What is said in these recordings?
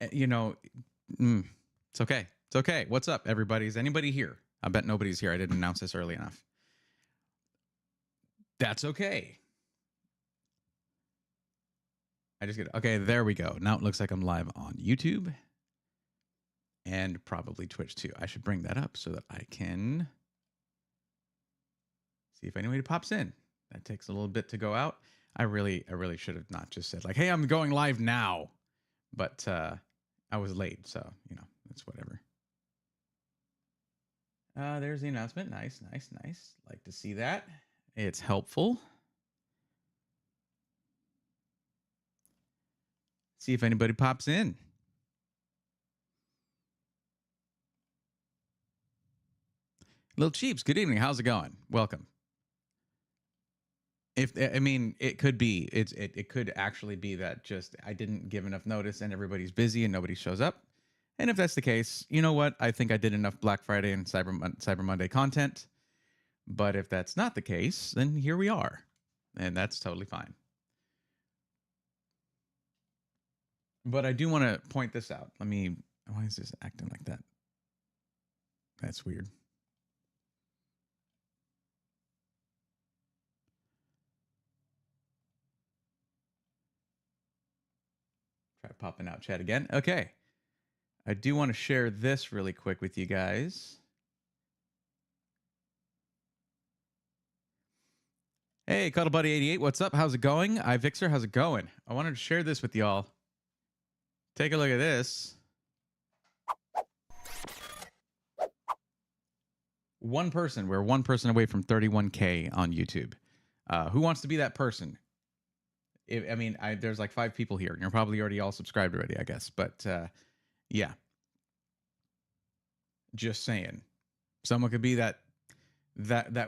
You know, it's okay. It's okay. What's up, everybody? Is anybody here? I bet nobody's here. I didn't announce this early enough. That's okay. Okay, there we go. Now it looks like I'm live on YouTube and probably Twitch too. I should bring that up so that I can see if anybody pops in. That takes a little bit to go out. I really should have not just said like, hey, I'm going live now. But I was late, so, it's whatever. There's the announcement. Nice. Like to see that. It's helpful. See if anybody pops in. Little Cheeps, good evening. How's it going? Welcome. It could be. It could actually be that just I didn't give enough notice and everybody's busy and nobody shows up. And if that's the case, you know what? I think I did enough Black Friday and Cyber Monday content. But if that's not the case, then here we are. And that's totally fine. But I do want to point this out. Why is this acting like that? That's weird. Try popping out chat again. Okay. I do want to share this really quick with you guys. Hey, CuddleBuddy88, what's up? How's it going? iVixer, how's it going? I wanted to share this with y'all. Take a look at this. One person. We're one person away from 31K on YouTube. Who wants to be that person? There's like 5 people here. You're probably already all subscribed already, I guess. But yeah. Just saying. Someone could be that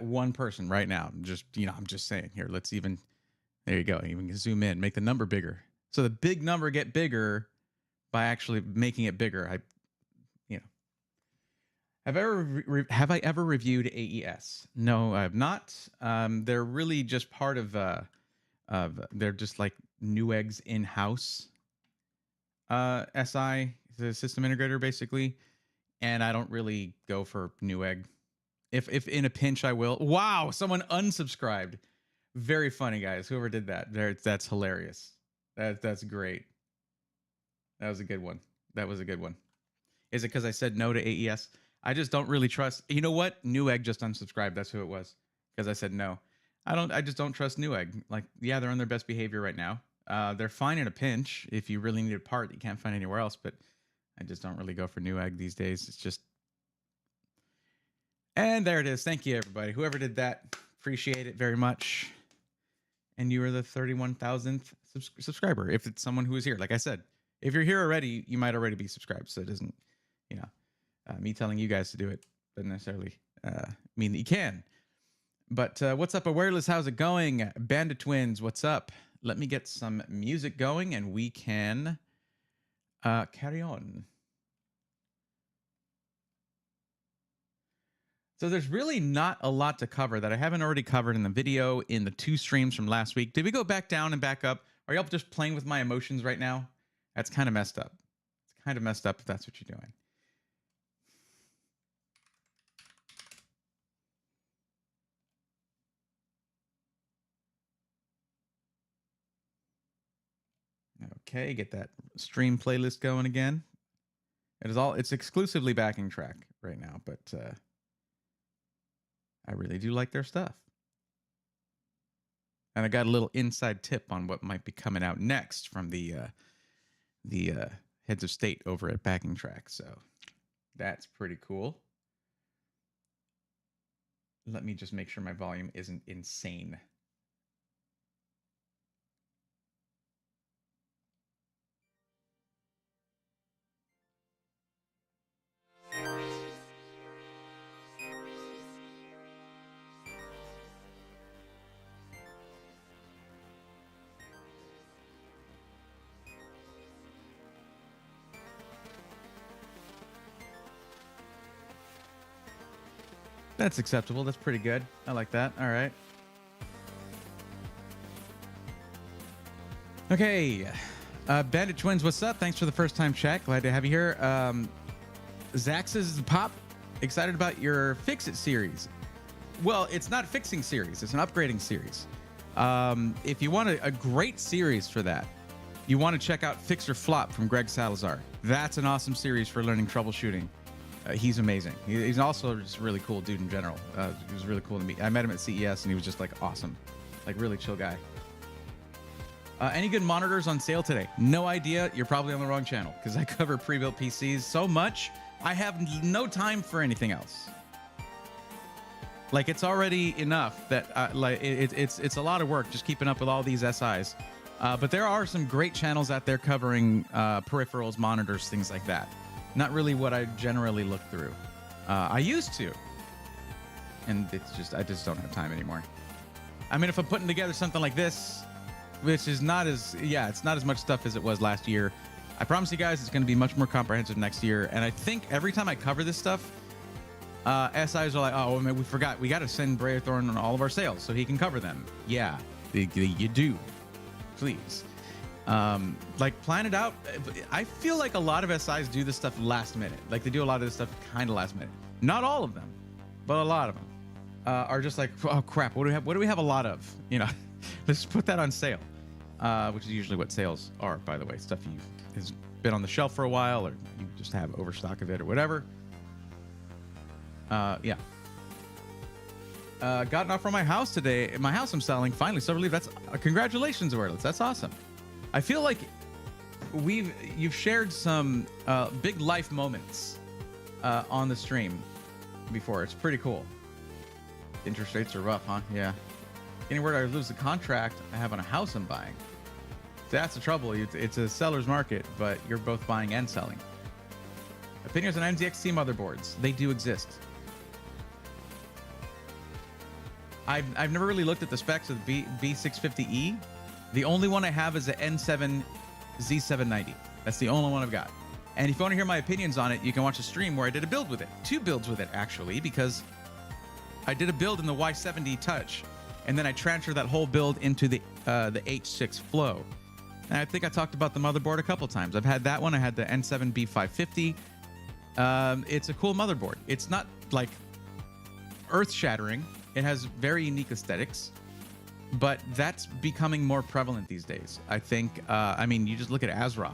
one person right now. I'm just saying. Here, there you go. Even zoom in, make the number bigger. So the big number get bigger by actually making it bigger. Have I ever reviewed AES? No, I have not. They're really just part of they're just like Newegg's in-house SI, the system integrator, basically. And I don't really go for Newegg. If in a pinch, I will. Wow, someone unsubscribed. Very funny, guys. Whoever did that, that's hilarious. That's great. That was a good one. Is it because I said no to AES? I just don't really trust. You know what? Newegg just unsubscribed. That's who it was. Because I said no. I just don't trust Newegg. Like, yeah, they're on their best behavior right now. They're fine in a pinch if you really need a part that you can't find anywhere else. But I just don't really go for Newegg these days. It's just. And there it is. Thank you, everybody. Whoever did that, appreciate it very much. And you are the 31,000th subscriber. If it's someone who is here, like I said, if you're here already, you might already be subscribed. So it isn't, me telling you guys to do it doesn't necessarily mean that you can. But what's up, Awareless? How's it going? Bandit Twins, what's up? Let me get some music going and we can carry on. So there's really not a lot to cover that I haven't already covered in the video in the 2 streams from last week. Did we go back down and back up? Are y'all just playing with my emotions right now? That's kind of messed up. It's kind of messed up if that's what you're doing. Okay, get that stream playlist going again. It's exclusively backing track right now, but I really do like their stuff. And I got a little inside tip on what might be coming out next from the heads of state over at Backing Track. So that's pretty cool. Let me just make sure my volume isn't insane. That's acceptable. That's pretty good. I like that. All right. Okay. Bandit Twins, what's up? Thanks for the first time check. Glad to have you here. Zach says, Pop, excited about your Fix It series. Well, it's not a fixing series, it's an upgrading series. If you want a great series for that, you want to check out Fix or Flop from Greg Salazar. That's an awesome series for learning troubleshooting. He's amazing. He's also just a really cool dude in general. He was really cool to meet. I met him at CES and he was just like awesome. Like really chill guy. Any good monitors on sale today? No idea. You're probably on the wrong channel because I cover pre-built PCs so much. I have no time for anything else. Like it's already enough that it's a lot of work just keeping up with all these SIs. But there are some great channels out there covering peripherals, monitors, things like that. Not really what I generally look through. I used to, and I just don't have time anymore. I mean, if I'm putting together something like this, which is not as, it's not as much stuff as it was last year. I promise you guys it's going to be much more comprehensive next year. And I think every time I cover this stuff, SIs are like, oh, man, we forgot. We got to send Bray Thorne on all of our sales so he can cover them. Yeah, you do. Please. Like, plan it out. I feel like a lot of SIs do this stuff last minute. Like, they do a lot of this stuff kind of last minute. Not all of them, but a lot of them are just like, oh, crap, what do we have a lot of? You know, let's put that on sale. Which is usually what sales are, by the way. Stuff has been on the shelf for a while, or you just have overstock of it, or whatever. Got an offer on my house today. My house I'm selling finally. So I believe that's congratulations, Awareness. That's awesome. I feel like you've shared some big life moments on the stream before. It's pretty cool. Interest rates are rough, huh? Yeah. Anywhere I lose the contract I have on a house I'm buying. That's the trouble. It's a seller's market, but you're both buying and selling. Opinions on NZXT motherboards. They do exist. I've never really looked at the specs of the B650E. The only one I have is the N7 Z790. That's the only one I've got. And if you want to hear my opinions on it, you can watch a stream where I did a build with it. 2 builds with it, actually, because I did a build in the Y70 Touch, and then I transferred that whole build into the H6 Flow. And I think I talked about the motherboard a couple times. I've had that one. I had the N7 B550. It's a cool motherboard. It's not like earth-shattering. It has very unique aesthetics, but that's becoming more prevalent these days. I think, I mean, you just look at ASRock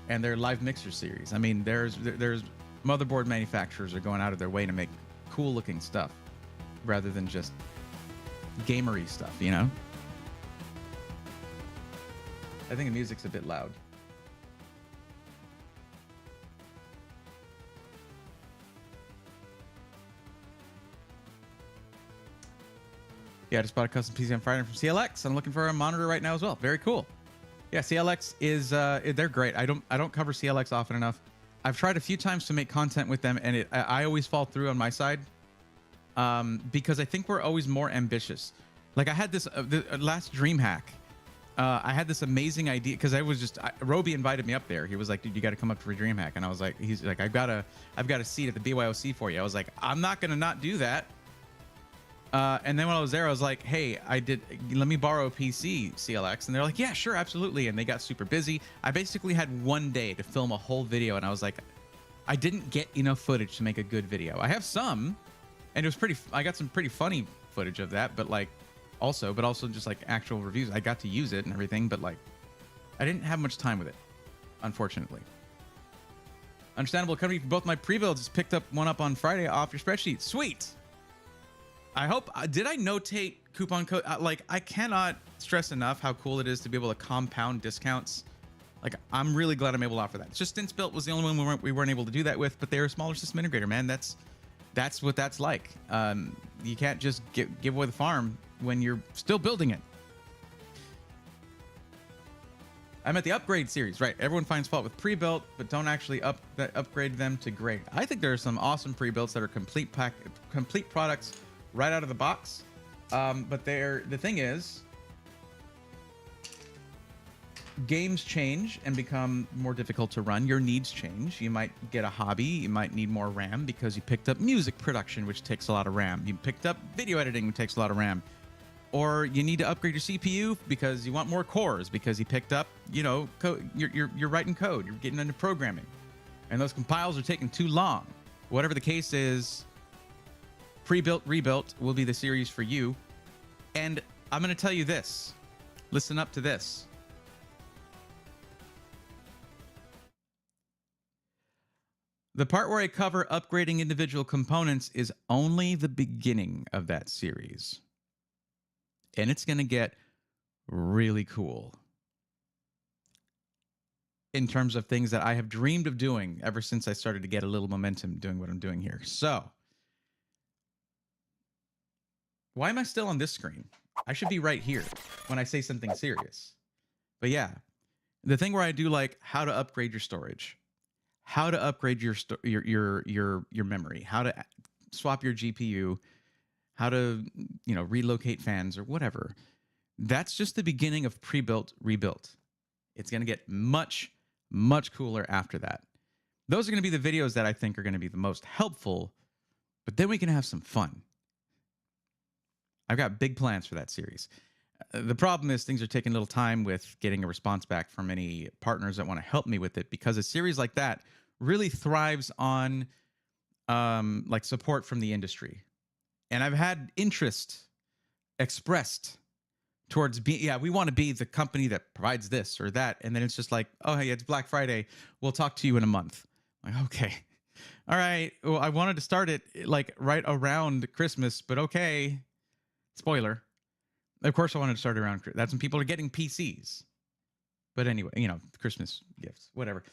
and their live mixer series. I mean, there's motherboard manufacturers are going out of their way to make cool looking stuff rather than just gamery stuff, you know? I think the music's a bit loud. Yeah, I just bought a custom PC on Friday from CLX. I'm looking for a monitor right now as well. Very cool. Yeah, CLX is they're great. I don't cover CLX often enough. I've tried a few times to make content with them, and I always fall through on my side because I think we're always more ambitious. Like I had this the last DreamHack. I had this amazing idea because Roby invited me up there. He was like, "Dude, you got to come up for DreamHack," and I was like, "He's like, I've got a seat at the BYOC for you." I was like, "I'm not gonna not do that." And then when I was there, I was like, "Hey, let me borrow a PC, CLX." And they're like, "Yeah, sure, absolutely." And they got super busy. I basically had one day to film a whole video, and I was like, I didn't get enough footage to make a good video. I have some, and it was I got some pretty funny footage of that, but also just like actual reviews. I got to use it and everything, but like, I didn't have much time with it, unfortunately. Understandable. Company for both my pre-builds just picked one up on Friday off your spreadsheet. Sweet. I hope, did I notate coupon code? Like, I cannot stress enough how cool it is to be able to compound discounts. Like, I'm really glad I'm able to offer that. It's just Stints Built was the only one we weren't able to do that with, but they're a smaller system integrator, man. That's what that's like. You can't just give away the farm when you're still building it. I'm at the upgrade series, right? Everyone finds fault with pre-built, but don't actually upgrade them to grade. I think there are some awesome pre-builts that are complete products right out of the box. But the thing is, games change and become more difficult to run. Your needs change. You might get a hobby. You might need more RAM because you picked up music production, which takes a lot of RAM. You picked up video editing, which takes a lot of RAM. or you need to upgrade your CPU because you want more cores because you picked up, you're writing code, you're getting into programming, and those compiles are taking too long. Whatever the case is, pre-built, rebuilt will be the series for you. And I'm going to tell you this. Listen up to this. The part where I cover upgrading individual components is only the beginning of that series. And it's going to get really cool in terms of things that I have dreamed of doing ever since I started to get a little momentum doing what I'm doing here. So, why am I still on this screen? I should be right here when I say something serious. But yeah, the thing where I do like how to upgrade your storage, how to upgrade your memory, how to swap your GPU, how to relocate fans or whatever. That's just the beginning of pre-built, rebuilt. It's going to get much, much cooler after that. Those are going to be the videos that I think are going to be the most helpful, but then we can have some fun. I've got big plans for that series. The problem is things are taking a little time with getting a response back from any partners that want to help me with it, because a series like that really thrives on like support from the industry. And I've had interest expressed towards we want to be the company that provides this or that. And then it's just like, oh, hey, it's Black Friday. We'll talk to you in a month. Like, okay. All right. Well, I wanted to start it like right around Christmas, but okay. Spoiler. Of course I wanted to start around. That's when people are getting PCs. But anyway, Christmas gifts, whatever.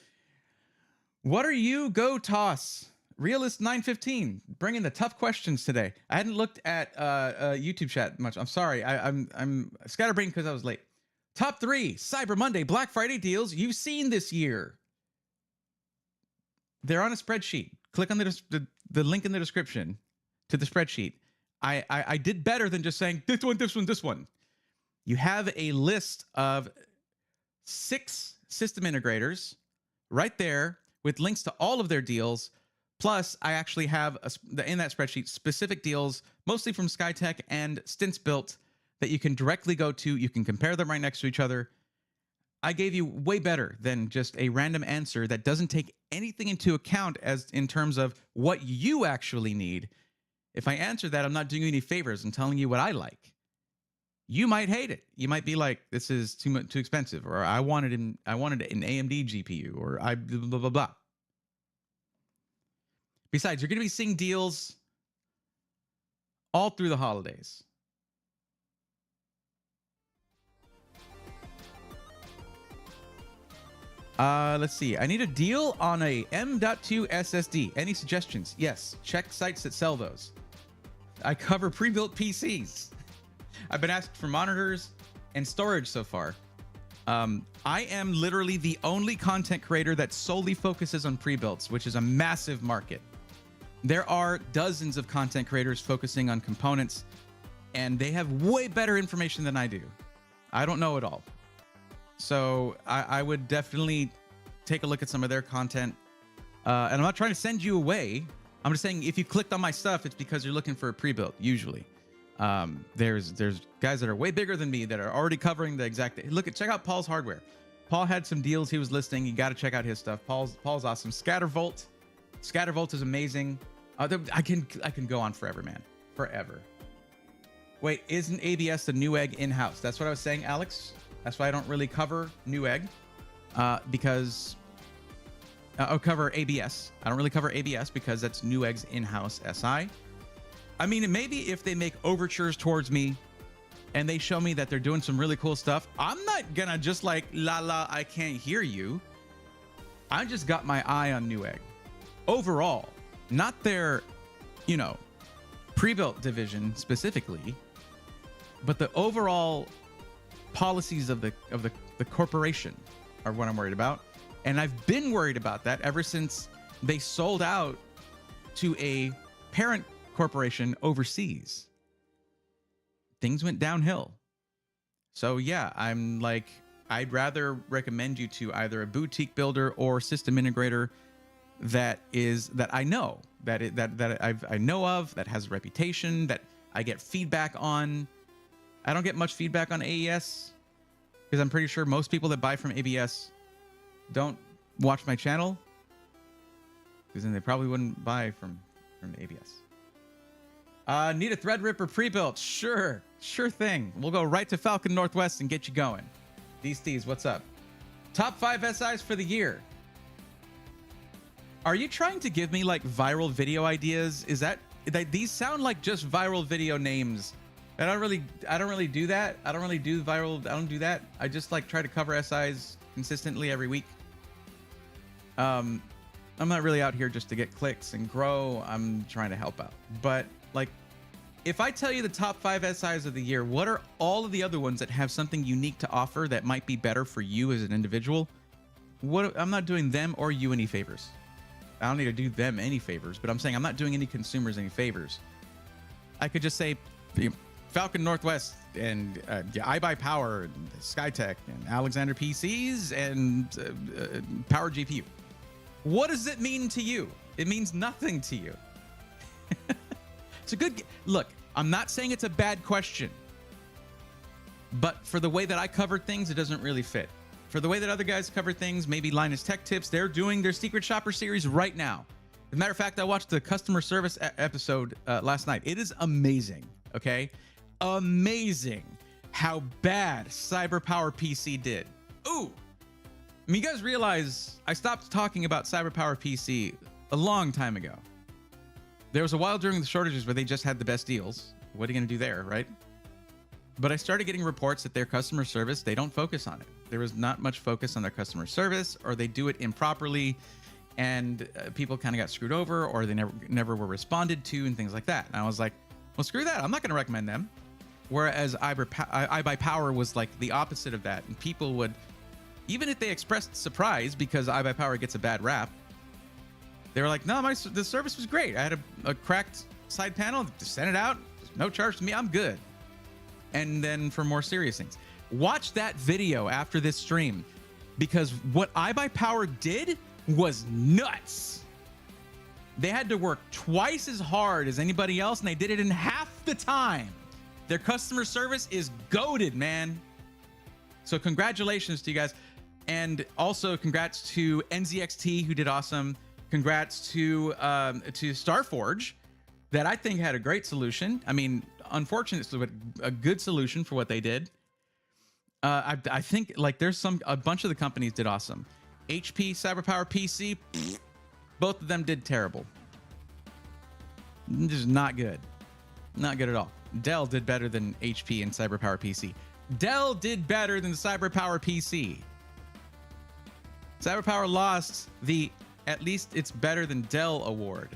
What are you, Go Toss? Realist 915, bringing the tough questions today. I hadn't looked at YouTube chat much. I'm sorry. I'm scatterbrained because I was late. Top 3 Cyber Monday Black Friday deals you've seen this year. They're on a spreadsheet. Click on the link in the description to the spreadsheet. I did better than just saying this one, this one, this one. You have a list of 6 system integrators right there with links to all of their deals. Plus, I actually have in that spreadsheet specific deals, mostly from Skytech and Stints Built, that you can directly go to. You can compare them right next to each other. I gave you way better than just a random answer that doesn't take anything into account as in terms of what you actually need. If I answer that, I'm not doing you any favors. I'm telling you what I like. You might hate it. You might be like, "This is too expensive," or "I wanted an AMD GPU," or "I blah blah blah." Besides, you're going to be seeing deals all through the holidays. Let's see. I need a deal on a M.2 SSD. Any suggestions? Yes. Check sites that sell those. I cover pre-built PCs. I've been asked for monitors and storage so far. I am literally the only content creator that solely focuses on pre-builts, which is a massive market. There are dozens of content creators focusing on components, and they have way better information than I do. I don't know it all. So I would definitely take a look at some of their content. And I'm not trying to send you away. I'm just saying if you clicked on my stuff, it's because you're looking for a pre-built, usually. There's guys that are way bigger than me that are already covering the exact... Check out Paul's Hardware. Paul had some deals he was listing. You got to check out his stuff. Paul's awesome. Scattervolt is amazing. I can go on forever, man. Forever. Wait, isn't ABS the Newegg in-house? That's what I was saying, Alex. That's why I don't really cover Newegg, because I'll cover ABS. I don't really cover ABS because that's Newegg's in-house SI. I mean, maybe if they make overtures towards me and they show me that they're doing some really cool stuff, I'm not gonna just like, la, I can't hear you. I just got my eye on Newegg. Overall, not their, pre-built division specifically, but the overall policies of the corporation are what I'm worried about. And I've been worried about that ever since they sold out to a parent corporation overseas. Things went downhill. So yeah, I'm like, I'd rather recommend you to either a boutique builder or system integrator that I know I know of, that has a reputation, that I get feedback on. I don't get much feedback on AES because I'm pretty sure most people that buy from ABS don't watch my channel, because then they probably wouldn't buy from ABS. Need a Threadripper pre-built? Sure thing. We'll go right to Falcon Northwest and get you going. These, what's up? Top 5 SIs for the year. Are you trying to give me like viral video ideas? Is that these sound like just viral video names? I don't really do that. I don't really do viral. I don't do that. I just like try to cover SIs consistently every week. I'm not really out here just to get clicks and grow. I'm trying to help out. But like, if I tell you the top 5 SIs of the year, what are all of the other ones that have something unique to offer that might be better for you as an individual? I'm not doing them or you any favors. I don't need to do them any favors, but I'm saying I'm not doing any consumers any favors. I could just say Falcon Northwest and iBuyPower and Skytech and Alexander PCs and Power GPU. What does it mean to you? It means nothing to you. It's a good look. I'm not saying it's a bad question, but for the way that I covered things, it doesn't really fit. For the way that other guys cover things, maybe Linus Tech Tips, they're doing their Secret Shopper series right now. As a matter of fact, I watched the customer service episode last night. It is amazing, okay? Amazing how bad CyberPower PC did. Ooh. I mean, you guys realize I stopped talking about CyberPower PC a long time ago. There was a while during the shortages where they just had the best deals. What are you going to do there, right? But I started getting reports that their customer service, they don't focus on it. There was not much focus on their customer service, or they do it improperly, and people kind of got screwed over, or they never were responded to, and things like that. And I was like, well, screw that. I'm not going to recommend them. Whereas iBuyPower was like the opposite of that. And people would, even if they expressed surprise because iBuyPower gets a bad rap, they were like, no, the service was great. I had a cracked side panel, just sent it out, no charge to me, I'm good. And then for more serious things, watch that video after this stream, because what iBuyPower did was nuts. They had to work twice as hard as anybody else, and they did it in half the time. Their customer service is goated, man. So congratulations to you guys. And also congrats to NZXT, who did awesome. Congrats to Starforge, that I think had a great solution. I mean, unfortunately, but a good solution for what they did. I think like there's a bunch of the companies did awesome. HP, CyberPower PC, both of them did terrible. Just not good. Not good at all. Dell did better than HP and CyberPower PC. Dell did better than CyberPower PC. CyberPower lost the "at least it's better than Dell" award.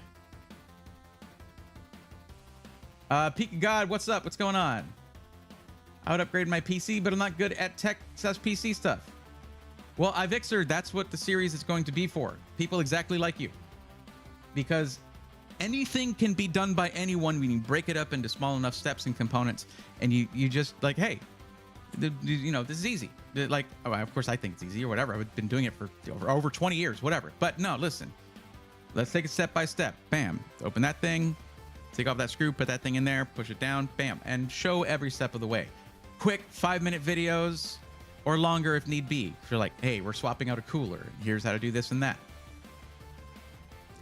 Peak of God, what's up? What's going on? I would upgrade my PC, but I'm not good at tech/PC stuff. Well, iVixer, that's what the series is going to be for. People exactly like you. Because anything can be done by anyone when you break it up into small enough steps and components, and you just like, hey, you know, this is easy. Like, oh, of course I think it's easy or whatever. I've been doing it for over 20 years, whatever. But no, listen, let's take it step by step. Bam, open that thing, take off that screw, put that thing in there, push it down, bam, and show every step of the way. Quick 5-minute videos or longer if need be. If you're like, hey, we're swapping out a cooler. Here's how to do this and that.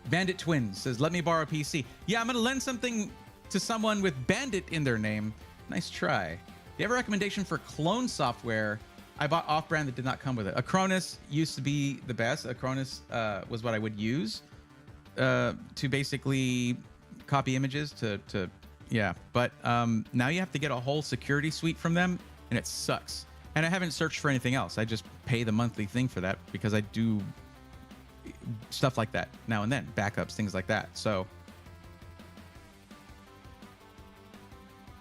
Bandit Twins says, let me borrow a PC. Yeah, I'm going to lend something to someone with Bandit in their name. Nice try. Do you have a recommendation for clone software? I bought off-brand that did not come with it. Acronis used to be the best. Acronis was what I would use to basically copy images to yeah. But now you have to get a whole security suite from them, and it sucks. And I haven't searched for anything else. I just pay the monthly thing for that because I do stuff like that now and then, backups, things like that. So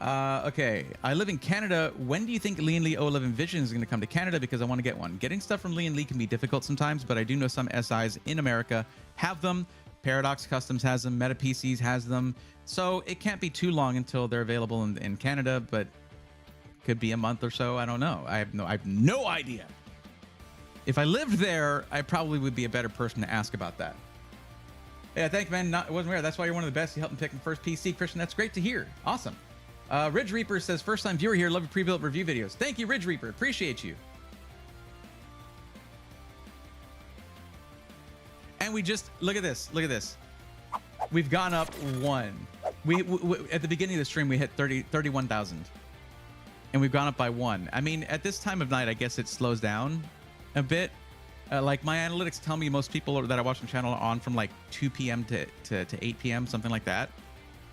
okay, I live in Canada. When do you think Lee & Lee 011 Vision is going to come to Canada? Because I want to get one. Getting stuff from Lee & Lee can be difficult sometimes, but I do know some SIs in America have them. Paradox Customs has them. Meta PCs has them. So it can't be too long until they're available in Canada, but could be a month or so. I don't know. I have no idea. If I lived there, I probably would be a better person to ask about that. Yeah, thanks, man. It wasn't rare. That's why you're one of the best. You helped me pick my first PC, Christian. That's great to hear. Awesome. Ridge Reaper says, first time viewer here, love your pre-built review videos. Thank you, Ridge Reaper. Appreciate you. And we just, look at this. Look at this. We've gone up one. We at the beginning of the stream, we hit 31,000. And we've gone up by one. I mean, at this time of night, I guess it slows down a bit. Like my analytics tell me most people that I watch the channel are on from like 2 p.m. to 8 p.m., something like that.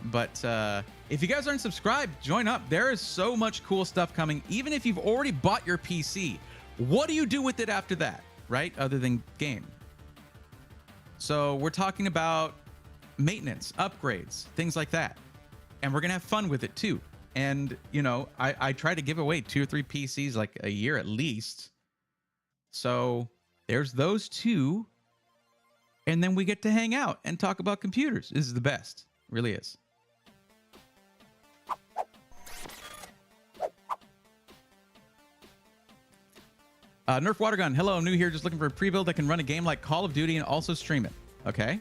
But if you guys aren't subscribed, join up. There is so much cool stuff coming. Even if you've already bought your PC, what do you do with it after that, right? Other than game. So we're talking about maintenance, upgrades, things like that. And we're going to have fun with it too. And, you know, I try to give away 2 or 3 PCs like a year at least. So there's those two. And then we get to hang out and talk about computers. This is the best. It really is. Nerf Watergun. Hello, I'm new here. Just looking for a pre-build that can run a game like Call of Duty and also stream it. Okay.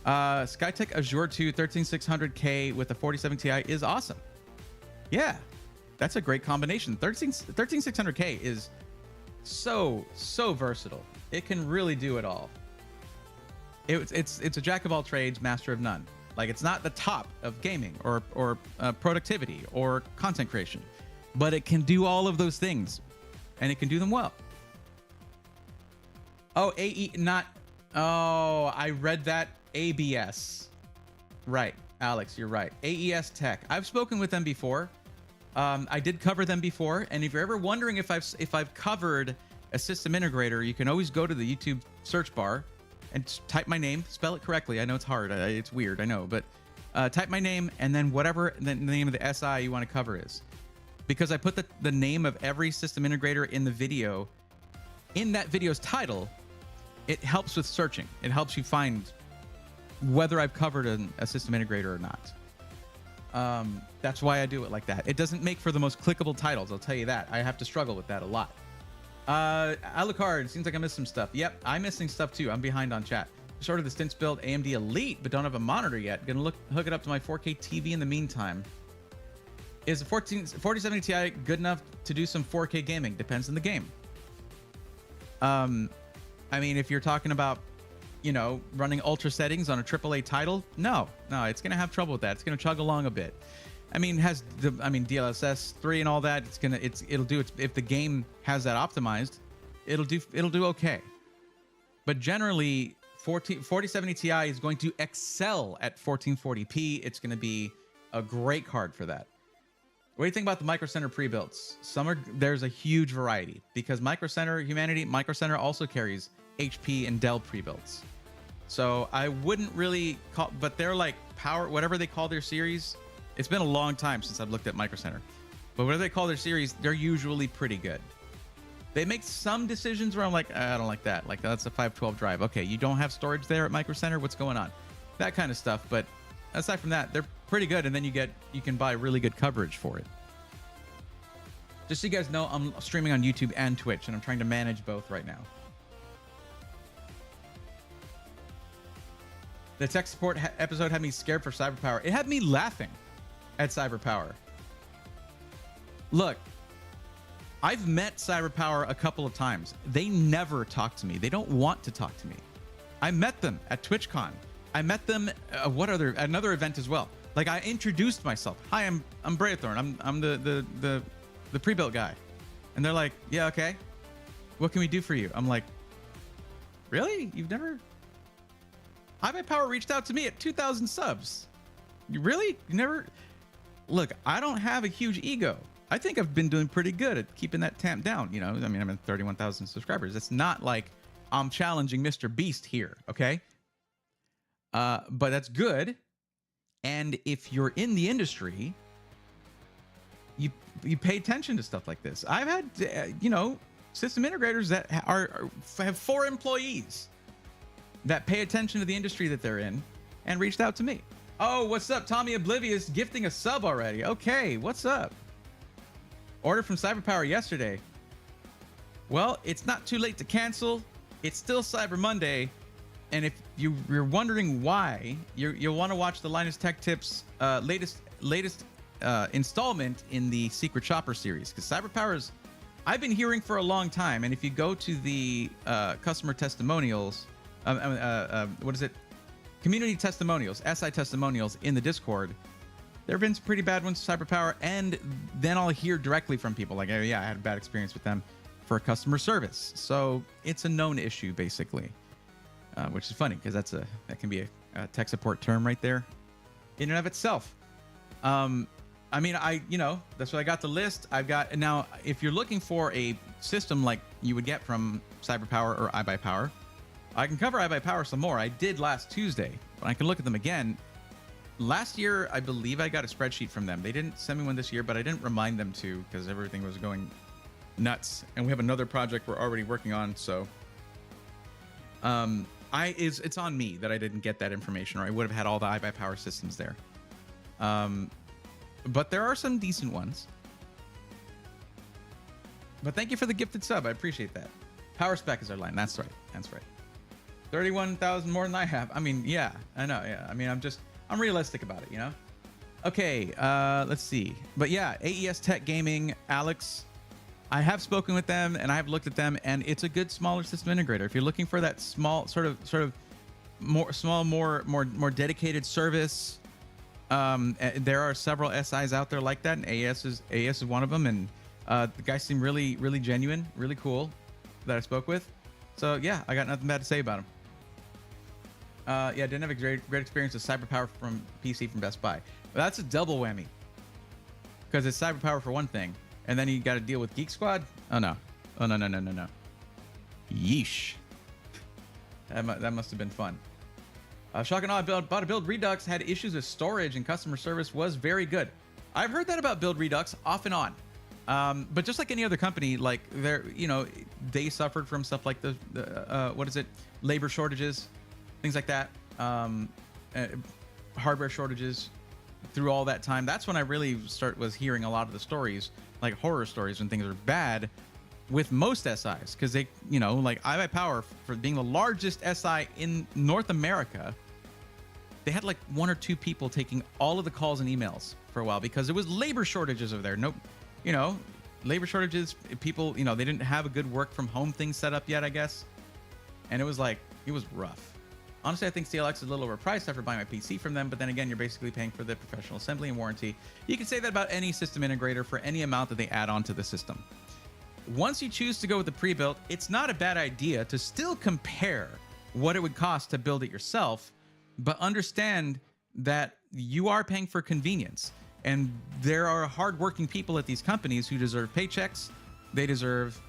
Skytech Azure 2 13600K with a 47 Ti is awesome. Yeah, that's a great combination. 13600K is so versatile. It can really do it all. It's a jack of all trades, master of none. Like, it's not the top of gaming or productivity or content creation, but it can do all of those things, and it can do them well. Oh, AE, not. Oh, I read that. ABS. Right, Alex, you're right. AES Tech. I've spoken with them before. I did cover them before, and if you're ever wondering if I've covered a system integrator, you can always go to the YouTube search bar and type my name, spell it correctly. I know it's hard, it's weird, I know, but type my name and then whatever the name of the SI you want to cover is. Because I put the name of every system integrator in the video, in that video's title, it helps with searching. It helps you find whether I've covered a system integrator or not. That's why I do it like that. It doesn't make for the most clickable titles, I'll tell you that. I have to struggle with that a lot. Alucard, seems like I missed some stuff. Yep, I'm missing stuff too. I'm behind on chat. Just ordered the Stints build AMD Elite, but don't have a monitor yet. Gonna hook it up to my 4K TV in the meantime. Is a 4070 Ti good enough to do some 4K gaming? Depends on the game. I mean, if you're talking about, you know, running ultra settings on a AAA title, no, it's gonna have trouble with that. It's gonna chug along a bit. I mean, DLSS 3 and all that. It'll do it if the game has that optimized. It'll do okay. But generally, 4070 Ti is going to excel at 1440p. It's going to be a great card for that. What do you think about the Micro Center pre-builds? There's a huge variety because Micro Center also carries HP and Dell pre-builds. So I wouldn't really call, but they're like power, whatever they call their series. It's been a long time since I've looked at Micro Center, but whatever they call their series, they're usually pretty good. They make some decisions where I'm like, I don't like that. Like, that's a 512 drive. Okay, you don't have storage there at Micro Center. What's going on? That kind of stuff. But aside from that, they're pretty good. And then you can buy really good coverage for it. Just so you guys know, I'm streaming on YouTube and Twitch, and I'm trying to manage both right now. The tech support episode had me scared for Cyberpower. It had me laughing at Cyberpower. Look, I've met Cyberpower a couple of times. They never talk to me. They don't want to talk to me. I met them at TwitchCon. I met them another event as well. Like, I introduced myself. Hi, I'm Braithorn. I'm the pre-built guy. And they're like, yeah, okay. What can we do for you? I'm like, really? You've never? High Power reached out to me at 2,000 subs. You really? You never? Look, I don't have a huge ego. I think I've been doing pretty good at keeping that tamp down. You know, I mean, I'm at 31,000 subscribers. It's not like I'm challenging Mr. Beast here, okay? But that's good. And if you're in the industry, you pay attention to stuff like this. I've had, system integrators that have 4 employees that pay attention to the industry that they're in and reached out to me. Oh, what's up? Tommy Oblivious gifting a sub already. Okay, what's up? Ordered from Cyberpower yesterday. Well, it's not too late to cancel. It's still Cyber Monday. And if you're wondering why, you'll want to watch the Linus Tech Tips latest installment in the Secret Shopper series, because CyberPower is, I've been hearing for a long time, and if you go to the customer testimonials, what is it? Community testimonials, SI testimonials in the Discord, there have been some pretty bad ones with CyberPower, and then I'll hear directly from people like, oh, yeah, I had a bad experience with them for customer service. So it's a known issue, basically, which is funny because that can be a tech support term right there in and of itself. I mean, that's what I got the list. I've got now, if you're looking for a system like you would get from CyberPower or iBuyPower, I can cover iBuyPower some more. I did last Tuesday, but I can look at them again. Last year, I believe I got a spreadsheet from them. They didn't send me one this year, but I didn't remind them to because everything was going nuts. And we have another project we're already working on. So it's on me that I didn't get that information, or I would have had all the iBuyPower systems there. But there are some decent ones. But thank you for the gifted sub. I appreciate that. Power Spec is our line. That's right. That's right. 31,000 more than I have. I mean, yeah, I know. Yeah. I mean, I'm realistic about it, you know? Okay. Let's see. But yeah, AES Tech Gaming, Alex, I have spoken with them and I have looked at them, and it's a good smaller system integrator. If you're looking for that small, sort of more dedicated service, there are several SIs out there like that, and AES is one of them. And the guy seemed really, really genuine, really cool that I spoke with. So yeah, I got nothing bad to say about him. Yeah, didn't have a great experience with CyberPower from PC from Best Buy. But that's a double whammy, because it's CyberPower for one thing, and then you got to deal with Geek Squad. Oh no, no. Yeesh. That must have been fun. Shock and awe, bought a Build Redux, had issues with storage, and customer service was very good. I've heard that about Build Redux off and on. But just like any other company, like they suffered from stuff like the labor shortages, things like that, hardware shortages through all that time. That's when I really was hearing a lot of the stories, like horror stories, when things are bad with most SIs, because they, like iBuyPower, for being the largest SI in North America, they had like 1 or 2 people taking all of the calls and emails for a while because there was labor shortages over there. Labor shortages, people, they didn't have a good work from home thing set up yet, I guess. And it was rough. Honestly, I think CLX is a little overpriced after buying my PC from them, but then again, you're basically paying for the professional assembly and warranty. You can say that about any system integrator for any amount that they add on to the system. Once you choose to go with the pre-built, it's not a bad idea to still compare what it would cost to build it yourself, but understand that you are paying for convenience. And there are hardworking people at these companies who deserve paychecks. They deserve,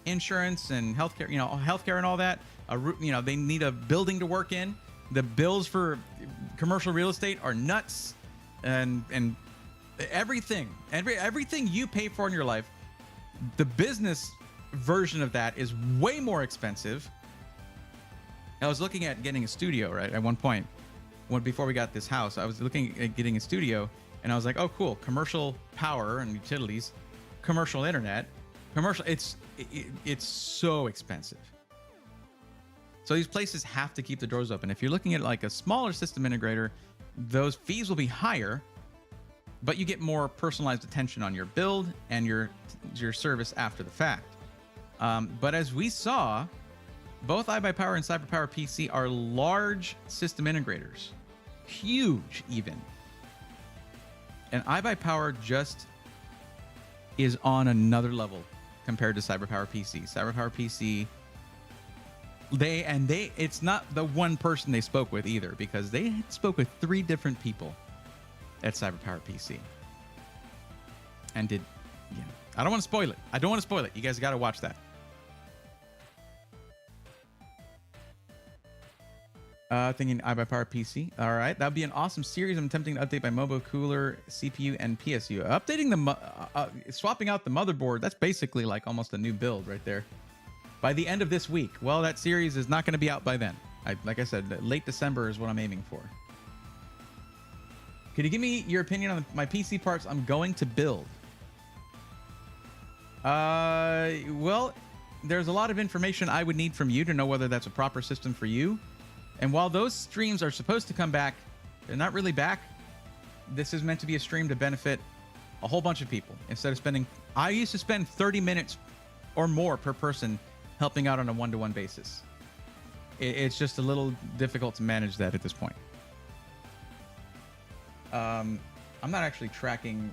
insurance and healthcare, healthcare and all that. They need a building to work in. The bills for commercial real estate are nuts, and everything you pay for in your life, the business version of that is way more expensive. I was looking at getting a studio, right? At one point, before we got this house, I was looking at getting a studio, and I was like, oh, cool. Commercial power and utilities, commercial internet, it's so expensive. So these places have to keep the doors open. If you're looking at like a smaller system integrator, those fees will be higher, but you get more personalized attention on your build and your service after the fact. But as we saw, both iBuyPower and CyberPower PC are large system integrators, huge even. And iBuyPower just is on another level compared to CyberPower PC. CyberPower PC, it's not the one person they spoke with either, because they spoke with 3 different people at CyberPower PC. And I don't want to spoil it. You guys got to watch that. Thinking iBuyPower PC. All right, that'd be an awesome series. I'm attempting to update my Mobo cooler, CPU, and PSU. Updating swapping out the motherboard. That's basically like almost a new build right there. By the end of this week. Well, that series is not going to be out by then. Like I said, late December is what I'm aiming for. Could you give me your opinion on my PC parts I'm going to build? Well, there's a lot of information I would need from you to know whether that's a proper system for you. And while those streams are supposed to come back, they're not really back. this is meant to be a stream to benefit a whole bunch of people. Instead of spending, I used to spend 30 minutes or more per person helping out on a one-to-one basis. It's just a little difficult to manage that at this point. I'm not actually tracking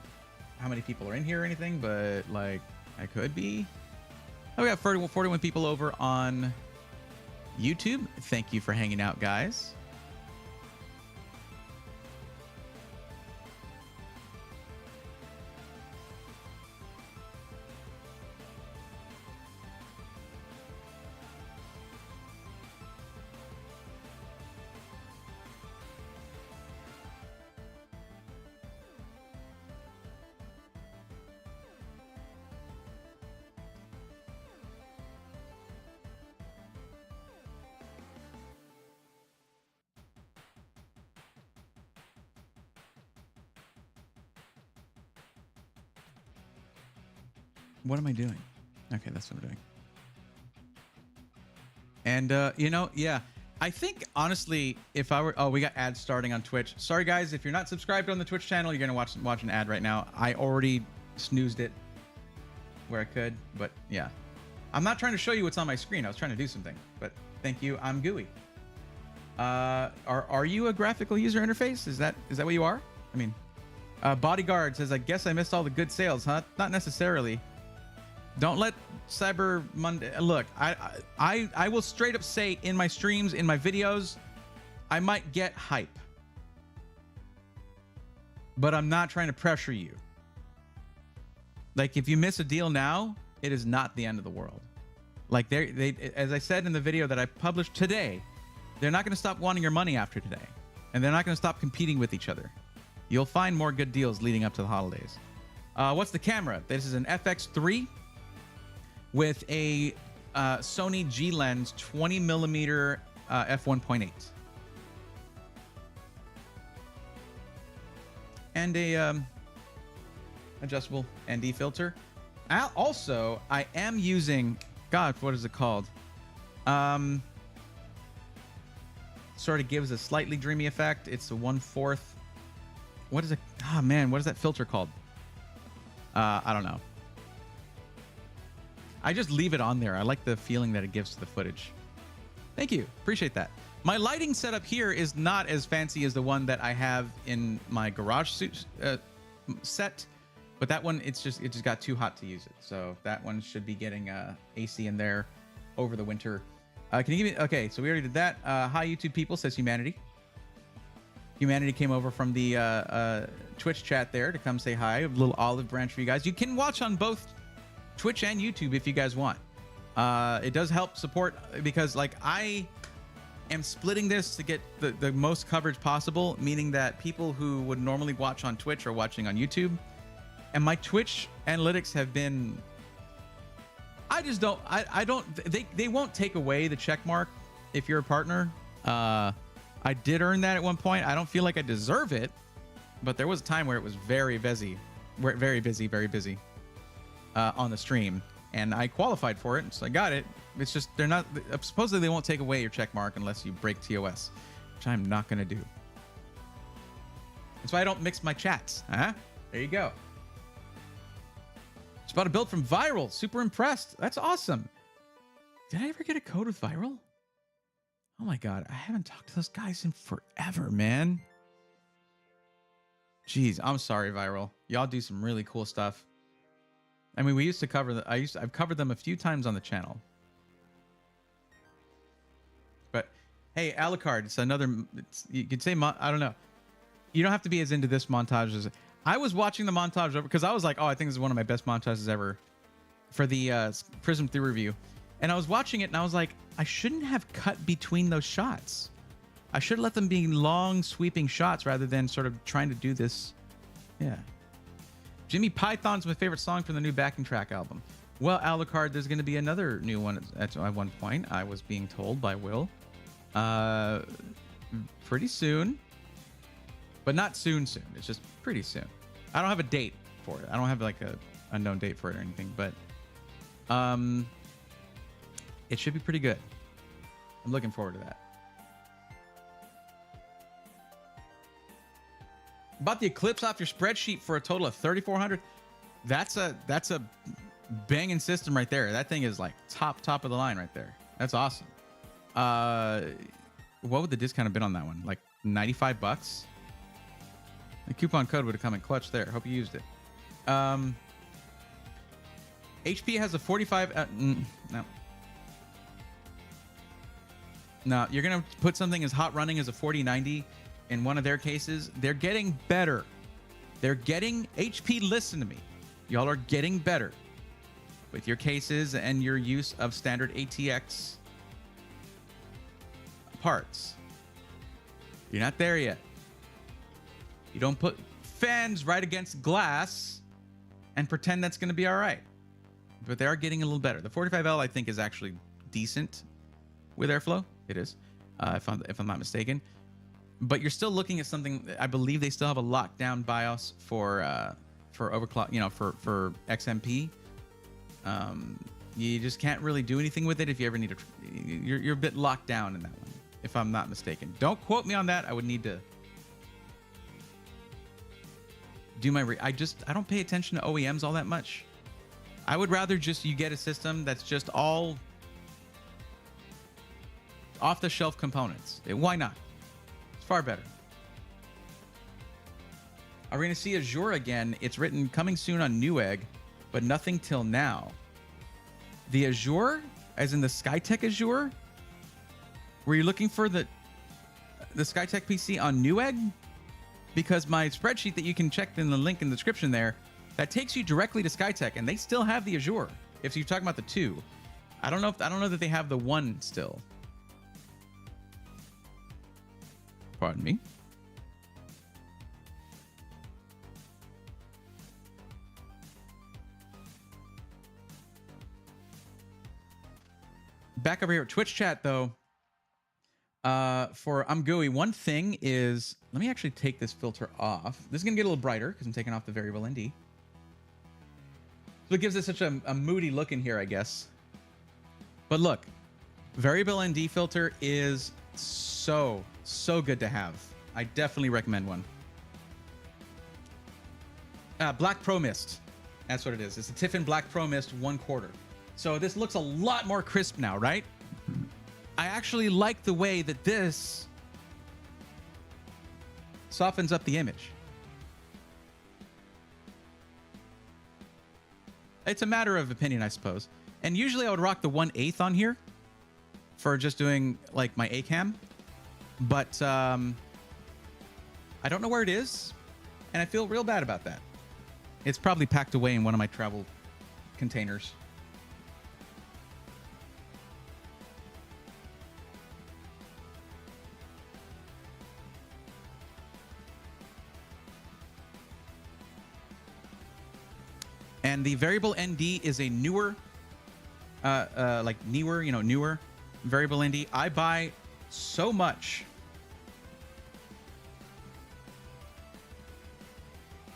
how many people are in here or anything, but like I could be. Oh, we got 41 people over on YouTube. Thank you for hanging out, guys. What am I doing? Okay, that's what I'm doing. And you know, yeah, I think honestly, if I were, oh, we got ads starting on Twitch. Sorry guys, if you're not subscribed on the Twitch channel, you're gonna watch an ad right now. I already snoozed it where I could, but yeah, I'm not trying to show you what's on my screen. I was trying to do something, but thank you. I'm gooey. Are you a graphical user interface? Is that what you are? I mean, Bodyguard says, I guess I missed all the good sales, huh? Not necessarily. Don't let Cyber Monday look. I will straight up say in my streams, in my videos, I might get hype, but I'm not trying to pressure you. Like if you miss a deal now, it is not the end of the world. Like they as I said in the video that I published today, they're not going to stop wanting your money after today, and they're not going to stop competing with each other. You'll find more good deals leading up to the holidays. What's the camera? This is an FX3 with a Sony G lens 20mm f1.8 and a adjustable ND filter. Also, I am using, God, what is it called? Sort of gives a slightly dreamy effect. It's a 1/4. What is it? Oh man, what is that filter called? I don't know. I just leave it on there. I like the feeling that it gives to the footage. Thank you. Appreciate that. My lighting setup here is not as fancy as the one that I have in my garage set, but that one, it just got too hot to use it. So that one should be getting AC in there over the winter. Can you give me, okay, so we already did that. Hi, YouTube people, says Humanity. Humanity came over from the Twitch chat there to come say hi. A little olive branch for you guys. You can watch on both Twitch and YouTube if you guys want. It does help support because like I am splitting this to get the most coverage possible, meaning that people who would normally watch on Twitch are watching on YouTube. And my Twitch analytics have been, I just don't, I don't, they won't take away the check mark if you're a partner. I did earn that at one point. I don't feel like I deserve it, but there was a time where it was very busy on the stream, and I qualified for it, so I got it. It's just they're not, supposedly they won't take away your check mark unless you break TOS, which I'm not gonna do. That's why I don't mix my chats. There you go. Just bought a build from Viral. Super impressed. That's awesome. Did I ever get a code with Viral? Oh my God, I haven't talked to those guys in forever, man. Jeez, I'm sorry, Viral. Y'all do some really cool stuff. I mean, we used to cover I've covered them a few times on the channel. But hey, Alucard, it's another, you could say, I don't know. You don't have to be as into this montage as I was watching the montage over, because I was like, oh, I think this is one of my best montages ever for the Prism 3 review. And I was watching it and I was like, I shouldn't have cut between those shots. I should let them be long, sweeping shots rather than sort of trying to do this. Yeah. Jimmy Python's my favorite song from the new backing track album. Well, Alucard, there's going to be another new one at one point. I was being told by Will. Pretty soon. But not soon. It's just pretty soon. I don't have a date for it. I don't have like a known date for it or anything. But it should be pretty good. I'm looking forward to that. Bought the Eclipse off your spreadsheet for a total of 3,400. That's a banging system right there. That thing is like top of the line right there. That's awesome. What would the discount have been on that one? Like $95? The coupon code would have come in clutch there. Hope you used it. HP has a 45. No, you're gonna put something as hot running as a 4090 in one of their cases. They're getting better. They're getting HP. Listen to me, y'all are getting better with your cases and your use of standard ATX parts. You're not there yet. You don't put fans right against glass and pretend that's going to be all right. But they are getting a little better. The 45L, I think, is actually decent with airflow. It is, if I'm not mistaken. But you're still looking at something. I believe they still have a lockdown BIOS for overclock. For XMP. You just can't really do anything with it if you ever need to. You're a bit locked down in that one, if I'm not mistaken. Don't quote me on that. I would need to do my. I don't pay attention to OEMs all that much. I would rather just you get a system that's just all off-the-shelf components. Why not? It's far better. Are we going to see Azure again? It's written coming soon on Newegg, but nothing till now. The Azure, as in the Skytech Azure? Were you looking for the Skytech PC on Newegg? Because my spreadsheet that you can check in the link in the description there, that takes you directly to Skytech, and they still have the Azure. If you're talking about the 2, I don't know that they have the 1 still. Pardon me. Back over here at Twitch chat though. For I'm gooey. One thing is, let me actually take this filter off. This is gonna get a little brighter because I'm taking off the variable ND. So it gives it such a moody look in here, I guess. But look, variable ND filter is so good to have. I definitely recommend one. Black Pro Mist. That's what it is. It's a Tiffin Black Pro Mist 1/4. So this looks a lot more crisp now, right? I actually like the way that this softens up the image. It's a matter of opinion, I suppose. And usually I would rock the 1/8 on here for just doing like my A-cam. But I don't know where it is, and I feel real bad about that. It's probably packed away in one of my travel containers. And the variable ND is a newer, newer variable ND. I buy so much.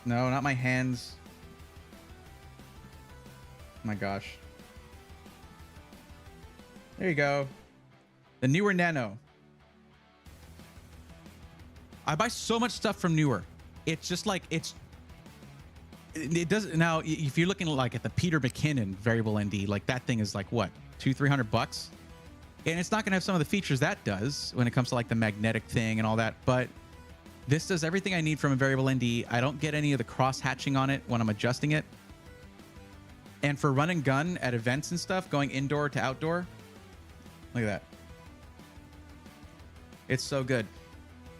No, not my hands. Oh my gosh. There you go. The Newer Nano. I buy so much stuff from Newer. It's just like it doesn't. Now if you're looking like at the Peter McKinnon variable ND, like that thing is like what, $200-300, and it's not gonna have some of the features that does when it comes to like the magnetic thing and all that, but this does everything I need from a variable ND. I don't get any of the cross hatching on it when I'm adjusting it. And for run and gun at events and stuff, going indoor to outdoor, look at that. It's so good.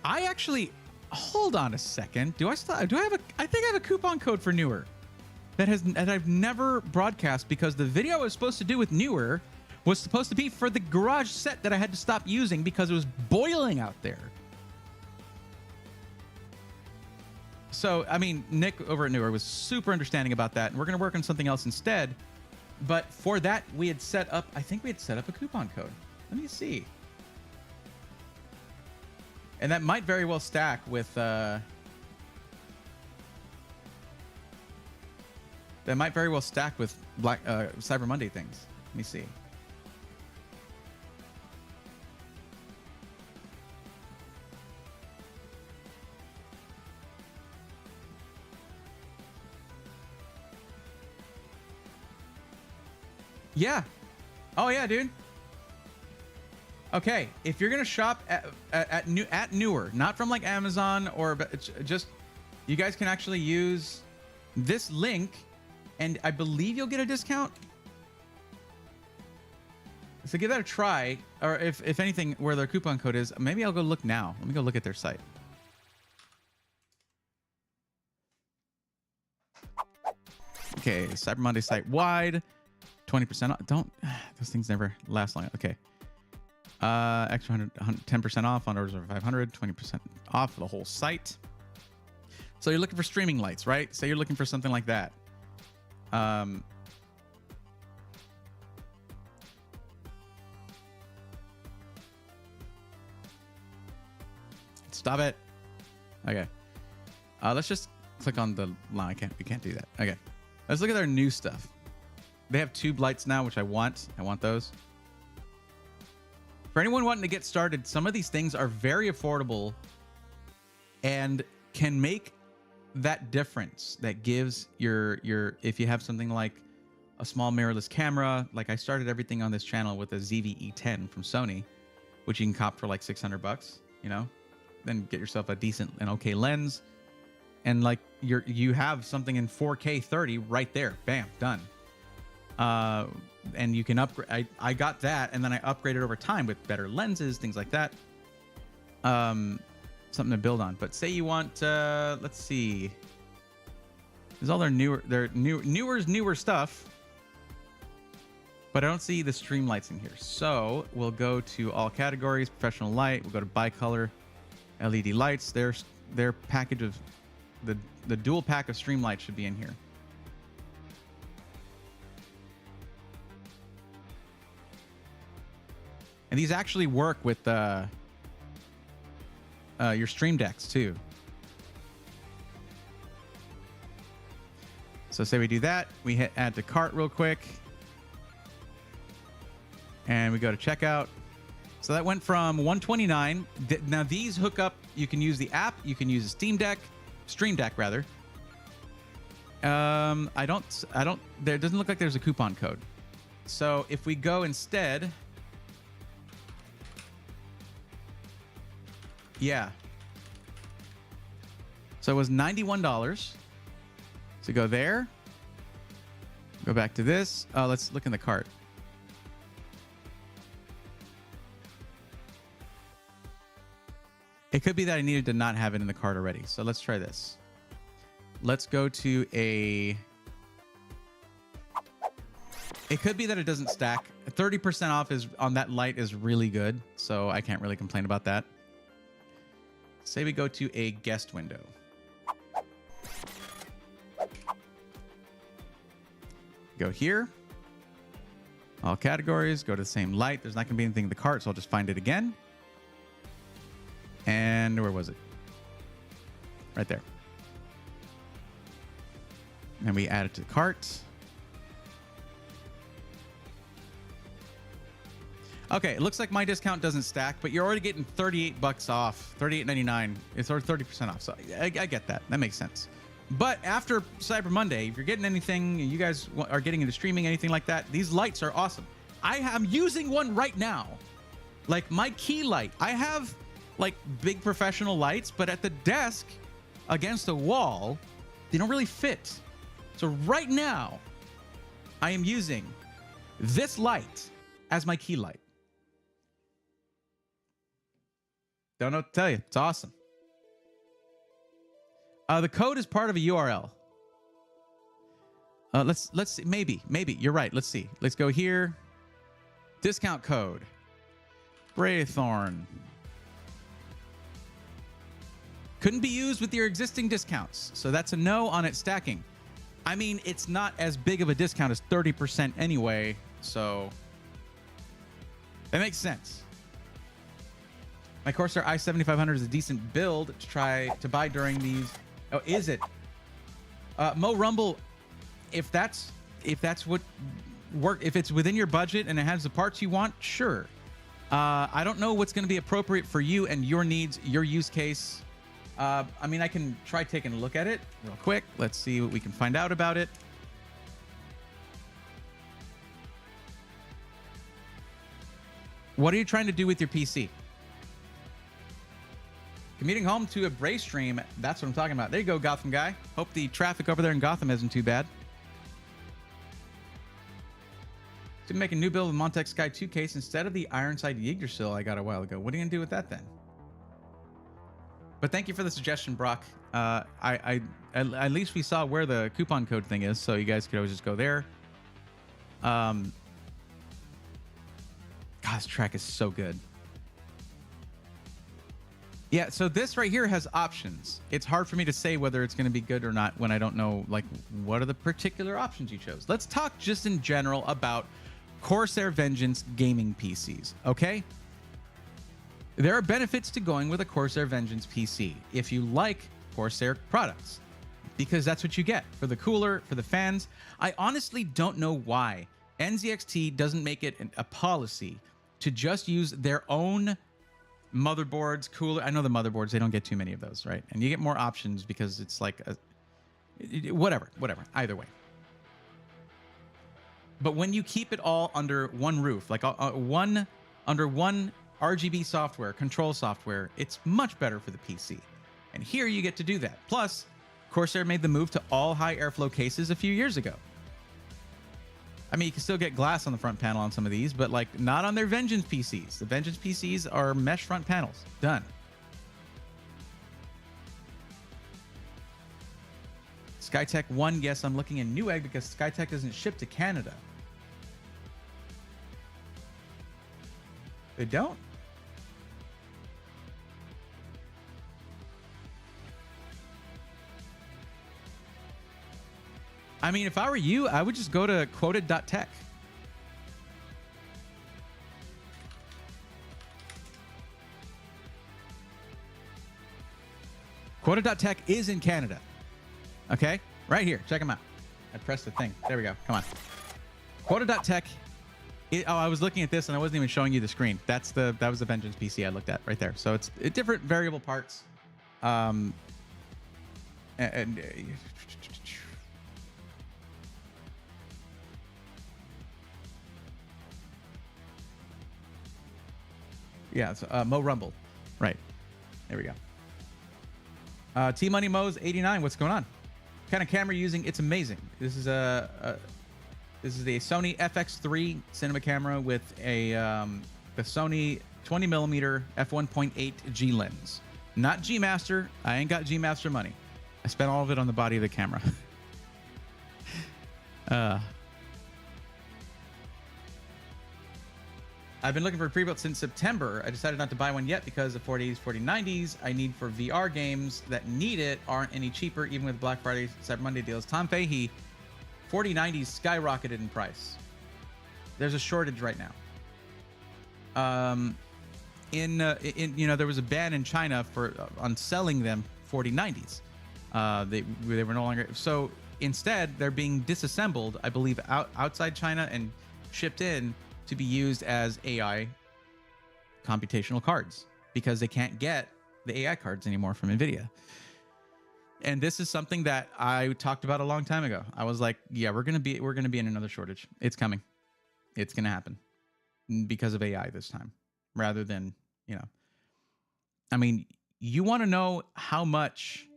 I actually, hold on a second. I think I have a coupon code for Newer that I've never broadcast, because the video I was supposed to do with Newer was supposed to be for the garage set that I had to stop using because it was boiling out there. So, I mean, Nick over at Newer was super understanding about that, and we're going to work on something else instead. But for that, we had set up, I think we had set up a coupon code. Let me see. And that might very well stack with, Cyber Monday things. Let me see. Yeah. Oh yeah, dude. Okay, if you're gonna shop at Newer, not from like Amazon or just, you guys can actually use this link, and I believe you'll get a discount. So give that a try, or if anything, where their coupon code is. Maybe I'll go look now. Let me go look at their site. Okay, Cyber Monday site wide, 20% off. Don't, those things never last long. Okay. Extra 10% off on orders over 500, 20% off the whole site. So you're looking for streaming lights, right? Say you're looking for something like that. Stop it. Okay. Let's just click on the line. We can't do that. Okay. Let's look at their new stuff. They have tube lights now, which I want. I want those. For anyone wanting to get started, some of these things are very affordable and can make that difference that gives your if you have something like a small mirrorless camera. Like I started everything on this channel with a ZV-E10 from Sony, which you can cop for like $600, you know. Then get yourself a decent and okay lens, and like you have something in 4K 30 right there. Bam, done. And you can upgrade. I got that, and then I upgraded over time with better lenses, things like that. Something to build on. But say you want, let's see. There's all their newer stuff, but I don't see the stream lights in here. So we'll go to all categories, professional light. We'll go to bicolor LED lights. Their package of the dual pack of stream lights should be in here. And these actually work with your stream decks too. So say we do that, we hit add to cart real quick, and we go to checkout. So that went from $129. Now these hook up. You can use the app. You can use a Stream Deck rather. I don't. There doesn't look like there's a coupon code. So if we go instead, yeah. So it was $91. So go there. Go back to this. Let's look in the cart. It could be that I needed to not have it in the cart already. So let's try this. Let's go to a... It could be that it doesn't stack. 30% off is on that light is really good. So I can't really complain about that. Say we go to a guest window. Go here. All categories. Go to the same light. There's not going to be anything in the cart, so I'll just find it again. And where was it? Right there. And we add it to the cart. Okay, it looks like my discount doesn't stack, but you're already getting $38 off, $38.99. It's already 30% off, so I get that. That makes sense. But after Cyber Monday, if you're getting anything, you guys are getting into streaming, anything like that, these lights are awesome. I'm using one right now. Like my key light. I have like big professional lights, but at the desk against a wall, they don't really fit. So right now, I am using this light as my key light. Don't know what to tell you. It's awesome. The code is part of a URL. Let's see. Maybe you're right. Let's see. Let's go here. Discount code. Braythorn. Couldn't be used with your existing discounts. So that's a no on it stacking. I mean, it's not as big of a discount as 30% anyway. So that makes sense. My Corsair i7500 is a decent build to try to buy during these. Oh, is it? Mo Rumble, if that's what work, if it's within your budget and it has the parts you want, sure. I don't know what's going to be appropriate for you and your needs, your use case. I mean, I can try taking a look at it real quick. Let's see what we can find out about it. What are you trying to do with your PC? Commuting home to a Bray stream. That's what I'm talking about. There you go, Gotham guy. Hope the traffic over there in Gotham isn't too bad. To make a new build with Montech Sky 2 case instead of the Ironside Yggdrasil I got a while ago. What are you gonna do with that then? But thank you for the suggestion, Brock. At least we saw where the coupon code thing is, so you guys could always just go there. God, this track is so good. Yeah, so this right here has options. It's hard for me to say whether it's going to be good or not when I don't know, like, what are the particular options you chose. Let's talk just in general about Corsair Vengeance gaming PCs, okay? There are benefits to going with a Corsair Vengeance PC if you like Corsair products, because that's what you get for the cooler, for the fans. I honestly don't know why NZXT doesn't make it a policy to just use their own motherboards, cooler. I know the motherboards, they don't get too many of those, right? And you get more options because it's like whatever, either way. But when you keep it all under one roof, like under one RGB software, control software, it's much better for the PC. And here you get to do that. Plus, Corsair made the move to all high airflow cases a few years ago. I mean, you can still get glass on the front panel on some of these, but like not on their Vengeance PCs. The Vengeance PCs are mesh front panels. Done. Skytech 1, yes, I'm looking in Newegg because Skytech doesn't ship to Canada. They don't? I mean, if I were you, I would just go to quoted.tech. Quoted.tech is in Canada. Okay? Right here. Check them out. I pressed the thing. There we go. Come on. Quoted.tech. I was looking at this and I wasn't even showing you the screen. That was the Vengeance PC I looked at right there. So it's different variable parts. Yeah, it's Mo Rumble. Right. There we go. T Money Mo's 89. What's going on? What kind of camera you're using? It's amazing. This is the Sony FX3 cinema camera with a the Sony 20mm f1.8 G lens. Not G Master. I ain't got G Master money. I spent all of it on the body of the camera. I've been looking for a pre-built since September. I decided not to buy one yet because the 4080s, 4090s I need for VR games that need it aren't any cheaper, even with Black Friday, Cyber Monday deals. Tom Fahey, 4090s skyrocketed in price. There's a shortage right now. There was a ban in China on selling them 4090s. They were no longer. So instead, they're being disassembled, I believe, outside China and shipped in to be used as AI computational cards because they can't get the AI cards anymore from NVIDIA. And this is something that I talked about a long time ago. I was like, yeah, we're gonna be in another shortage. It's coming. It's gonna happen because of AI this time, rather than, I mean, you want to know how much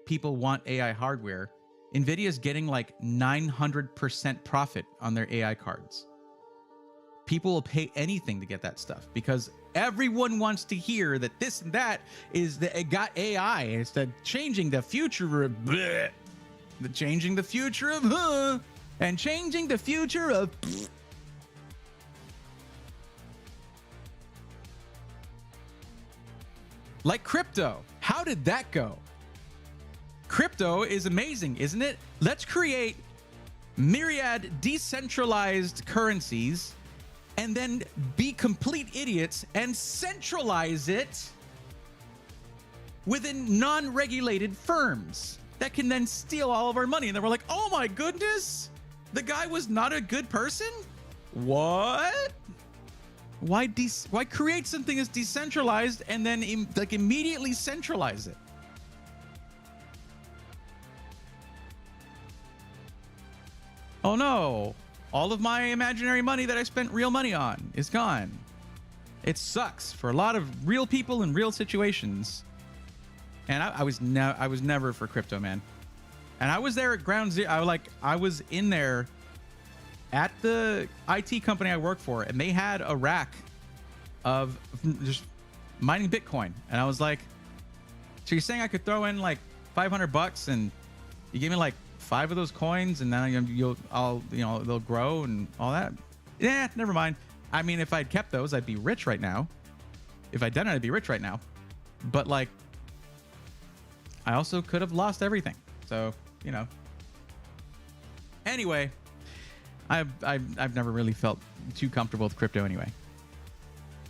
people want AI hardware? NVIDIA's getting like 900% profit on their AI cards. People will pay anything to get that stuff because everyone wants to hear that this and that is that it got AI. It's the changing the future of bleh, the changing the future of and changing the future of bleh. Like crypto. How did that go? Crypto is amazing, isn't it? Let's create myriad decentralized currencies and then be complete idiots and centralize it within non-regulated firms that can then steal all of our money. And then we're like, oh my goodness, the guy was not a good person? What? Why create something that's decentralized and then immediately centralize it? Oh no. All of my imaginary money that I spent real money on is gone. It sucks for a lot of real people in real situations. And I was never for crypto, man. And I was there at ground zero. I was in there at the IT company I work for, and they had a rack of just mining Bitcoin. And I was like, so you're saying I could throw in like $500 and you give me like 5 of those coins and then they'll grow and all that? Yeah, never mind. I mean, if I'd kept those, I'd be rich right now. If I'd done it, I'd be rich right now. But like, I also could have lost everything. So, Anyway, I've never really felt too comfortable with crypto anyway.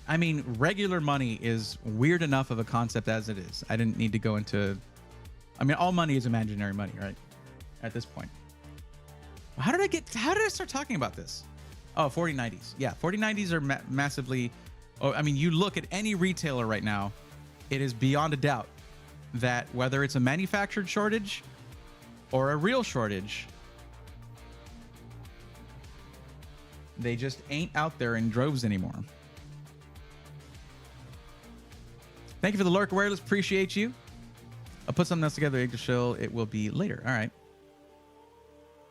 I mean, regular money is weird enough of a concept as it is. I didn't need to go into... I mean, all money is imaginary money, right? At this point. How did I start talking about this? Oh, 4090s. Yeah, 4090s are massively... Oh, I mean, you look at any retailer right now, it is beyond a doubt that whether it's a manufactured shortage or a real shortage, they just ain't out there in droves anymore. Thank you for the lurk, Wireless. Appreciate you. I'll put something else together to show. It will be later. All right.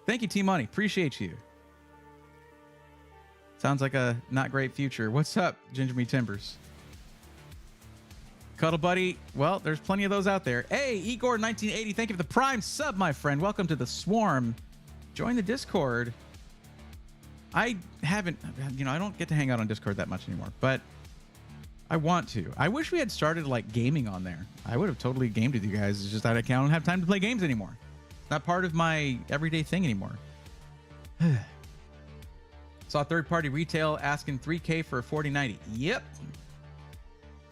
Thank you, T-Money. Appreciate you. Sounds like a not great future. What's up, Ginger Me Timbers? Cuddle Buddy. Well, there's plenty of those out there. Hey, Igor1980. Thank you for the Prime sub, my friend. Welcome to the Swarm. Join the Discord. I haven't, I don't get to hang out on Discord that much anymore, but I want to. I wish we had started like gaming on there. I would have totally gamed with you guys. It's just that I don't have time to play games anymore. It's not part of my everyday thing anymore. Saw third-party retail asking $3K for a 4090. Yep.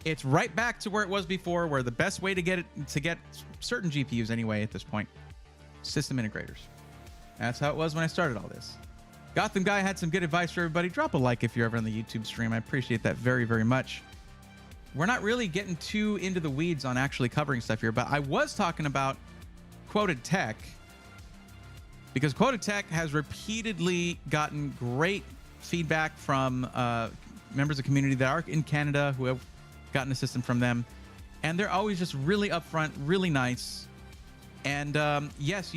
It's right back to where it was before, where the best way to get certain GPUs anyway at this point, system integrators. That's how it was when I started all this. Gotham Guy had some good advice for everybody. Drop a like if you're ever on the YouTube stream. I appreciate that very, very much. We're not really getting too into the weeds on actually covering stuff here, but I was talking about Quoted Tech because Quoted Tech has repeatedly gotten great feedback from members of the community that are in Canada who have gotten a system from them. And they're always just really upfront, really nice. And yes,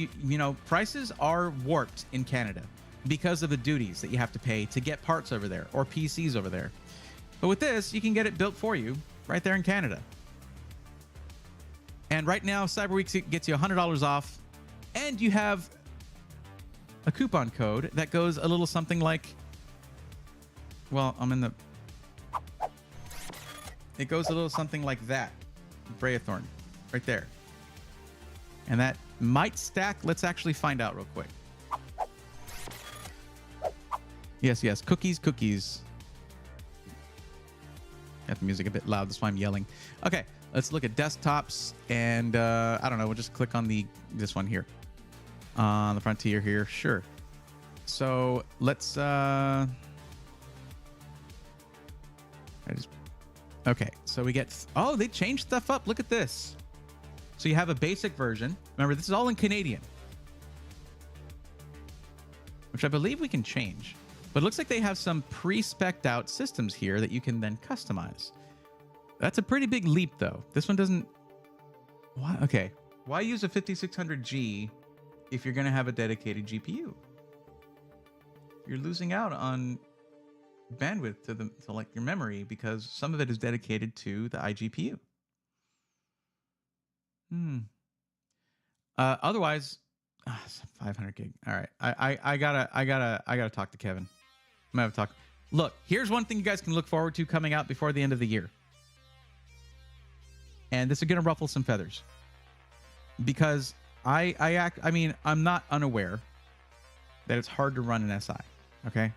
prices are warped in Canada because of the duties that you have to pay to get parts over there or PCs over there. But with this, you can get it built for you right there in Canada. And right now, Cyber Week gets you $100 off, and you have a coupon code that goes a little something like, well, it goes a little something like that. Breathorn, right there. And that might stack. Let's actually find out real quick. Yes. Cookies. Got the music a bit loud. That's why I'm yelling. Okay, let's look at desktops. And I don't know. We'll just click on this one here. On the Frontier here. Sure. So let's... Okay, so we get... Oh, they changed stuff up. Look at this. So you have a basic version. Remember, this is all in Canadian. Which I believe we can change. But it looks like they have some pre-spec'd out systems here that you can then customize. That's a pretty big leap, though. This one doesn't... Why? Okay. Why use a 5600G if you're going to have a dedicated GPU? You're losing out on bandwidth to like your memory because some of it is dedicated to the iGPU. Otherwise, 500 gig. All right. I gotta talk to Kevin. I'm gonna have to talk. Look, here's one thing you guys can look forward to coming out before the end of the year. And this is gonna ruffle some feathers. Because I'm not unaware that it's hard to run an SI. Okay.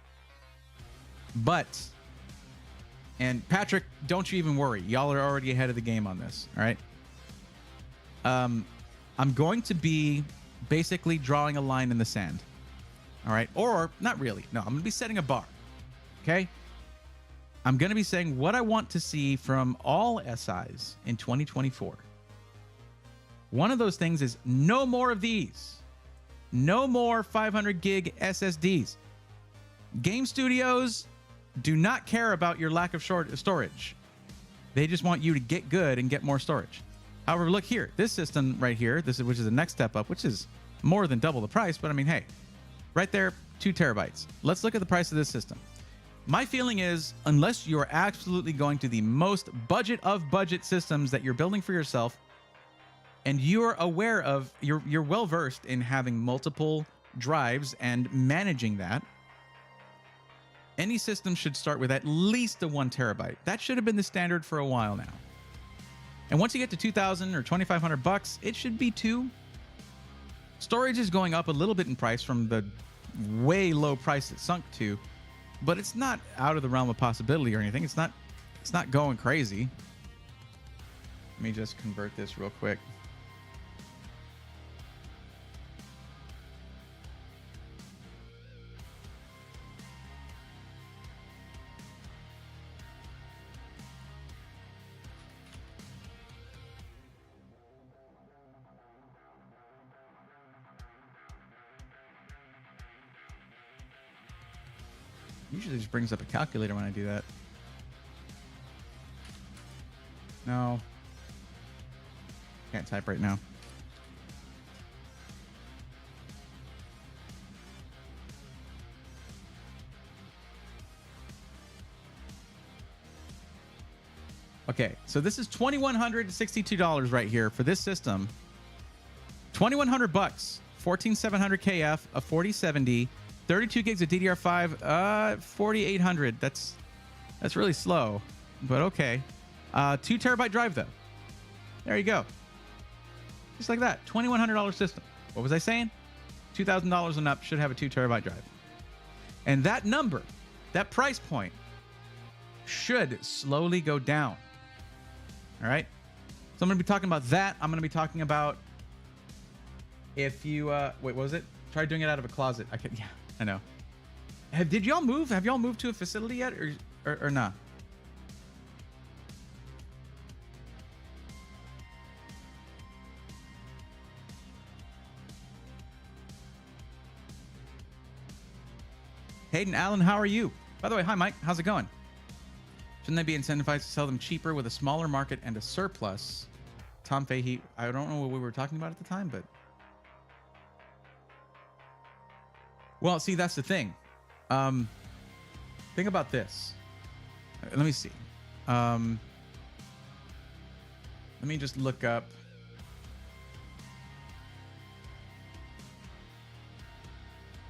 But, and Patrick, don't you even worry. Y'all are already ahead of the game on this. All right. I'm going to be basically drawing a line in the sand. All right. Or not really. No, I'm going to be setting a bar. Okay. I'm going to be saying what I want to see from all SIs in 2024. One of those things is no more of these. No more 500 gig SSDs. Game studios, do not care about your lack of storage. They just want you to get good and get more storage. However, look here, this system right here, which is the next step up, which is more than double the price. But I mean, hey, right there, 2 terabytes. Let's look at the price of this system. My feeling is, unless you're absolutely going to the most budget of budget systems that you're building for yourself, and you're aware of, you're well versed in having multiple drives and managing that, any system should start with at least a 1 terabyte. That should have been the standard for a while now. And once you get to 2,000 or 2,500 bucks, it should be 2. Storage is going up a little bit in price from the way low price it sunk to, but it's not out of the realm of possibility or anything. It's not going crazy. Let me just convert this real quick. Usually just brings up a calculator when I do that. No. Can't type right now. Okay, so this is $2,162 right here for this system. 2,100 bucks, 14,700 KF, a 4070, 32 gigs of DDR5, 4,800. That's really slow, but okay. 2 terabyte drive though. There you go. Just like that, $2,100 system. What was I saying? $2,000 and up should have a 2 terabyte drive. And that number, that price point, should slowly go down. All right. So I'm going to be talking about that. I'm going to be talking about if you wait, what was it? Try doing it out of a closet. Yeah, I know. Did y'all move? Have y'all moved to a facility yet, or not? Hayden Allen, how are you? By the way, hi Mike, how's it going? Shouldn't they be incentivized to sell them cheaper with a smaller market and a surplus? Tom Fahey, I don't know what we were talking about at the time, but well, see, that's the thing. Think about this. Let me see. Let me just look up.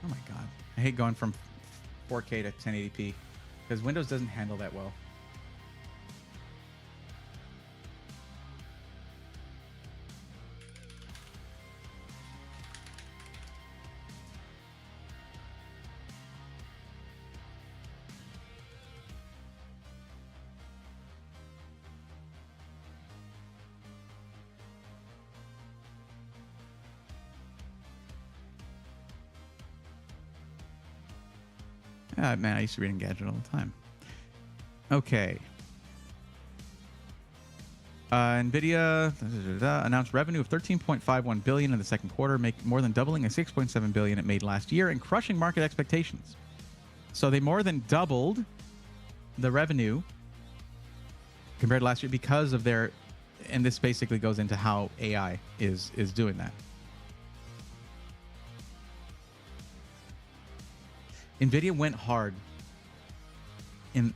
Oh my God. I hate going from 4K to 1080p because Windows doesn't handle that well. Man, I used to read Engadget all the time. Okay. NVIDIA announced revenue of $13.51 billion in the second quarter, more than doubling the $6.7 billion it made last year and crushing market expectations. So they more than doubled the revenue compared to last year because of their, and this basically goes into how AI is doing that. NVIDIA went hard.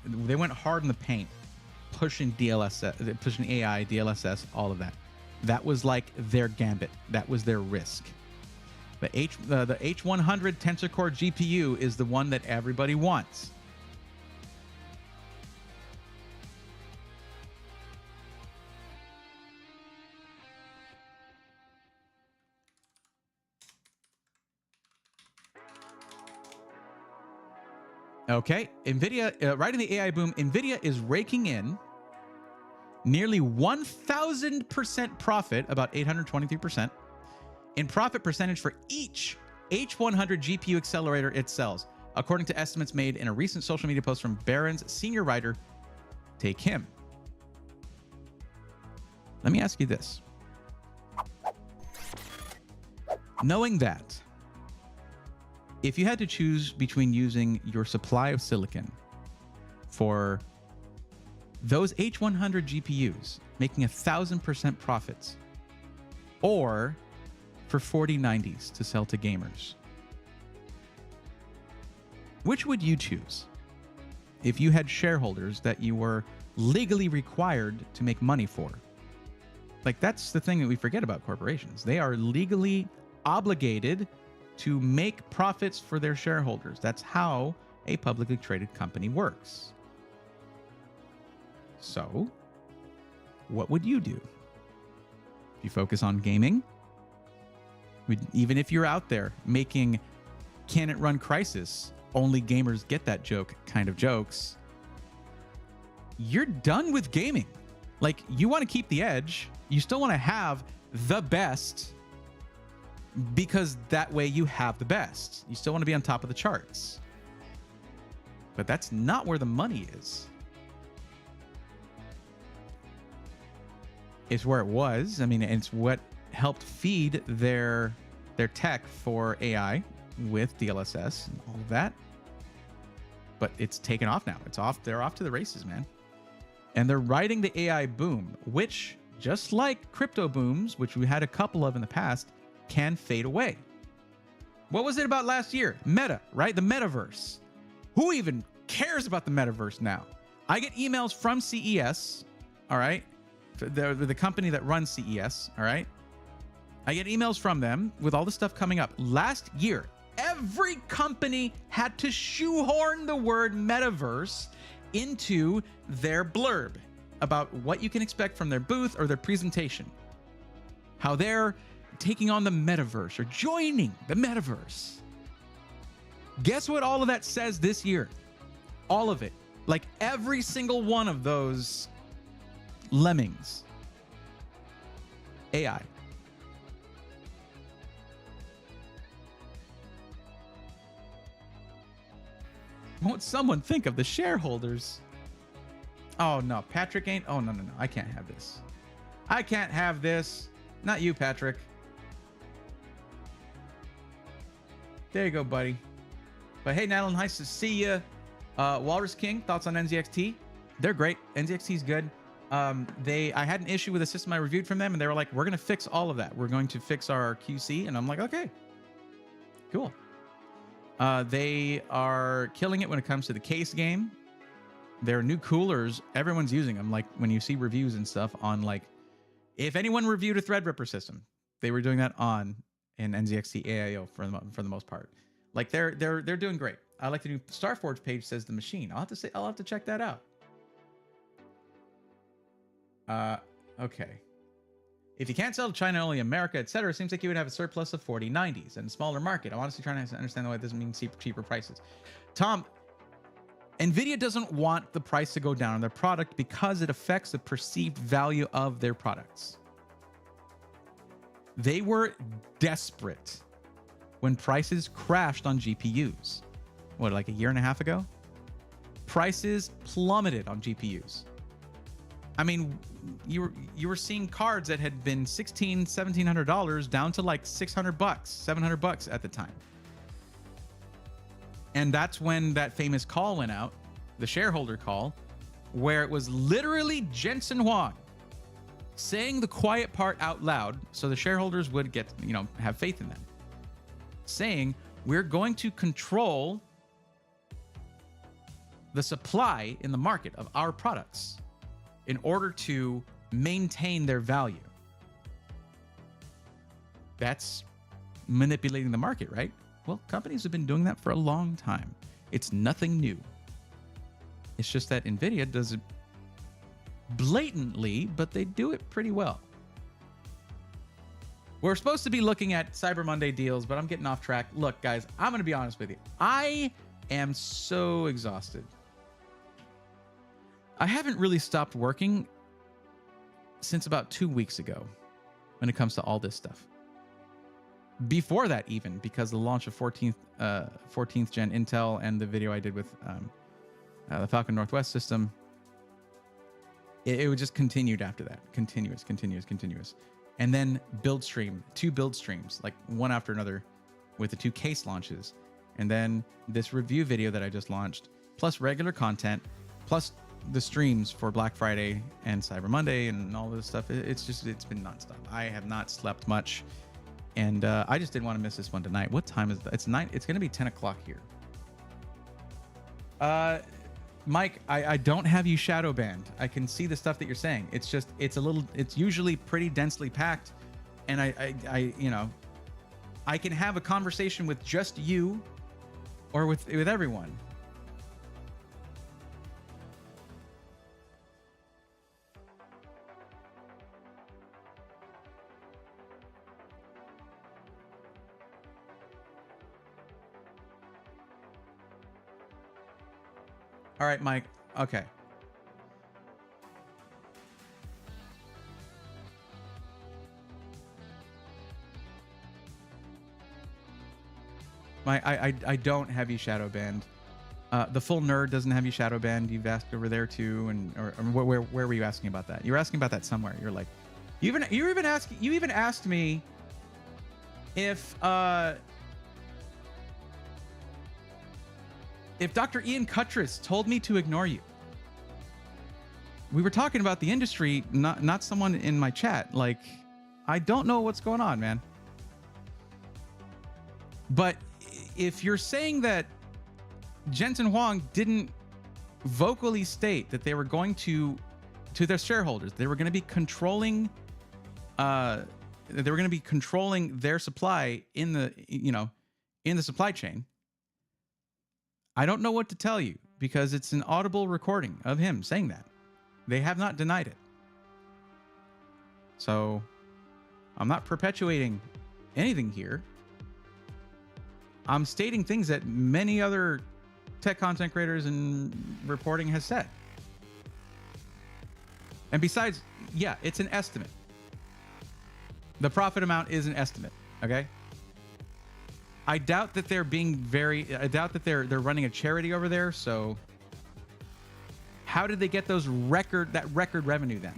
They went hard in the paint, pushing DLSS, pushing AI, DLSS, all of that. That was like their gambit. That was their risk. The H100 Tensor Core GPU is the one that everybody wants. Okay, NVIDIA, riding the AI boom, NVIDIA is raking in nearly 1,000% profit, about 823%, in profit percentage for each H100 GPU accelerator it sells, according to estimates made in a recent social media post from Barron's senior writer, Take Him. Let me ask you this. Knowing that, if you had to choose between using your supply of silicon for those H100 GPUs making 1,000% profits, or for 4090s to sell to gamers? Which would you choose if you had shareholders that you were legally required to make money for? Like, that's the thing that we forget about corporations. They are legally obligated to make profits for their shareholders. That's how a publicly traded company works. So, what would you do? If you focus on gaming, even if you're out there making Can It Run Crisis, only gamers get that joke kind of jokes, you're done with gaming. Like, you want to keep the edge. You still want to have the best, because that way you have the best. You still want to be on top of the charts. But that's not where the money is. It's where it was. I mean, it's what helped feed their tech for AI with DLSS and all of that. But it's taken off now. It's off. They're off to the races, man. And they're riding the AI boom, which, just like crypto booms, which we had a couple of in the past, can fade away. What was it about last year? Meta, right? The metaverse. Who even cares about the metaverse now? I get emails from CES, all right? The company that runs CES, all right? I get emails from them with all the stuff coming up. Last year, every company had to shoehorn the word metaverse into their blurb about what you can expect from their booth or their presentation. How they're taking on the metaverse or joining the metaverse. Guess what all of that says this year? All of it. Like every single one of those lemmings. AI. Won't someone think of the shareholders? Oh no, Patrick ain't. Oh no. I can't have this. I can't have this. Not you, Patrick. There you go, buddy. But hey, Natalie, nice to see you. Walrus King, thoughts on NZXT? They're great. NZXT's good. I had an issue with a system I reviewed from them, and they were like, we're going to fix all of that. We're going to fix our QC. And I'm like, okay, cool. They are killing it when it comes to the case game. Their new coolers, everyone's using them. Like when you see reviews and stuff on, like, if anyone reviewed a Threadripper system, they were doing that on an NZXT AIO for the most part. Like they're doing great. I like the new Starforge page says the machine. I'll have to check that out. Okay. If you can't sell to China, only America, etc., it seems like you would have a surplus of 4090s and a smaller market. I'm honestly trying to understand why it doesn't mean cheaper prices. Tom, NVIDIA doesn't want the price to go down on their product because it affects the perceived value of their products. They were desperate when prices crashed on GPUs. What, like a year and a half ago? Prices plummeted on GPUs. I mean, you were seeing cards that had been $1,600, $1,700 down to like $600, $700 at the time. And that's when that famous call went out, the shareholder call, where it was literally Jensen Huang saying the quiet part out loud so the shareholders would get, have faith in them. Saying, we're going to control the supply in the market of our products in order to maintain their value. That's manipulating the market, right? Well, companies have been doing that for a long time. It's nothing new. It's just that NVIDIA does it blatantly, but they do it pretty well. We're supposed to be looking at Cyber Monday deals, but I'm getting off track. Look, guys, I'm going to be honest with you. I am so exhausted. I haven't really stopped working since about 2 weeks ago when it comes to all this stuff. Before that, even, because the launch of 14th gen Intel and the video I did with the Falcon Northwest system, it would just continued after that. Continuous. And then two build streams, like one after another with the 2 case launches. And then this review video that I just launched, plus regular content, plus the streams for Black Friday and Cyber Monday and all this stuff. It's been nonstop. I have not slept much, and I just didn't want to miss this one tonight. What time is that? It's 9. It's going to be 10 o'clock here. Mike, I don't have you shadow banned. I can see the stuff that you're saying. It's just, it's usually pretty densely packed, and I you know, I can have a conversation with just you or with everyone. All right, Mike. Okay. I don't have you shadow banned. The full nerd doesn't have you shadow banned. You've asked over there too, and or where were you asking about that? You were asking about that somewhere. You're like, you even asked me if Dr. Ian Cuttress told me to ignore you. We were talking about the industry, not someone in my chat. Like, I don't know what's going on, man. But if you're saying that Jensen Huang didn't vocally state that they were going to their shareholders, they were going to be controlling their supply in the supply chain. I don't know what to tell you because it's an audible recording of him saying that. They have not denied it. So I'm not perpetuating anything here. I'm stating things that many other tech content creators and reporting has said. And besides, yeah, it's an estimate. The profit amount is an estimate, okay? I doubt that they're they're running a charity over there, so how did they get that record revenue then?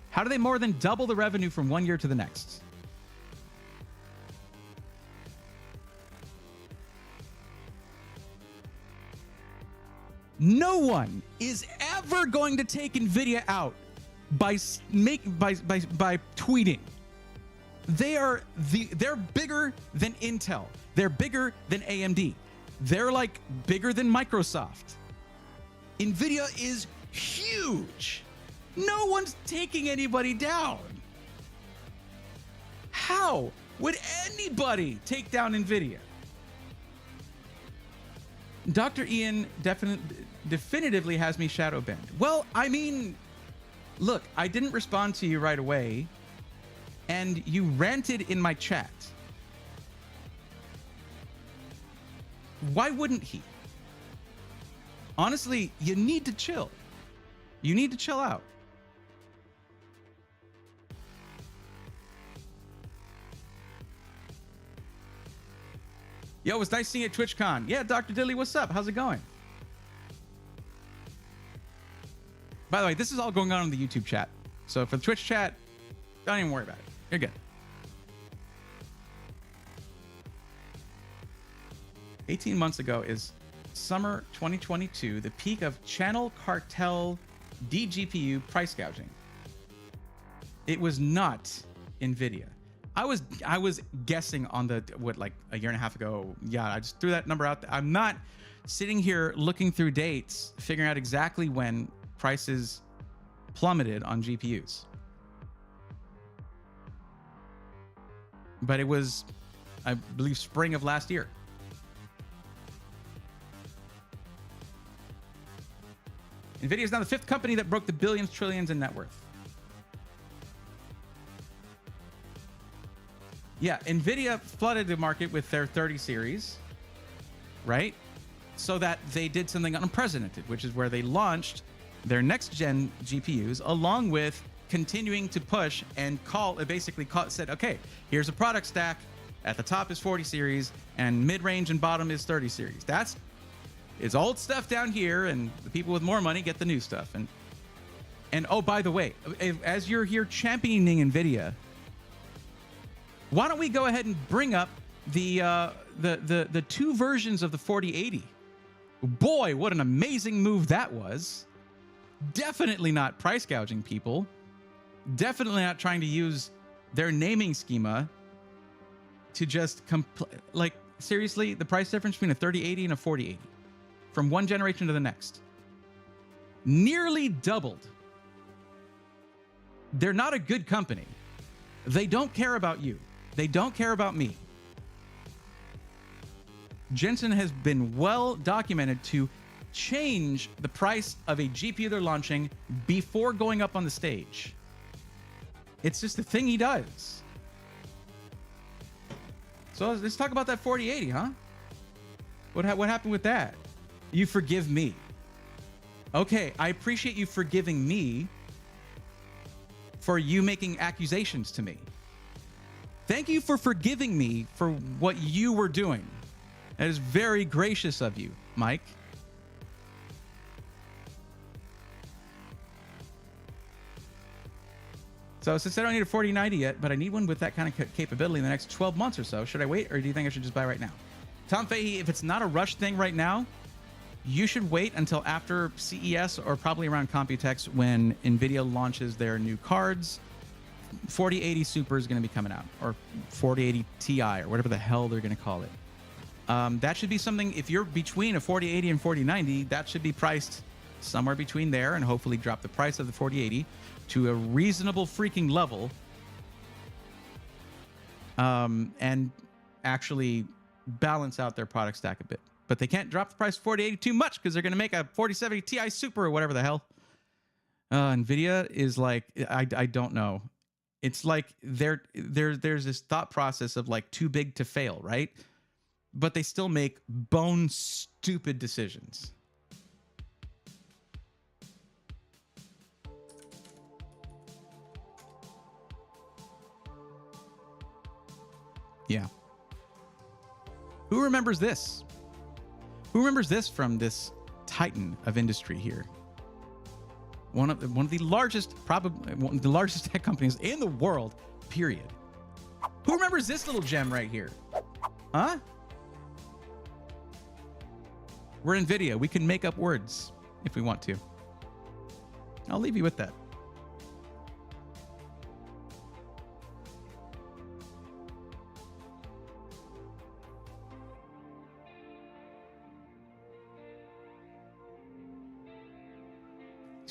How do they more than double the revenue from one year to the next? No one is ever going to take Nvidia out by tweeting. They're bigger than Intel. They're bigger than AMD. They're like bigger than Microsoft. Nvidia is huge. No one's taking anybody down. How would anybody take down Nvidia? Dr. Ian definitively has me shadow banned. Well, I mean, look, I didn't respond to you right away, and you ranted in my chat. Why wouldn't he? Honestly, you need to chill. You need to chill out. Yo, it was nice seeing you at TwitchCon. Yeah, Dr. Dilly, what's up? How's it going? By the way, this is all going on in the YouTube chat. So for the Twitch chat, don't even worry about it. You're good. 18 months ago is summer 2022, the peak of channel cartel DGPU price gouging. It was not Nvidia. I was guessing on like a year and a half ago. Yeah, I just threw that number out there. I'm not sitting here looking through dates, figuring out exactly when prices plummeted on GPUs. But it was, I believe, spring of last year. Nvidia is now the 5th company that broke the billions, trillions in net worth. Yeah, Nvidia flooded the market with their 30 series, right? So that they did something unprecedented, which is where they launched their next gen GPUs along with continuing to push and said, okay, here's a product stack. At the top is 40 series and mid-range and bottom is 30 series. It's old stuff down here, and the people with more money get the new stuff. And oh, by the way, as you're here championing Nvidia, why don't we go ahead and bring up the two versions of the 4080 Boy, what an amazing move that was. Definitely not price gouging people. Definitely not trying to use their naming schema to just like, seriously, the price difference between a 3080 and a 4080 from one generation to the next nearly doubled. They're not a good company. They don't care about you. They don't care about me. Jensen has been well documented to change the price of a GPU they're launching before going up on the stage. It's just the thing he does. So let's talk about that 4080, huh? What happened with that? You forgive me. Okay, I appreciate you forgiving me for you making accusations to me. Thank you for forgiving me for what you were doing. That is very gracious of you, Mike. So since I don't need a 4090 yet, but I need one with that kind of capability in the next 12 months or so, should I wait, or do you think I should just buy right now? Tom Fahey, if it's not a rush thing right now, you should wait until after CES or probably around Computex when NVIDIA launches their new cards. 4080 Super is going to be coming out, or 4080 Ti, or whatever the hell they're going to call it. That should be something, if you're between a 4080 and 4090, that should be priced somewhere between there and hopefully drop the price of the 4080 to a reasonable freaking level, and actually balance out their product stack a bit. But they can't drop the price of 4080 too much because they're going to make a 4070 Ti Super or whatever the hell. NVIDIA is like, I don't know. It's like there's this thought process of like too big to fail, right? But they still make bone stupid decisions. Yeah. Who remembers this? Who remembers this from this titan of industry here? One of the largest, probably one of the largest tech companies in the world, period. Who remembers this little gem right here? Huh? We're NVIDIA. We can make up words if we want to. I'll leave you with that.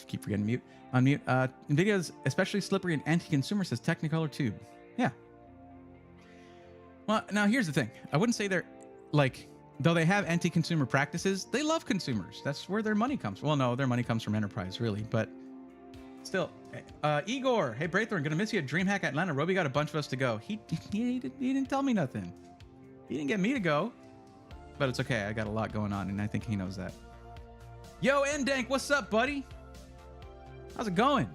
Keep forgetting mute. Unmute. NVIDIA's especially slippery and anti-consumer, says Technicolor Tube. Yeah. Well, now here's the thing. I wouldn't say they're like, though they have anti-consumer practices, they love consumers. That's where their money comes from. Well, no, their money comes from enterprise, really. But still, Igor, hey, Braithorn, gonna miss you at DreamHack Atlanta. Roby got a bunch of us to go. He didn't tell me nothing. He didn't get me to go. But it's okay. I got a lot going on, and I think he knows that. Yo, Ndank, what's up, buddy? How's it going?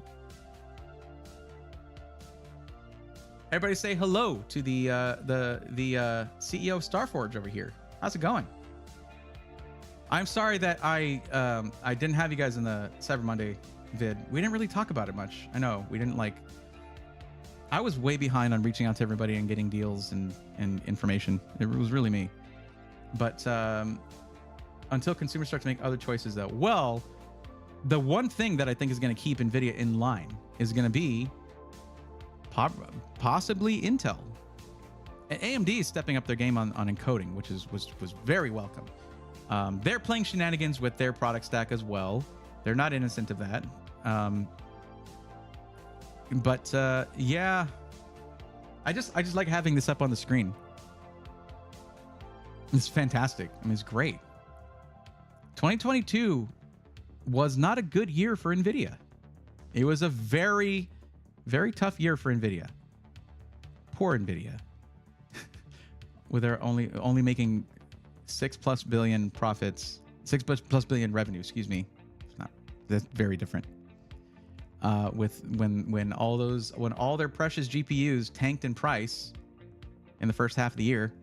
Everybody say hello to the CEO of Starforge over here. How's it going? I'm sorry that I didn't have you guys in the Cyber Monday vid. We didn't really talk about it much. I know we didn't like. I was way behind on reaching out to everybody and getting deals and information. It was really me. But until consumers start to make other choices, though, well. The one thing that I think is going to keep NVIDIA in line is going to be possibly Intel. And AMD is stepping up their game on encoding, which was very welcome. They're playing shenanigans with their product stack as well. They're not innocent of that. Yeah, I just like having this up on the screen. It's fantastic. I mean, it's great. 2022 was not a good year for NVIDIA. It was a very, very tough year for NVIDIA. Poor NVIDIA. With their only making $6+ billion profits, $6+ billion revenue, excuse me. It's not, that's very different. With when all their precious GPUs tanked in price in the first half of the year,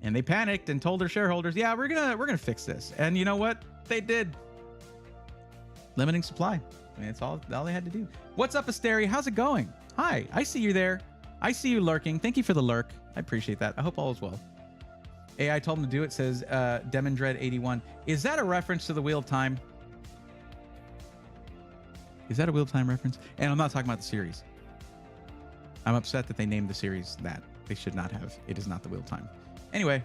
and they panicked and told their shareholders, yeah, we're gonna fix this. And you know what? They did. Limiting supply. I mean, it's all they had to do. What's up, Asteri? How's it going? Hi, I see you there. I see you lurking. Thank you for the lurk. I appreciate that. I hope all is well. AI told him to do it, says Demondred81. Is that a reference to the Wheel of Time? Is that a Wheel of Time reference? And I'm not talking about the series. I'm upset that they named the series that. They should not have. It is not the Wheel of Time. Anyway,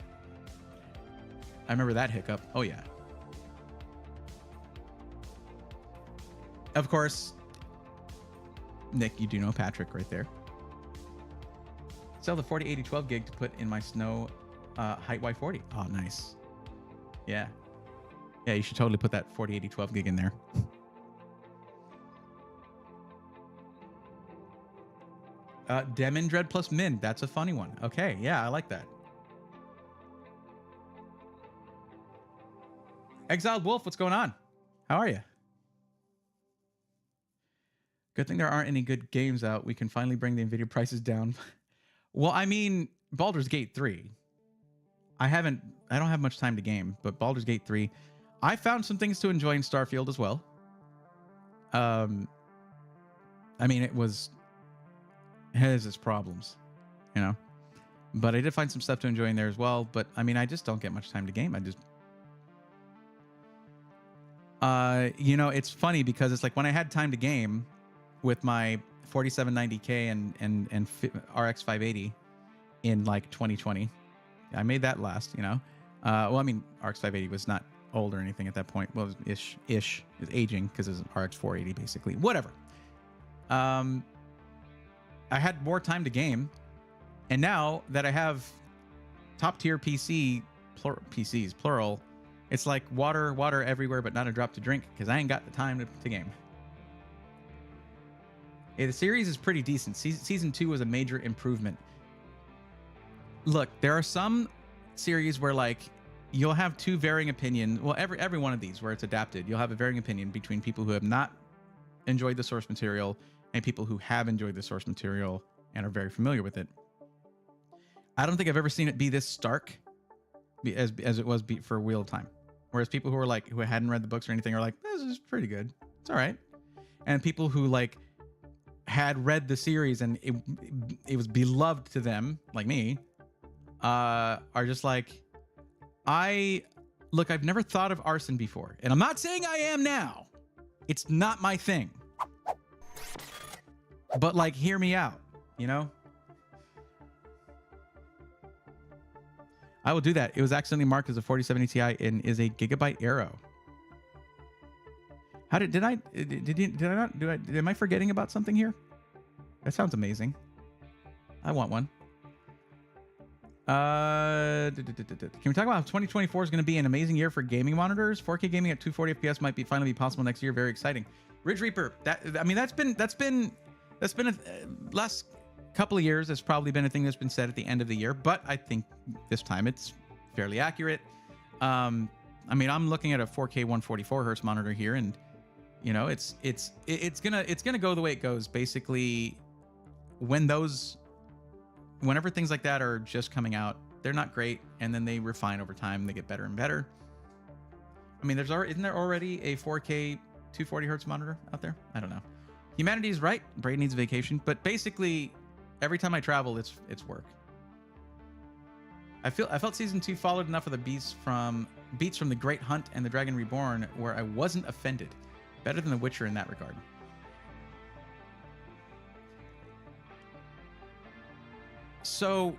I remember that hiccup. Oh, yeah. Of course, Nick, you do know Patrick right there. Sell the 408012 gig to put in my Snow Height Y40. Oh, nice. Yeah. Yeah, you should totally put that 408012 gig in there. Demondred plus Min. That's a funny one. Okay, yeah, I like that. Exiled Wolf, what's going on? How are you? Good thing there aren't any good games out. We can finally bring the Nvidia prices down. Well, I mean, Baldur's Gate 3. I don't have much time to game, but Baldur's Gate 3. I found some things to enjoy in Starfield as well. I mean, it has its problems, you know. But I did find some stuff to enjoy in there as well. But I mean, I just don't get much time to game. I just you know, it's funny because it's like when I had time to game with my 4790K and RX 580 in like 2020, I made that last, you know. Well, I mean, RX 580 was not old or anything at that point. Well, it was ish. It's aging because it's RX 480 basically. Whatever. I had more time to game, and now that I have top tier PCs plural, it's like water everywhere, but not a drop to drink because I ain't got the time to game. Yeah, the series is pretty decent. Season 2 was a major improvement. Look, there are some series where like you'll have two varying opinions. Well, every one of these where it's adapted, you'll have a varying opinion between people who have not enjoyed the source material and people who have enjoyed the source material and are very familiar with it. I don't think I've ever seen it be this stark as it was for Wheel of Time. Whereas people who hadn't read the books or anything are like, this is pretty good. It's all right. And people who like had read the series and it was beloved to them, like me, are just like, I've never thought of arson before. And I'm not saying I am now. It's not my thing. But like, hear me out, you know? I will do that. It was accidentally marked as a 4070 Ti and is a Gigabyte Aero. How am I forgetting about something here? That sounds amazing. I want one. Can we talk about how 2024 is going to be an amazing year for gaming monitors? 4K gaming at 240 FPS might finally be possible next year. Very exciting. Ridge Reaper. That's been a last couple of years. That's probably been a thing that's been said at the end of the year, but I think this time it's fairly accurate. I mean, I'm looking at a 4K 144 hertz monitor here, and you know, it's gonna go the way it goes. Basically, whenever things like that are just coming out, they're not great, and then they refine over time. They get better and better. I mean, isn't there already a 4K 240 hertz monitor out there? I don't know. Humanity's right. Braid needs a vacation, but basically, every time I travel, it's work. I felt season 2 followed enough of the beats from The Great Hunt and The Dragon Reborn where I wasn't offended. Better than The Witcher in that regard. So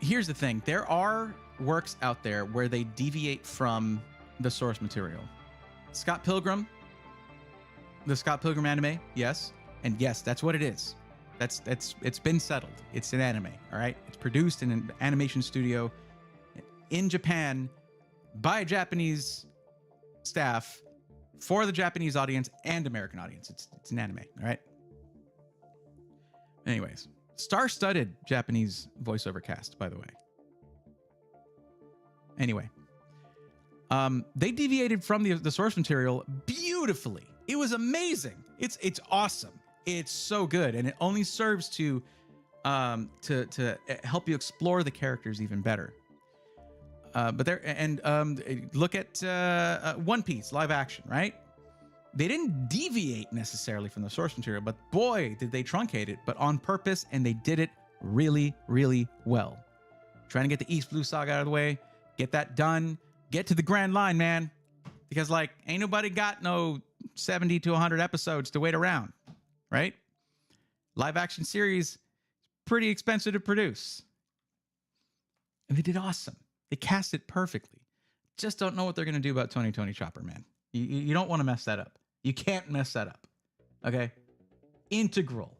here's the thing. There are works out there where they deviate from the source material. Scott Pilgrim, the Scott Pilgrim anime, yes. And yes, that's what it is. It's been settled. It's an anime, all right? It's produced in an animation studio in Japan by a Japanese staff for the Japanese audience and American audience. It's an anime, all right? Anyways, star-studded Japanese voiceover cast, by the way. Anyway, they deviated from the source material beautifully. It was amazing. It's awesome. It's so good, and it only serves to help you explore the characters even better. Look at One Piece live action, right? They didn't deviate necessarily from the source material, but boy, did they truncate it, but on purpose, and they did it really, really well. Trying to get the East Blue Saga out of the way, get that done, get to the grand line, man. Because like ain't nobody got no 70 to 100 episodes to wait around, right? Live action series, pretty expensive to produce. And they did awesome. They cast it perfectly. Just don't know what they're going to do about Tony Chopper, man. You don't want to mess that up. You can't mess that up. Okay? Integral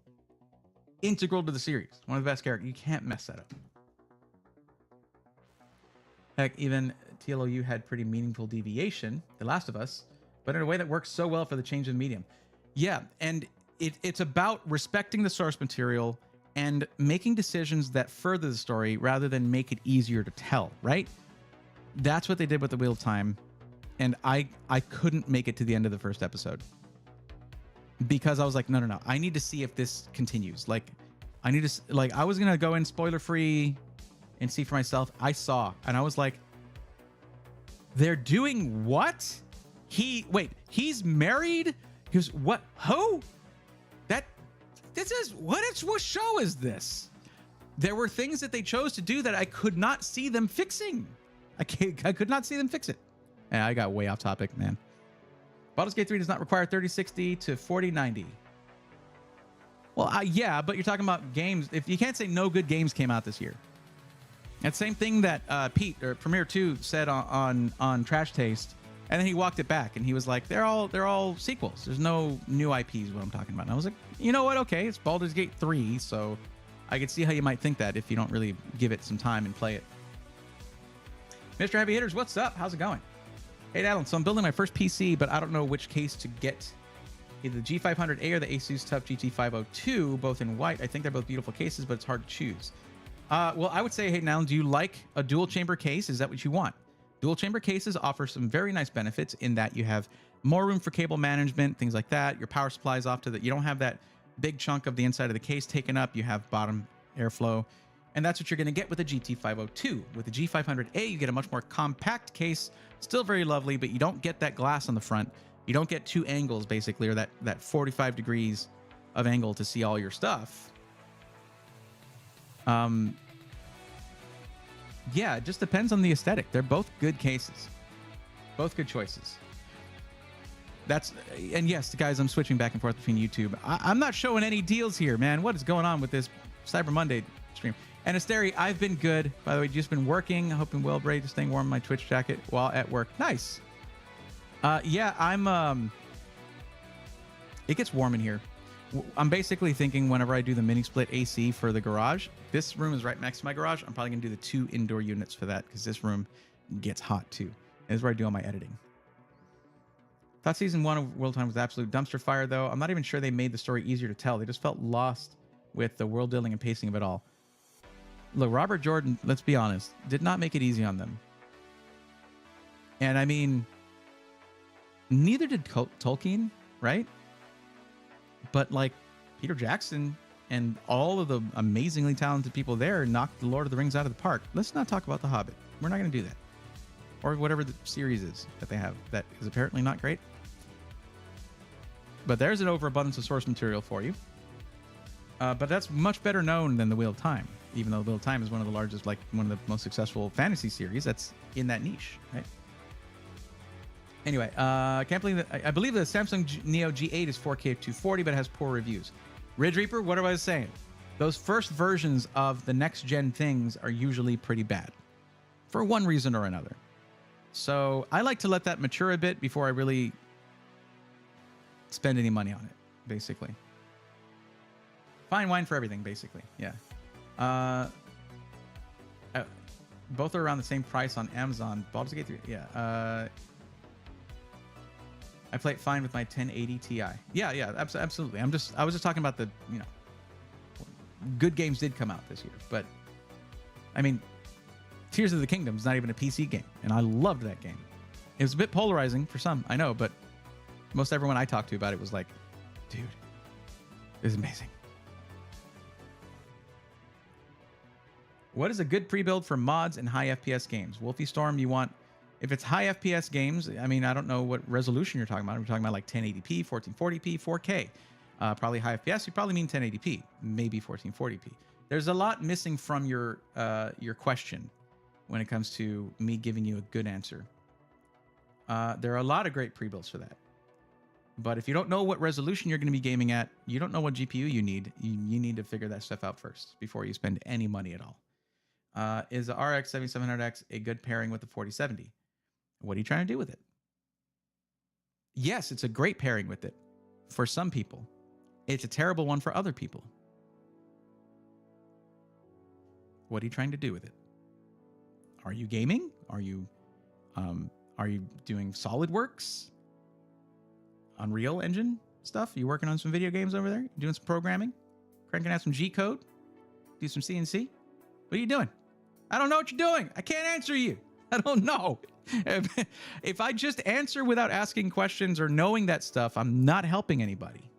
to the series. One of the best characters. You can't mess that up. Heck, even TLOU had pretty meaningful deviation, The Last of Us, but in a way that works so well for the change in medium. Yeah, and it's about respecting the source material and making decisions that further the story rather than make it easier to tell, right? That's what they did with The Wheel of Time, and I couldn't make it to the end of the first episode because I was like, no, I need to see if this continues. Like, I need to, like, I was gonna go in spoiler free and see for myself. I saw, and I was like, they're doing what? He's married? He was, what? Who? What show is this? There were things that they chose to do that I could not see them fixing. I could not see them fix it. Yeah, I got way off topic, man. Baldur's Gate 3 does not require 3060 to 4090. Well, yeah, but you're talking about games. If you can't say no good games came out this year. That same thing that Pete or Premiere 2 said on Trash Taste, and then he walked it back and he was like, they're all sequels. There's no new IPs. What I'm talking about. And I was like, you know what? Okay, it's Baldur's Gate 3, so I could see how you might think that if you don't really give it some time and play it. Mr. Heavy Hitters, what's up? How's it going? Hey, Alan. So I'm building my first PC, but I don't know which case to get. Either the G500A or the Asus TUF GT502, both in white. I think they're both beautiful cases, but it's hard to choose. Well, I would say, hey, Alan, do you like a dual chamber case? Is that what you want? Dual chamber cases offer some very nice benefits in that you have more room for cable management, things like that. Your power supply is off to the, you don't have that big chunk of the inside of the case taken up. You have bottom airflow. And that's what you're going to get with the GT502. With the G500A, you get a much more compact case, still very lovely, but you don't get that glass on the front. You don't get two angles, basically, or that 45 degrees of angle to see all your stuff. Yeah, it just depends on the aesthetic. They're both good cases. Both good choices. And yes, guys, I'm switching back and forth between YouTube. I'm not showing any deals here, man. What is going on with this Cyber Monday stream? And Asteri, I've been good. By the way, just been working. Hoping well, Bray, just staying warm in my Twitch jacket while at work. Nice. Yeah, I'm, it gets warm in here. I'm basically thinking whenever I do the mini split AC for the garage, this room is right next to my garage. I'm probably gonna do the 2 indoor units for that because this room gets hot too. And this is where I do all my editing. Thought season 1 of World Time was absolute dumpster fire though. I'm not even sure they made the story easier to tell. They just felt lost with the world building and pacing of it all. Look, Robert Jordan, let's be honest, did not make it easy on them. And I mean, neither did Tolkien, right? But like Peter Jackson and all of the amazingly talented people there knocked the Lord of the Rings out of the park. Let's not talk about The Hobbit. We're not going to do that. Or whatever the series is that they have that is apparently not great. But there's an overabundance of source material for you. But that's much better known than The Wheel of Time, even though The Wheel of Time is one of the largest, like one of the most successful fantasy series that's in that niche, right? Anyway, can't believe that. I believe the Samsung Neo G8 is 4K 240, but it has poor reviews. Ridge Reaper, what am I saying? Those first versions of the next gen things are usually pretty bad for one reason or another. So I like to let that mature a bit before I really spend any money on it, basically. Fine wine for everything, basically. Yeah. Both are around the same price on Amazon. Baldur's Gate 3, yeah. I play it fine with my 1080 Ti. Yeah, absolutely. I was just talking about the, good games did come out this year, but I mean, Tears of the Kingdom is not even a PC game, and I loved that game. It was a bit polarizing for some, I know, but most everyone I talked to about it was like, dude, it was amazing. What is a good pre-build for mods and high FPS games? Wolfie Storm, you want... If it's high FPS games, I mean, I don't know what resolution you're talking about. We're talking about like 1080p, 1440p, 4K. probably high FPS, you probably mean 1080p, maybe 1440p. There's a lot missing from your question when it comes to me giving you a good answer. There are a lot of great pre-builds for that. But if you don't know what resolution you're going to be gaming at, you don't know what GPU you need. You need to figure that stuff out first before you spend any money at all. Is the RX 7700X a good pairing with the 4070? What are you trying to do with it? Yes, it's a great pairing with it for some people. It's a terrible one for other people. What are you trying to do with it? Are you gaming? Are you doing SolidWorks? Unreal Engine stuff? You working on some video games over there? Doing some programming? Cranking out some G code? Do some CNC? What are you doing? I don't know what you're doing. I can't answer you. I don't know. If I just answer without asking questions or knowing that stuff, I'm not helping anybody.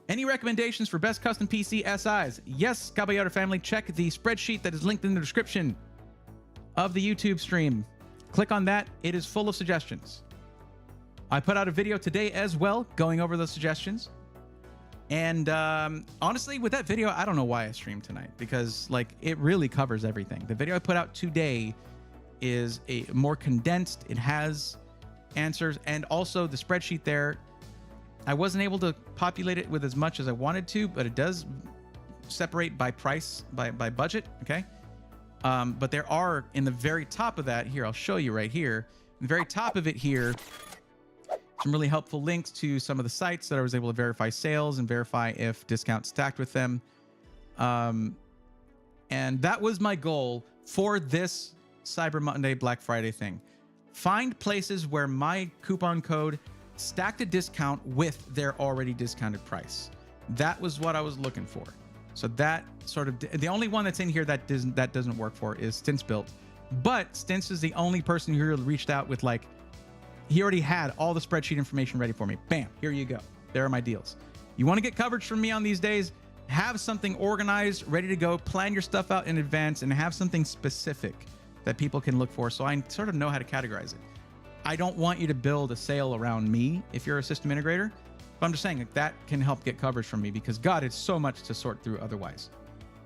Any recommendations for best custom PC SIs? Yes, Caballero family, check the spreadsheet that is linked in the description of the YouTube stream. Click on that. It is full of suggestions. I put out a video today as well going over those suggestions. And honestly, with that video, I don't know why I streamed tonight, because like it really covers everything. The video I put out today is a more condensed. It has answers, and also the spreadsheet there, I wasn't able to populate it with as much as I wanted to, but it does separate by price, by budget, okay? But there are, in the very top of that, here, I'll show you right here, in the very top of it here, some really helpful links to some of the sites that I was able to verify sales and verify if discounts stacked with them. And that was my goal for this Cyber Monday, Black Friday thing. Find places where my coupon code stacked a discount with their already discounted price. That was what I was looking for. So that sort of, the only one that's in here that doesn't work for is Stints Built. But Stints is the only person who reached out with like, he already had all the spreadsheet information ready for me. Bam, here you go. There are my deals. You want to get coverage from me on these days? Have something organized, ready to go, plan your stuff out in advance, and have something specific that people can look for so I sort of know how to categorize it. I don't want you to build a sale around me if you're a system integrator, but I'm just saying that can help get coverage from me, because God, it's so much to sort through otherwise.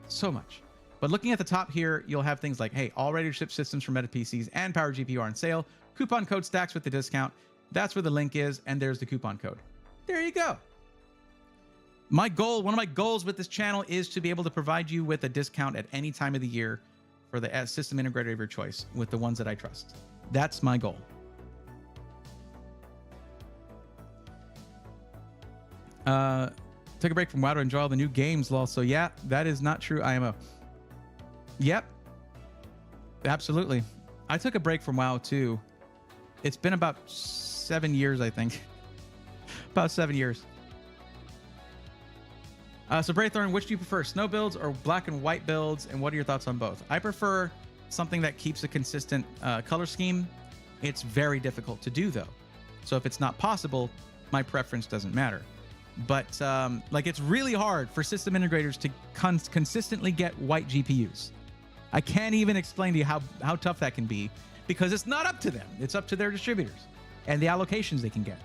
So much. But looking at the top here, you'll have things like, hey, all ready to ship systems for Meta PCs and Power GPU are on sale. Coupon code stacks with the discount. That's where the link is, and there's the coupon code. There you go. My goal, one of my goals with this channel is to be able to provide you with a discount at any time of the year for the system integrator of your choice with the ones that I trust. That's my goal. Took a break from WoW to enjoy all the new games, lol. So yeah, that is not true, IMO. Yep. Absolutely. I took a break from WoW too. It's been about 7 years, I think. About 7 years. So Braythorn, which do you prefer, snow builds or black and white builds? And what are your thoughts on both? I prefer something that keeps a consistent color scheme. It's very difficult to do though. So if it's not possible, my preference doesn't matter. But like it's really hard for system integrators to consistently get white GPUs. I can't even explain to you how tough that can be, because it's not up to them. It's up to their distributors and the allocations they can get.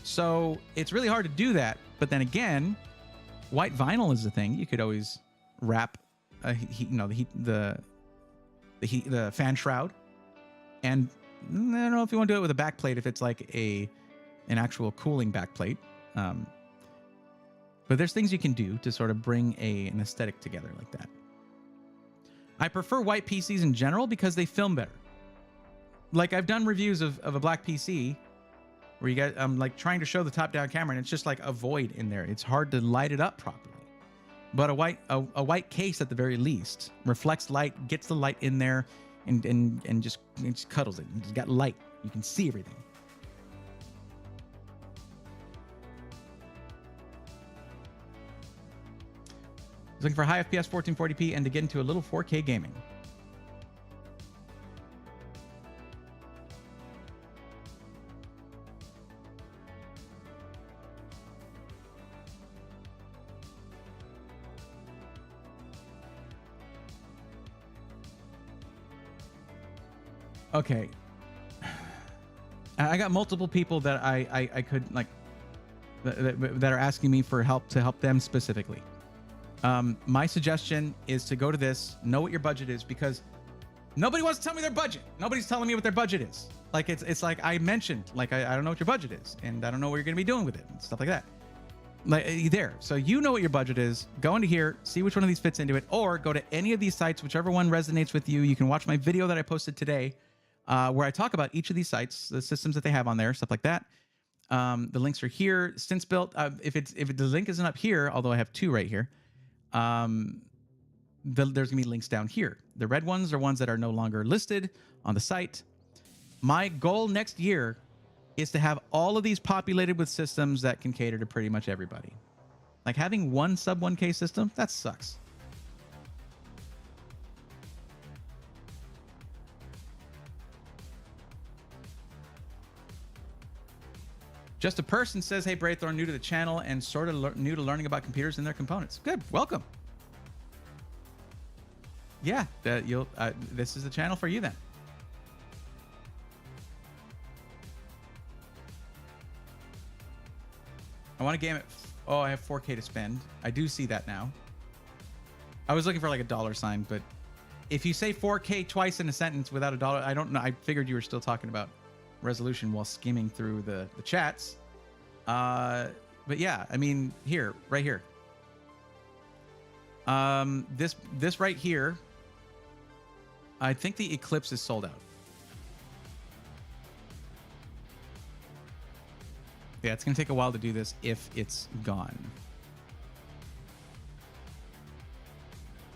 So it's really hard to do that. But then again, white vinyl is the thing. You could always wrap the fan shroud. And I don't know if you want to do it with a backplate, if it's like an actual cooling backplate. But there's things you can do to sort of bring an aesthetic together like that. I prefer white PCs in general because they film better. Like I've done reviews of a black PC where you get, I'm like trying to show the top-down camera and it's just like a void in there. It's hard to light it up properly. But a white case at the very least reflects light, gets the light in there, and just cuddles it. It's got light. You can see everything. Looking for high FPS 1440p and to get into a little 4K gaming. Okay. I got multiple people that I could like that are asking me for help to help them specifically. My suggestion is to go to this, know what your budget is, because nobody wants to tell me their budget. Nobody's telling me what their budget is. Like it's like I mentioned, like I don't know what your budget is, and I don't know what you're going to be doing with it and stuff like that. Like there, so you know what your budget is. Go into here, see which one of these fits into it, or go to any of these sites, whichever one resonates with you. You can watch my video that I posted today, where I talk about each of these sites, the systems that they have on there, stuff like that. The links are here. Since built, if the link isn't up here, although I have two right here, there's gonna be links down here. The red ones are ones that are no longer listed on the site. My goal next year is to have all of these populated with systems that can cater to pretty much everybody. Like having one sub 1K system, that sucks. Just a person says, hey, Braithorn, new to the channel and sort of new to learning about computers and their components. Good, welcome. Yeah, this is the channel for you then. I want to game it. Oh, I have 4K to spend. I do see that now. I was looking for like a dollar sign, but if you say 4K twice in a sentence without a dollar, I don't know. I figured you were still talking about resolution while skimming through the chats. But yeah, I mean, right here. This right here, I think the Eclipse is sold out. Yeah, it's going to take a while to do this if it's gone.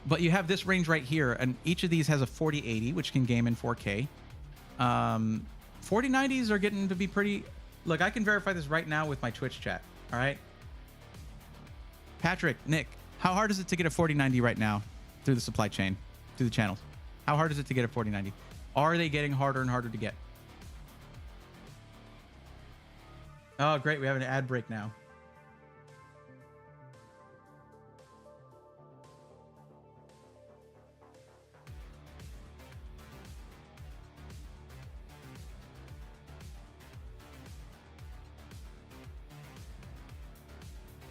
But you have this range right here, and each of these has a 4080, which can game in 4K. 4090s are getting to be pretty... Look, I can verify this right now with my Twitch chat, all right? Patrick, Nick, how hard is it to get a 4090 right now through the supply chain, through the channels? How hard is it to get a 4090? Are they getting harder and harder to get? Oh, great. We have an ad break now.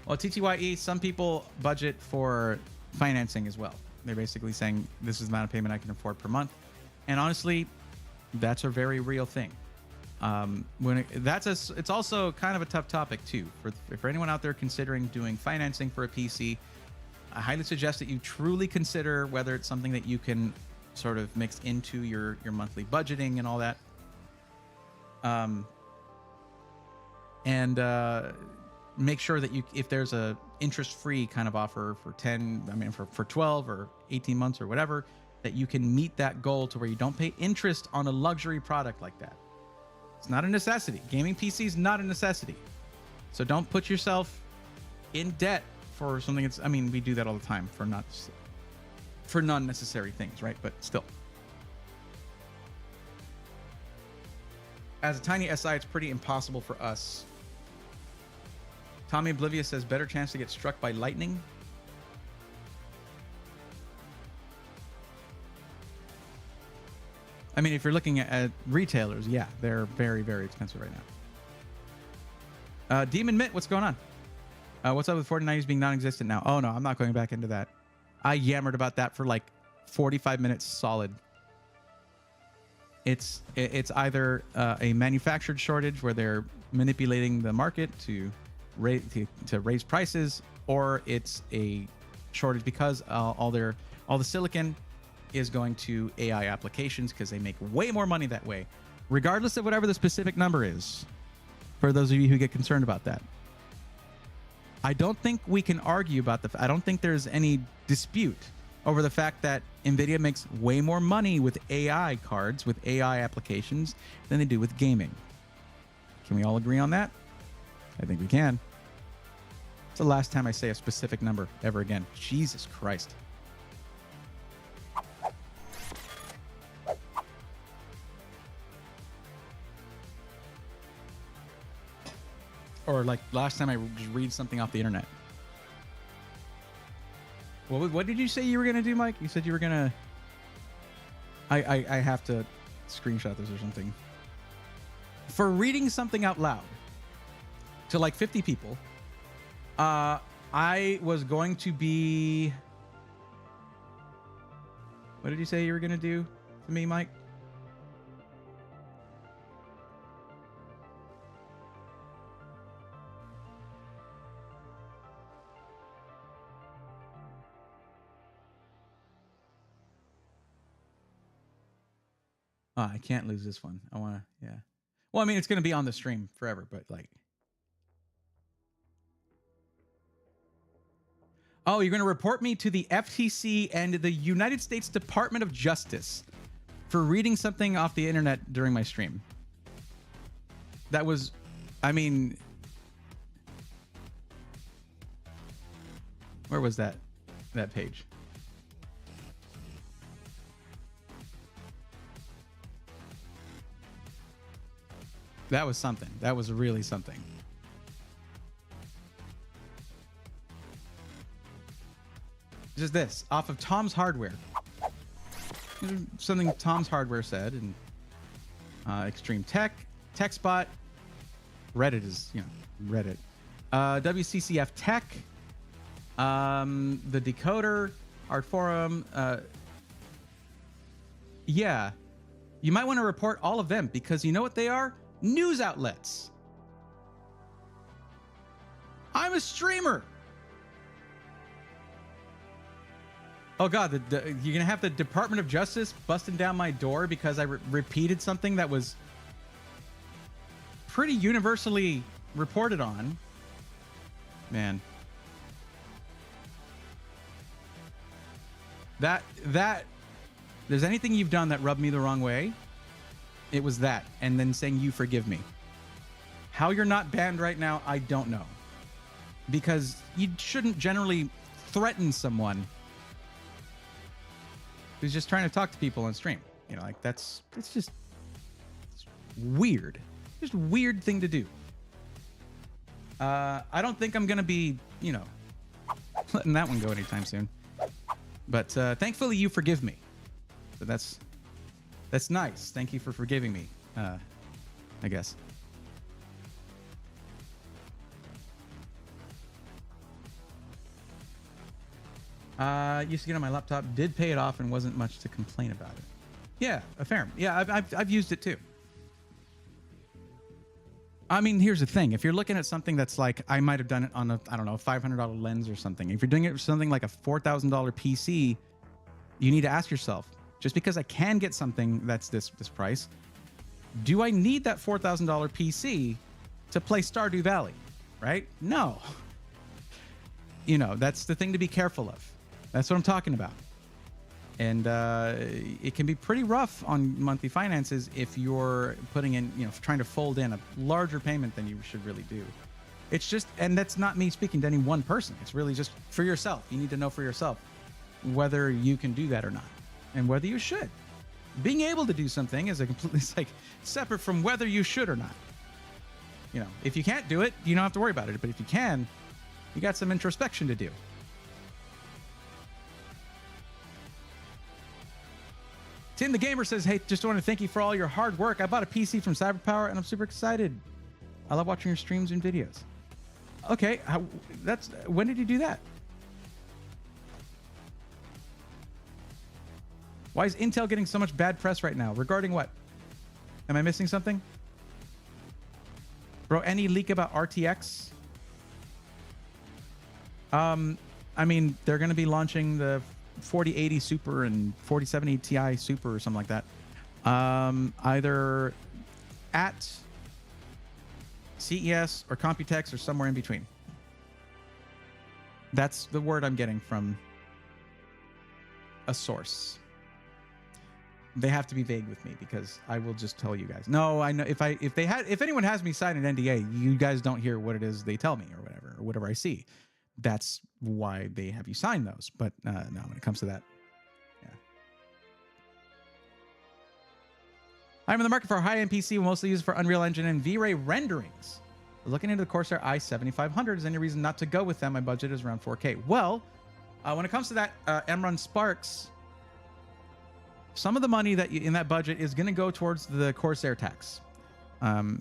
Well, TTYE, some people budget for financing as well. They're basically saying this is the amount of payment I can afford per month. And honestly, that's a very real thing. It's also kind of a tough topic too for anyone out there considering doing financing for a PC. I highly suggest that you truly consider whether it's something that you can sort of mix into your monthly budgeting and all that. Make sure that if there's a interest-free kind of offer for 12 or 18 months or whatever, that you can meet that goal to where you don't pay interest on a luxury product like that. It's not a necessity. Gaming PC is not a necessity. So don't put yourself in debt for something that's, I mean, we do that all the time for non-necessary things, right? But still. As a tiny SI, it's pretty impossible for us. Tommy Oblivious says, better chance to get struck by lightning. I mean, if you're looking at retailers, yeah, they're very, very expensive right now. Demon Mitt, what's going on? What's up with 4090s being non-existent now? Oh, no, I'm not going back into that. I yammered about that for like 45 minutes solid. It's either a manufactured shortage where they're manipulating the market to raise prices, or it's a shortage because all the silicon is going to AI applications because they make way more money that way, regardless of whatever the specific number is, for those of you who get concerned about that. I don't think we can argue about I don't think there's any dispute over the fact that NVIDIA makes way more money with AI cards, with AI applications, than they do with gaming. Can we all agree on that? I think we can. It's the last time I say a specific number ever again. Jesus Christ. Or like last time I just read something off the internet. What did you say you were going to do, Mike? You said you were going to... I have to screenshot this or something. for reading something out loud to like 50 people. I was going to be. What did you say you were going to do to me, Mike? Oh, I can't lose this one. I want to, yeah. Well, I mean, it's going to be on the stream forever, but like. Oh, you're going to report me to the FTC and the United States Department of Justice for reading something off the internet during my stream. That was, I mean, where was that page? That was something. That was really something. Just this, off of Tom's Hardware. Something Tom's Hardware said, and Extreme Tech, TechSpot, Reddit is, Reddit. WCCF Tech, the Decoder, Art Forum. Yeah, you might want to report all of them because you know what they are? News outlets. I'm a streamer. Oh God, you're gonna have the Department of Justice busting down my door because I repeated something that was pretty universally reported on. Man, that there's anything you've done that rubbed me the wrong way, it was that, and then saying you forgive me. How you're not banned right now, I don't know, because you shouldn't generally threaten someone who's just trying to talk to people on stream. Like it's just weird. Just a weird thing to do. I don't think I'm gonna be, letting that one go anytime soon. But thankfully you forgive me. So that's nice. Thank you for forgiving me. I guess. Used to get on my laptop, did pay it off, and wasn't much to complain about it. Yeah, a fair. Yeah, I've used it too. I mean, here's the thing: if you're looking at something that's like, I might have done it on a, I don't know, $500 lens or something. If you're doing it with something like a $4,000 PC, you need to ask yourself: just because I can get something that's this price, do I need that $4,000 PC to play Stardew Valley? Right? No. That's the thing to be careful of. That's what I'm talking about. And it can be pretty rough on monthly finances if you're putting in, trying to fold in a larger payment than you should really do. It's just, and that's not me speaking to any one person. It's really just for yourself. You need to know for yourself whether you can do that or not, and whether you should. Being able to do something is it's like separate from whether you should or not. If you can't do it, you don't have to worry about it. But if you can, you got some introspection to do. Tim the Gamer says, hey, just want to thank you for all your hard work. I bought a PC from Cyberpower and I'm super excited. I love watching your streams and videos. Okay, when did you do that? Why is Intel getting so much bad press right now? Regarding what? Am I missing something? Bro, any leak about RTX? I mean, they're going to be launching the 4080 Super and 4070 Ti Super or something like that. Either at CES or Computex or somewhere in between. That's the word I'm getting from a source. They have to be vague with me because I will just tell you guys. No, I know if anyone has me sign an NDA, you guys don't hear what it is they tell me or whatever I see. That's why they have you sign those. But no, when it comes to that, yeah. I'm in the market for a high-end PC. We'll mostly use it for Unreal Engine and V-Ray renderings. Looking into the Corsair i7500. Is there any reason not to go with them? My budget is around 4K. Well, when it comes to that Emron Sparks, some of the money that in that budget is going to go towards the Corsair tax.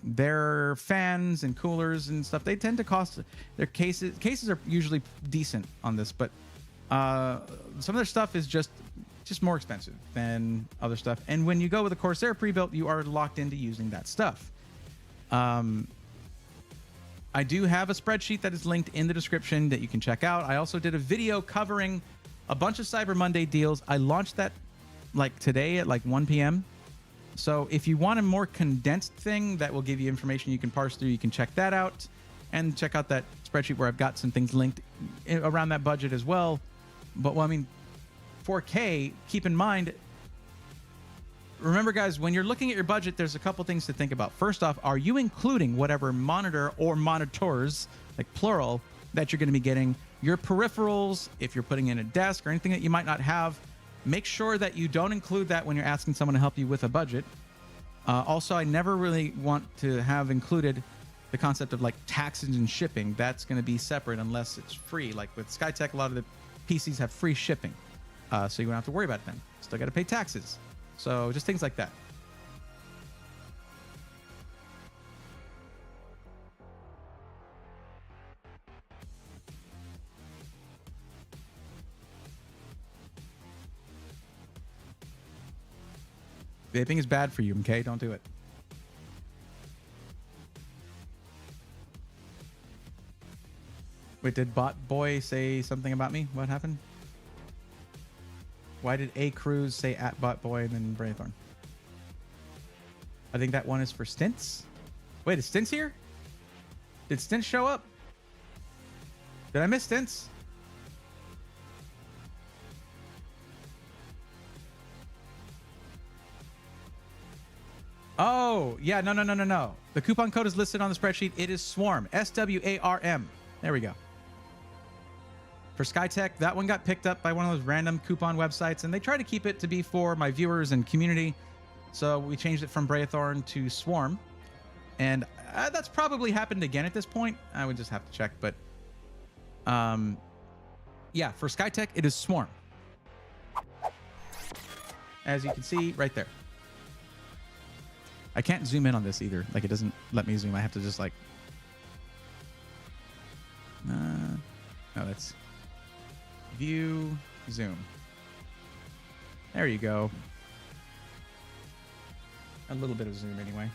Their fans and coolers and stuff, they tend to cost, their cases are usually decent on this, but some of their stuff is just more expensive than other stuff. And when you go with a Corsair pre-built, you are locked into using that stuff. I do have a spreadsheet that is linked in the description that you can check out. I also did a video covering a bunch of Cyber Monday deals. I launched that like today at like 1 p.m. So if you want a more condensed thing that will give you information you can parse through, you can check that out, and check out that spreadsheet where I've got some things linked around that budget as well. But, well, I mean, 4K, keep in mind, remember, guys, when you're looking at your budget, there's a couple things to think about. First off, are you including whatever monitor or monitors, like plural, that you're going to be getting? Your peripherals, if you're putting in a desk or anything that you might not have, make sure that you don't include that when you're asking someone to help you with a budget. Also, I never really want to have included the concept of like taxes and shipping. That's going to be separate unless it's free. Like with SkyTech, a lot of the PCs have free shipping. So you don't have to worry about it then. Still got to pay taxes. So just things like that. Vaping is bad for you, okay? Don't do it. Wait, did Bot Boy say something about me? What happened? Why did A Cruz say at Bot Boy and then Braythorn? I think that one is for Stints. Wait, is Stints here? Did Stints show up? Did I miss Stints? Oh, yeah, no. The coupon code is listed on the spreadsheet. It is SWARM, SWARM. There we go. For SkyTech, that one got picked up by one of those random coupon websites, and they try to keep it to be for my viewers and community. So we changed it from Braythorn to Swarm. And that's probably happened again at this point. I would just have to check. But yeah, for SkyTech, it is Swarm. As you can see right there. I can't zoom in on this either. Like, it doesn't let me zoom. I have to just like... no, that's... View, zoom. There you go. A little bit of zoom anyway.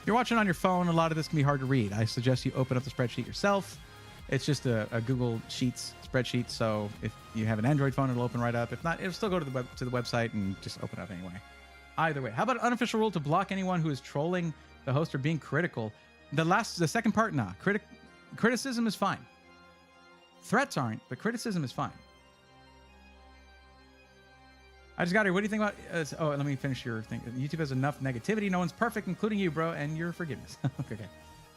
If you're watching on your phone, a lot of this can be hard to read. I suggest you open up the spreadsheet yourself. It's just a Google Sheets spreadsheet, so if you have an Android phone, it'll open right up. If not, it'll still go to the website and just open up anyway. Either way, how about an unofficial rule to block anyone who is trolling the host or being critical? The second part, nah. Criticism is fine. Threats aren't, but criticism is fine. I just got here. What do you think about... oh, let me finish your thing. YouTube has enough negativity. No one's perfect, including you, bro, and your forgiveness. Okay.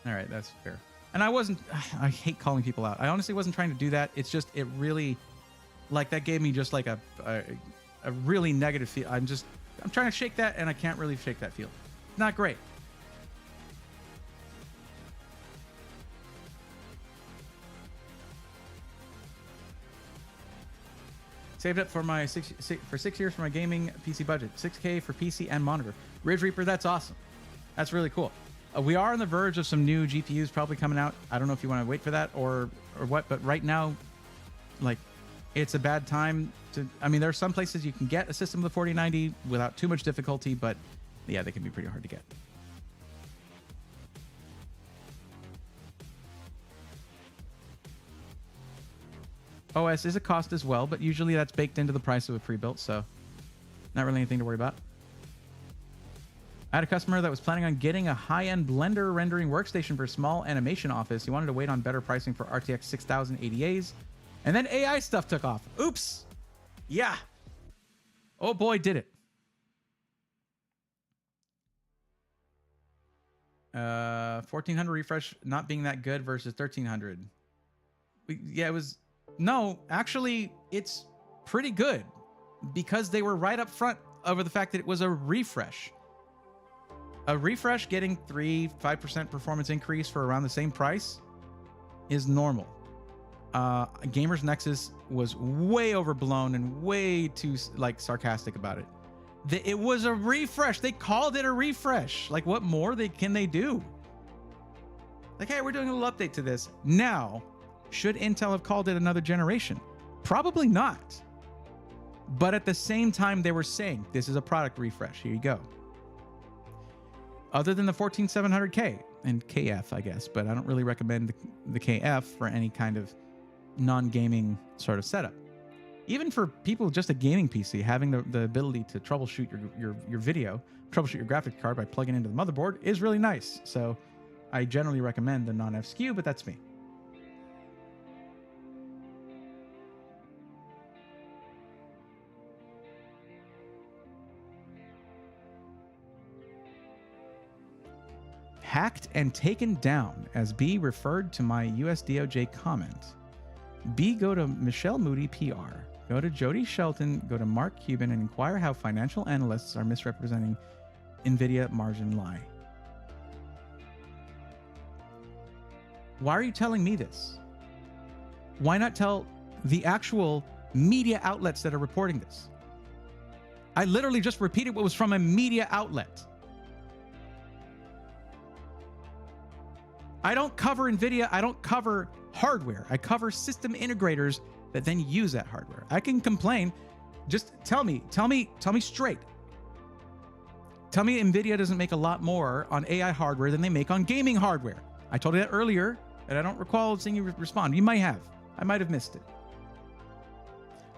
All right, that's fair. And I wasn't... I hate calling people out. I honestly wasn't trying to do that. It's just, it really... Like, that gave me just like a really negative feel. I'm trying to shake that, and I can't really shake that feel. Not great. Saved up for my 6 years for my gaming PC budget. 6K for PC and monitor. Ridge Reaper, that's awesome. That's really cool. We are on the verge of some new GPUs probably coming out. I don't know if you want to wait for that or what, but right now, like, it's a bad time to... I mean, there are some places you can get a system with a 4090 without too much difficulty, but yeah, they can be pretty hard to get. OS is a cost as well, but usually that's baked into the price of a pre-built, so not really anything to worry about. I had a customer that was planning on getting a high-end Blender rendering workstation for a small animation office. He wanted to wait on better pricing for RTX 6000 ADAs, and then AI stuff took off. Oops. Yeah. Oh boy, did it. 1400 refresh not being that good versus 1300. Yeah, it was... No, actually, it's pretty good because they were right up front over the fact that it was a refresh. A refresh getting 5% performance increase for around the same price is normal. Gamers Nexus was way overblown and way too like sarcastic about it. It was a refresh. They called it a refresh. Like, what more can they do? Like, hey, we're doing a little update to this. Now, should Intel have called it another generation? Probably not. But at the same time, they were saying, this is a product refresh. Here you go. Other than the 14700K and KF, I guess. But I don't really recommend the KF for any kind of non-gaming sort of setup. Even for people with just a gaming PC, having the ability to troubleshoot your video, troubleshoot your graphics card by plugging into the motherboard is really nice. So I generally recommend the non-F SKU, but that's me. Hacked and taken down as B referred to my US DOJ comment. B, go to Michelle Moody PR. Go to Jody Shelton, go to Mark Cuban, and inquire how financial analysts are misrepresenting NVIDIA margin lie. Why are you telling me this? Why not tell the actual media outlets that are reporting this? I literally just repeated what was from a media outlet. I don't cover NVIDIA. I don't cover hardware. I cover system integrators that then use that hardware. I can complain. Just tell me straight. Tell me NVIDIA doesn't make a lot more on AI hardware than they make on gaming hardware. I told you that earlier, and I don't recall seeing you respond. You might have. I might have missed it.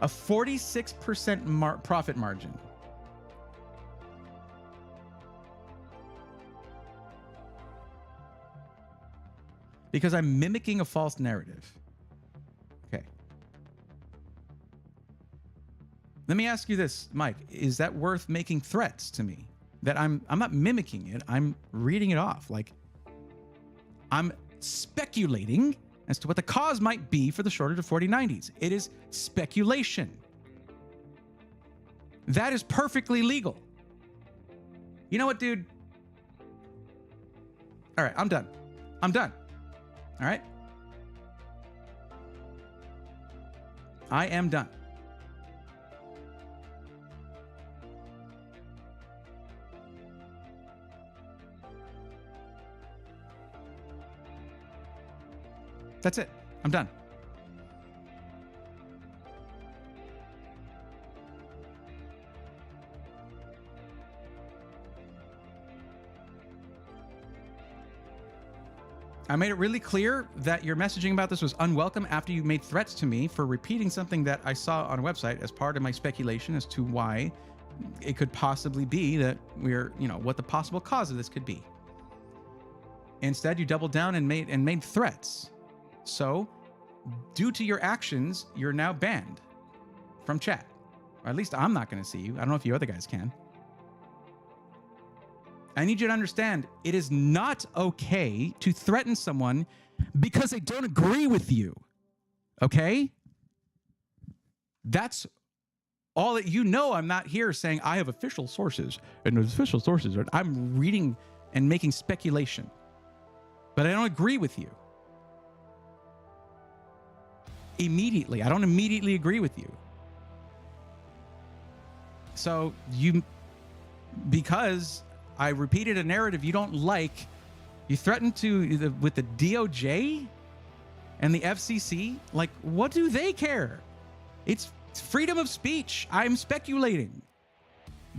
A 46% profit margin. Because I'm mimicking a false narrative. Okay. Let me ask you this, Mike. Is that worth making threats to me? That I'm not mimicking it. I'm reading it off. Like, I'm speculating as to what the cause might be for the shortage of 4090s. It is speculation. That is perfectly legal. You know what, dude? All right, I'm done. I'm done. All right? I am done. That's it. I'm done. I made it really clear that your messaging about this was unwelcome after you made threats to me for repeating something that I saw on a website as part of my speculation as to why it could possibly be that we're, what the possible cause of this could be. Instead, you doubled down and made threats. So, due to your actions, you're now banned from chat. Or at least I'm not going to see you. I don't know if you other guys can. I need you to understand, it is not okay to threaten someone because they don't agree with you. Okay? That's all that I'm not here saying I have official sources. And those official sources are, I'm reading and making speculation. But I don't agree with you. Immediately. I don't immediately agree with you. So because I repeated a narrative you don't like, you threatened with the DOJ and the FCC? Like, what do they care? It's freedom of speech. I'm speculating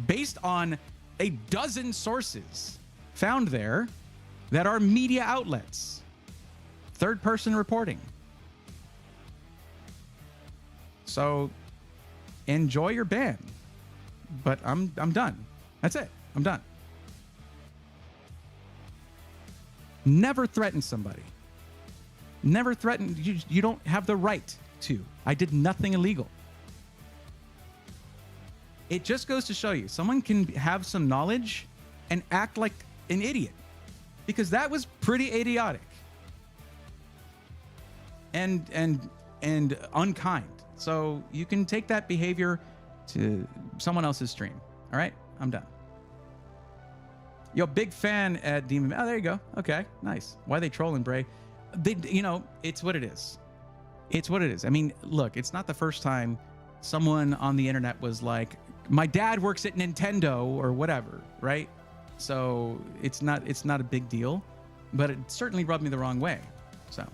based on a dozen sources found there that are media outlets, third-person reporting. So enjoy your ban, but I'm done. That's it. I'm done. Never threaten somebody. Never threaten. You don't have the right to. I did nothing illegal. It just goes to show you, someone can have some knowledge and act like an idiot, because that was pretty idiotic and unkind. So you can take that behavior to someone else's stream. All right, I'm done. Yo, big fan at Demon. Oh, there you go. Okay, nice. Why are they trolling, Bray? It's what it is. It's what it is. I mean, look, it's not the first time someone on the internet was like my dad works at Nintendo or whatever, right? So it's not a big deal, but it certainly rubbed me the wrong way. So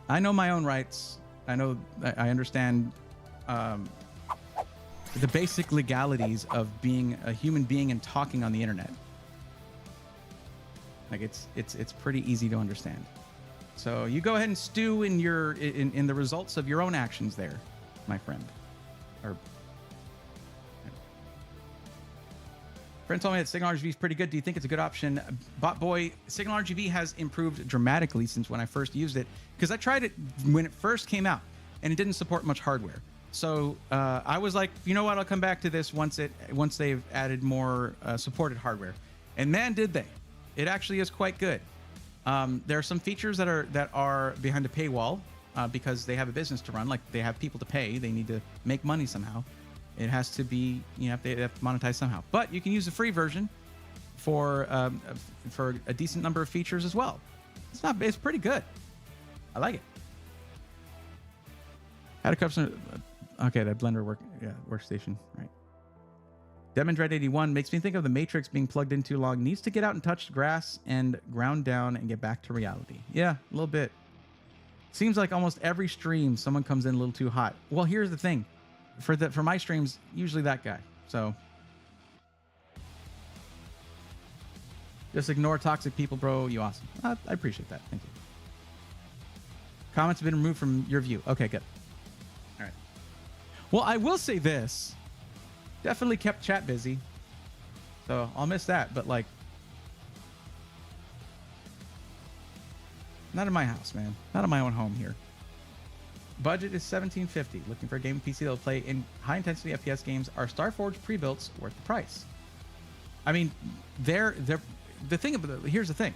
I know my own rights. I understand the basic legalities of being a human being and talking on the internet. Like it's pretty easy to understand. So you go ahead and stew in in the results of your own actions there, my friend. Or friend told me that Signal RGB is pretty good. Do you think it's a good option? Bot boy, Signal RGB has improved dramatically since when I first used it, because I tried it when it first came out and it didn't support much hardware. So I was like, you know what? I'll come back to this once they've added more supported hardware. And man, did they! It actually is quite good. There are some features that are behind a paywall because they have a business to run. Like they have people to pay. They need to make money somehow. It has to be, they have to monetize somehow. But you can use the free version for a decent number of features as well. It's pretty good. I like it. How to customer. Okay, that Blender workstation, right? Demondred81 makes me think of the Matrix being plugged in too long. Needs to get out and touch grass and ground down and get back to reality. Yeah, a little bit. Seems like almost every stream someone comes in a little too hot. Well, here's the thing. For my streams, usually that guy. So just ignore toxic people, bro. You awesome. I appreciate that. Thank you. Comments have been removed from your view. Okay, good. All right. Well, I will say this. Definitely kept chat busy. So I'll miss that. But like, not in my house, man. Not in my own home here. Budget is $1750. Looking for a gaming PC that will play in high-intensity FPS games. Are Starforge pre-builts worth the price? I mean, here's the thing.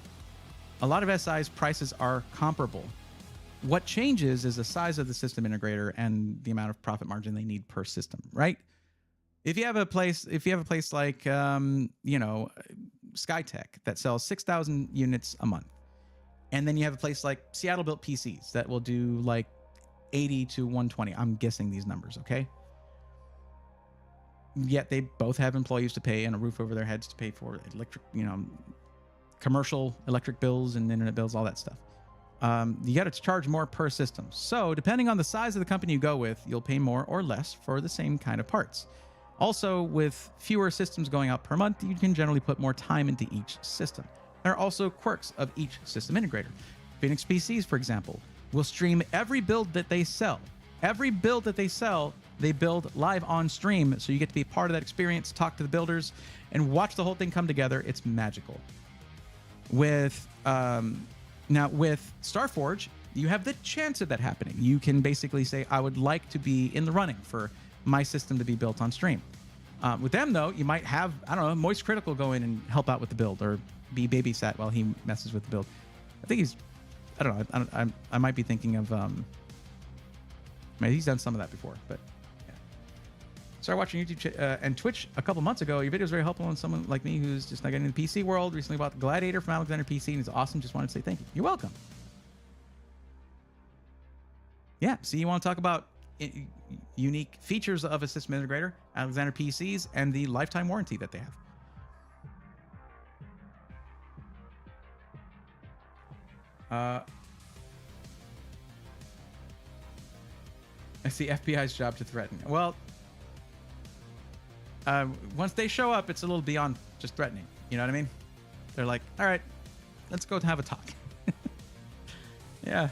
A lot of SI's prices are comparable. What changes is the size of the system integrator and the amount of profit margin they need per system, right? If you have a place like Skytech that sells 6,000 units a month, and then you have a place like Seattle Built PCs that will do like 80 to 120. I'm guessing these numbers, okay? Yet they both have employees to pay and a roof over their heads to pay for electric, commercial electric bills and internet bills, all that stuff. You got to charge more per system. So depending on the size of the company you go with, you'll pay more or less for the same kind of parts. Also, with fewer systems going out per month, you can generally put more time into each system. There are also quirks of each system integrator. Phoenix PCs, for example, will stream every build that they sell. Every build that they sell, they build live on stream, so you get to be part of that experience, talk to the builders, and watch the whole thing come together. It's magical. With Starforge, you have the chance of that happening. You can basically say, I would like to be in the running for my system to be built on stream. With them, though, you might have, Moist Critical go in and help out with the build or be babysat while he messes with the build. I think I might be thinking of, he's done some of that before, but yeah. Started watching YouTube and Twitch a couple months ago. Your video was very helpful on someone like me who's just not getting in the PC world. Recently bought the Gladiator from Alexander PC, and it's awesome. Just wanted to say thank you. You're welcome. Yeah, see, you want to talk about unique features of a system integrator, Alexander PCs, and the lifetime warranty that they have. It's the FBI's job to threaten. Well, once they show up, it's a little beyond just threatening. You know what I mean? They're like, all right, let's go have a talk. Yeah.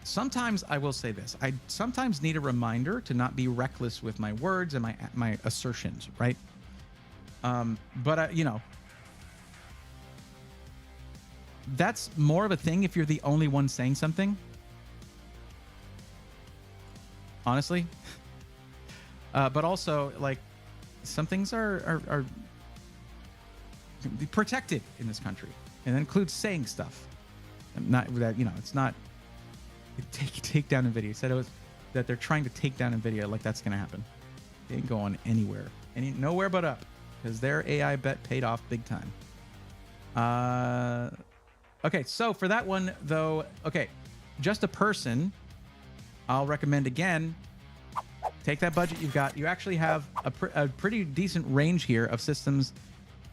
Sometimes I will say this. I sometimes need a reminder to not be reckless with my words and my assertions, right? But that's more of a thing if you're the only one saying something. Honestly. But also, like, some things are protected in this country, and that includes saying stuff. Not that, it's not take down NVIDIA. Said it was that they're trying to take down NVIDIA, like that's gonna happen. They ain't going anywhere, nowhere but up, because their AI bet paid off big time. Okay, so for that one though, okay, just a person, I'll recommend again, take that budget you've got. You actually have a pretty decent range here of systems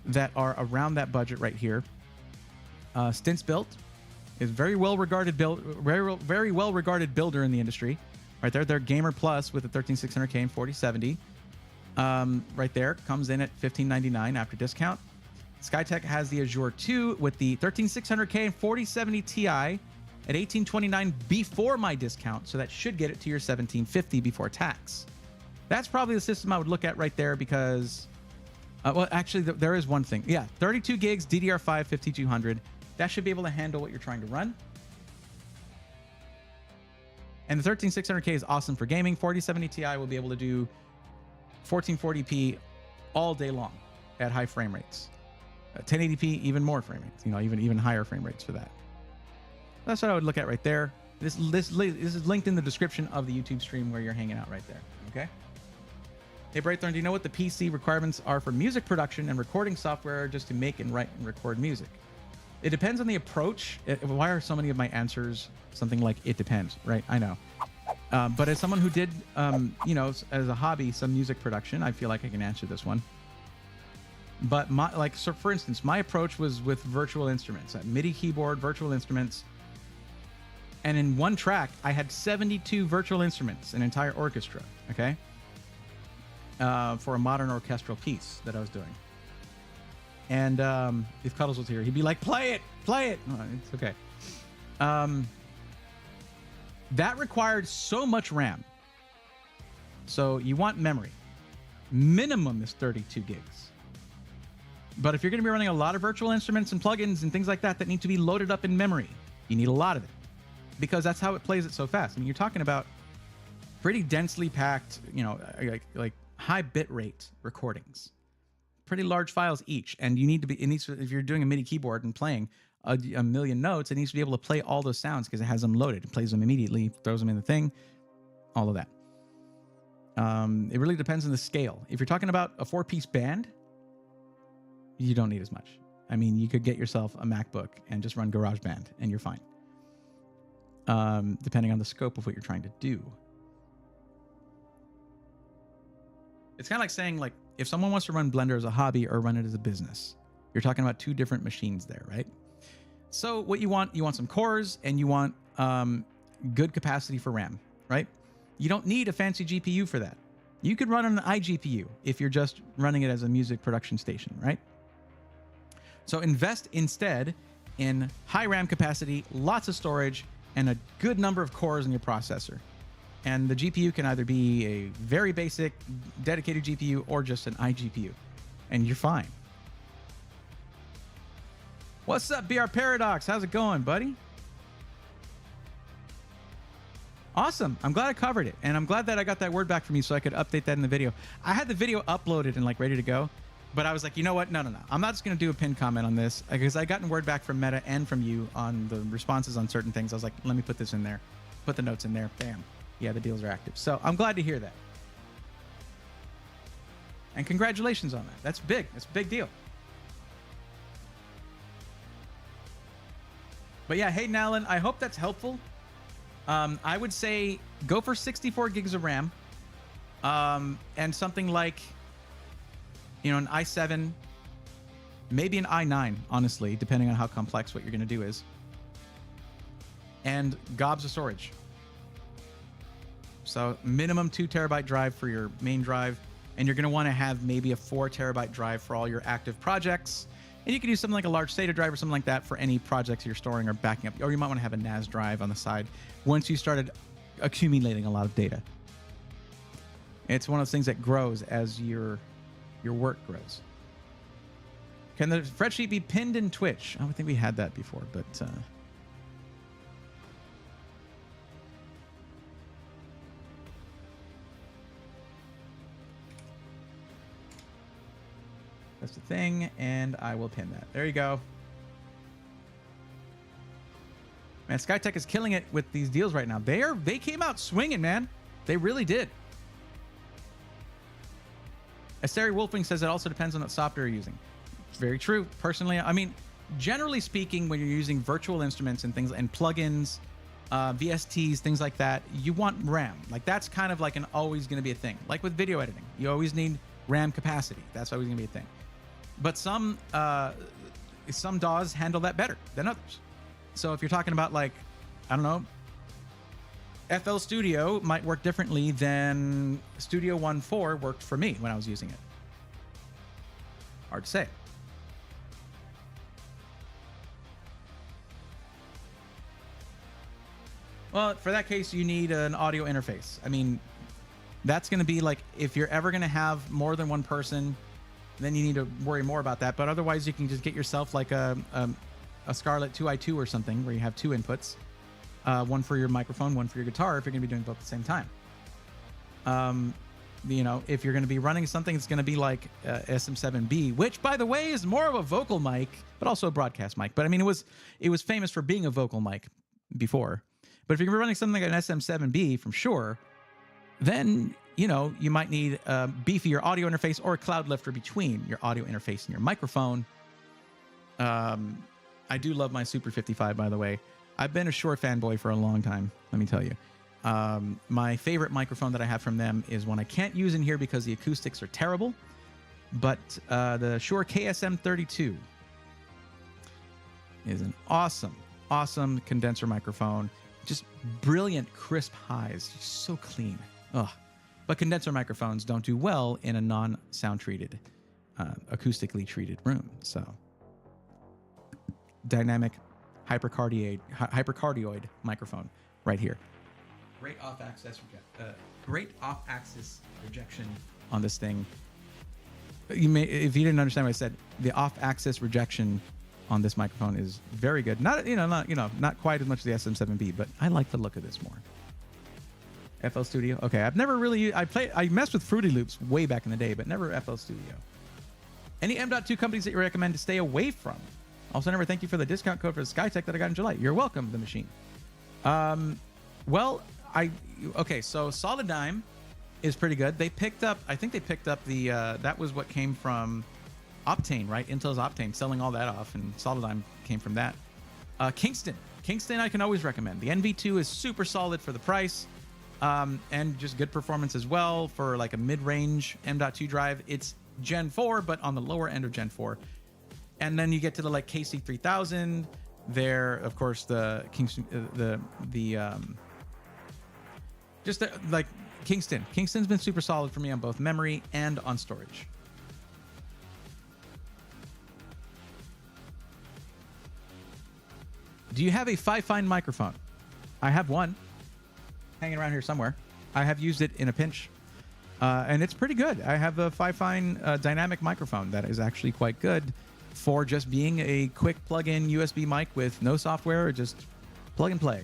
that are around that budget right here. Stints Built is very well regarded very well regarded builder in the industry. Right there, they're Gamer Plus with the 13600K and 4070. Right there, comes in at $1599 after discount. Skytech has the Azure 2 with the 13600K and 4070 Ti at $1829 before my discount, so that should get it to your $1750 before tax. That's probably the system I would look at right there because, well, actually, there is one thing. Yeah, 32 gigs, DDR5 5200. That should be able to handle what you're trying to run. And the 13600K is awesome for gaming. 4070 Ti will be able to do 1440p all day long at high frame rates. 1080p, even more frame rates. You know, even higher frame rates for that. That's what I would look at right there. This is linked in the description of the YouTube stream where you're hanging out right there. Okay. Hey, Brightthorn, do you know what the PC requirements are for music production and recording software just to make and write and record music? It depends on the approach. Why are so many of my answers something like it depends, right? I know. But as someone who did, you know, as a hobby, some music production, I feel like I can answer this one. But so for instance, my approach was with virtual instruments, a MIDI keyboard, virtual instruments. And in one track, I had 72 virtual instruments, an entire orchestra, okay? For a modern orchestral piece that I was doing. And if Cuddles was here, he'd be like, play it. Oh, it's okay. That required so much RAM. So you want memory. Minimum is 32 gigs. But if you're going to be running a lot of virtual instruments and plugins and things like that that need to be loaded up in memory, you need a lot of it. Because that's how it plays it so fast. I mean, you're talking about pretty densely packed, you know, like high bit rate recordings. Pretty large files each, and you need to be. It needs to, if you're doing a MIDI keyboard and playing a million notes, it needs to be able to play all those sounds because it has them loaded. It plays them immediately, throws them in the thing, all of that. It really depends on the scale. If you're talking about a 4-piece band, you don't need as much. I mean, you could get yourself a MacBook and just run GarageBand, and you're fine. Depending on the scope of what you're trying to do. It's kind of like saying, like, if someone wants to run Blender as a hobby or run it as a business, you're talking about two different machines there, right? So what you want some cores and you want good capacity for RAM, right? You don't need a fancy GPU for that. You could run on an iGPU if you're just running it as a music production station, right? So invest instead in high RAM capacity, lots of storage, and a good number of cores in your processor. And the GPU can either be a very basic dedicated GPU or just an iGPU, and you're fine. What's up, BR Paradox? How's it going, buddy? Awesome. I'm glad I covered it, and I'm glad that I got that word back from you so I could update that in the video. I had the video uploaded and like ready to go, but I was like, you know what? No. I'm not just going to do a pinned comment on this because I gotten word back from Meta and from you on the responses on certain things. I was like, let me put this in there, put the notes in there. Bam. Yeah, the deals are active. So I'm glad to hear that. And congratulations on that. That's big. That's a big deal. But yeah, hey, Nalan, I hope that's helpful. I would say go for 64 gigs of RAM. And something like, you know, an i7, maybe an i9, honestly, depending on how complex what you're going to do is. And gobs of storage. So minimum 2 terabyte drive for your main drive. And you're going to want to have maybe a 4 terabyte drive for all your active projects. And you can use something like a large SATA drive or something like that for any projects you're storing or backing up. Or you might want to have a NAS drive on the side once you started accumulating a lot of data. It's one of those things that grows as your work grows. Can the spreadsheet be pinned in Twitch? I don't think we had that before, but... That's the thing, and I will pin that. There you go. Man, Skytech is killing it with these deals right now. They came out swinging, man. They really did. Asteri Wolfing says it also depends on what software you're using. It's very true. Personally, I mean, generally speaking, when you're using virtual instruments and things and plugins, VSTs, things like that, you want RAM. Like that's kind of like an always going to be a thing. Like with video editing, you always need RAM capacity. That's always going to be a thing. But some DAWs handle that better than others. So if you're talking about like, I don't know, FL Studio might work differently than Studio 1.4 worked for me when I was using it. Hard to say. Well, for that case, you need an audio interface. I mean, that's going to be like, if you're ever going to have more than one person, then you need to worry more about that. But otherwise, you can just get yourself like a Scarlett 2i2 or something where you have two inputs, one for your microphone, one for your guitar, if you're going to be doing both at the same time. You know, if you're going to be running something, it's going to be like SM7B, which, by the way, is more of a vocal mic, but also a broadcast mic. But I mean, it was famous for being a vocal mic before. But if you're running something like an SM7B from Shure, then, you know, you might need a beefier audio interface or a cloud lifter between your audio interface and your microphone. I do love my Super 55, by the way. I've been a Shure fanboy for a long time, let me tell you. My favorite microphone that I have from them is one I can't use in here because the acoustics are terrible, but the Shure KSM32 is an awesome condenser microphone. Just brilliant, crisp highs. Just so clean. Ugh. But condenser microphones don't do well in a non-sound treated, acoustically treated room. So, dynamic hypercardioid microphone right here. Great off-axis rejection on this thing. You may, if you didn't understand what I said, the off-axis rejection on this microphone is very good. Not quite as much as the SM7B, but I like the look of this more. FL Studio. Okay, I've never really I messed with Fruity Loops way back in the day, but never FL Studio. Any M.2 companies that you recommend to stay away from? Also, never thank you for the discount code for the Skytech that I got in July. You're welcome, the machine. So Solidigm is pretty good. I think they picked up the that was what came from Optane, right? Intel's Optane, selling all that off, and Solidigm came from that. Kingston I can always recommend. The NV2 is super solid for the price, and just good performance as well for like a mid-range M.2 drive. It's Gen 4, but on the lower end of Gen 4. And then you get to the like KC3000. There, of course, the Kingston, like Kingston. Kingston's been super solid for me on both memory and on storage. Do you have a Fifine microphone? I have one hanging around here somewhere. I have used it in a pinch, and it's pretty good. I have a Fifine dynamic microphone that is actually quite good for just being a quick plug-in USB mic with no software, or just plug and play.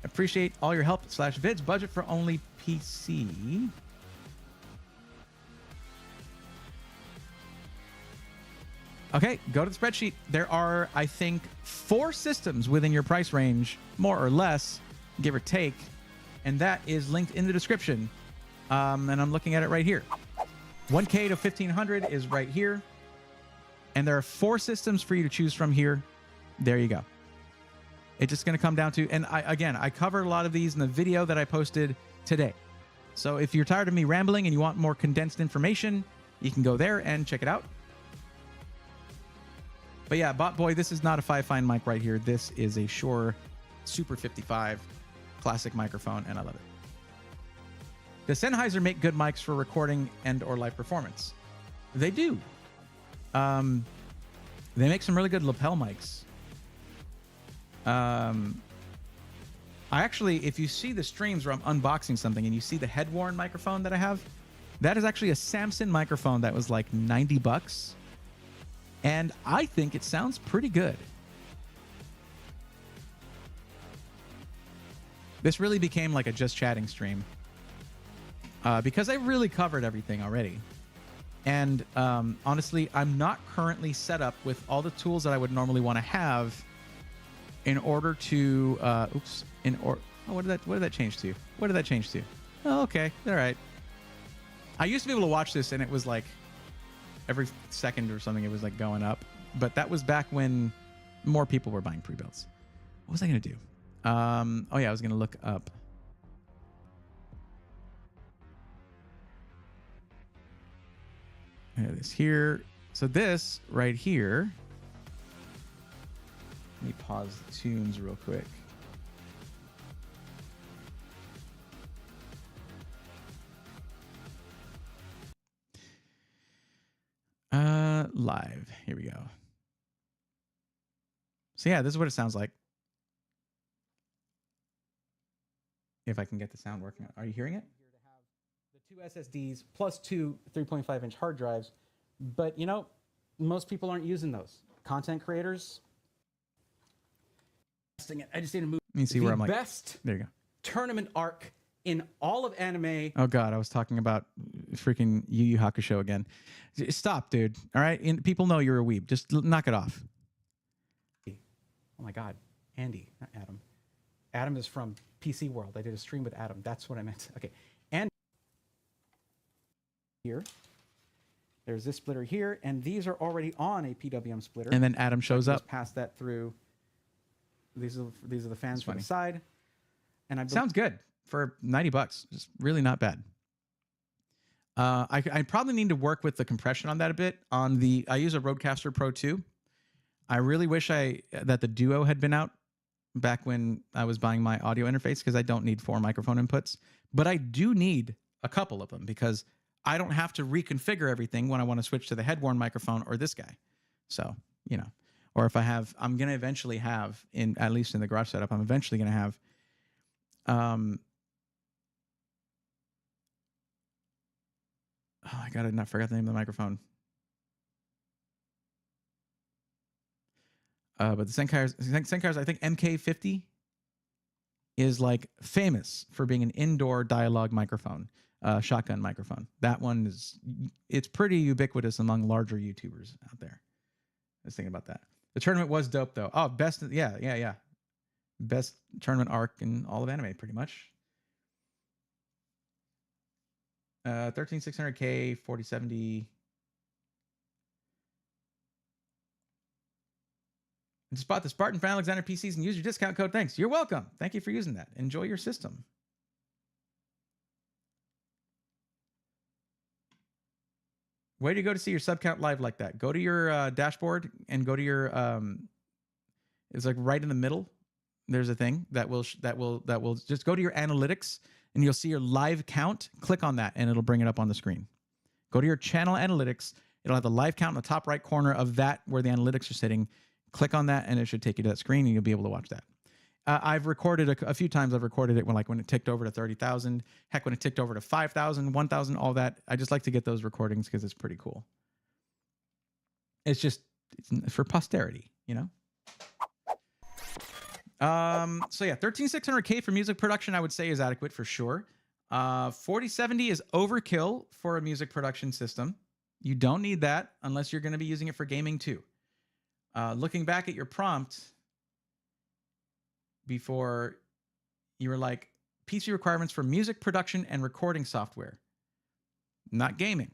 Appreciate all your help / vids. Budget for only PC. Okay, go to the spreadsheet. There are, I think, 4 systems within your price range, more or less, give or take, and that is linked in the description. And I'm looking at it right here. 1K to 1500 is right here. And there are 4 systems for you to choose from here. There you go. It's just going to come down to, and I covered a lot of these in the video that I posted today. So if you're tired of me rambling and you want more condensed information, you can go there and check it out. But yeah, Bot Boy, this is not a Fifine mic right here. This is a Shure Super 55 classic microphone, and I love it. Does Sennheiser make good mics for recording and or live performance? They do. They make some really good lapel mics. I actually, if you see the streams where I'm unboxing something and you see the head-worn microphone that I have, that is actually a Samson microphone that was like $90. And I think it sounds pretty good. This really became like a just chatting stream because I really covered everything already. And honestly, I'm not currently set up with all the tools that I would normally want to have in order to, what did that change to? What did that change to? Oh, okay. All right. I used to be able to watch this and it was like every second or something, it was like going up. but that was back when more people were buying pre-builds. What was I going to do? Oh yeah, I was going to look up. This here. So this right here. Let me pause the tunes real quick. Live. Here we go. So yeah, this is what it sounds like. If I can get the sound working. Are you hearing it? The 2 SSDs plus 2 3.5-inch hard drives. But, you know, most people aren't using those. Content creators. I just need to move. Let me see where I'm like. Best there you go. tournament arc in all of anime. Oh God, I was talking about freaking Yu Yu Hakusho again. Stop, dude. All right, and people know you're a weeb. Just knock it off. Oh my God, Andy, not Adam. Adam is from PC World. I did a stream with Adam. That's what I meant. Okay, and here, there's this splitter here, and these are already on a PWM splitter. And then Adam shows up. Pass that through. These are the fans from the side, and I sounds good for $90. It's really not bad. I probably need to work with the compression on that a bit. I use a Rodecaster Pro 2. I really wish that the Duo had been out back when I was buying my audio interface, because I don't need 4 microphone inputs, but I do need a couple of them because I don't have to reconfigure everything when I want to switch to the head-worn microphone or this guy. So, you know, or if I'm going to eventually have, at least in the garage setup, I'm eventually going to have, oh, I forgot the name of the microphone. But the Senkai's, I think MK50 is like famous for being an indoor dialogue microphone, shotgun microphone. That one it's pretty ubiquitous among larger YouTubers out there. I was thinking about that. The tournament was dope though. Oh, best, yeah. Best tournament arc in all of anime, pretty much. 13600K, 4070. Just bought the Spartan Fan Alexander PCs and use your discount code. Thanks. You're welcome. Thank you for using that. Enjoy your system. Where do you go to see your sub count live like that? Go to your dashboard and go to your it's like right in the middle. There's a thing that will just go to your analytics and you'll see your live count. Click on that and it'll bring it up on the screen. Go to your channel analytics. It'll have the live count in the top right corner of that where the analytics are sitting. Click on that and it should take you to that screen and you'll be able to watch that. I've recorded a few times. I've recorded it when it ticked over to 30,000. Heck, when it ticked over to 5,000, 1,000, all that. I just like to get those recordings because it's pretty cool. It's for posterity, you know? So yeah, 13600K for music production, I would say is adequate for sure. 4070 is overkill for a music production system. You don't need that unless you're going to be using it for gaming too. Looking back at your prompt before, you were like, PC requirements for music production and recording software, not gaming.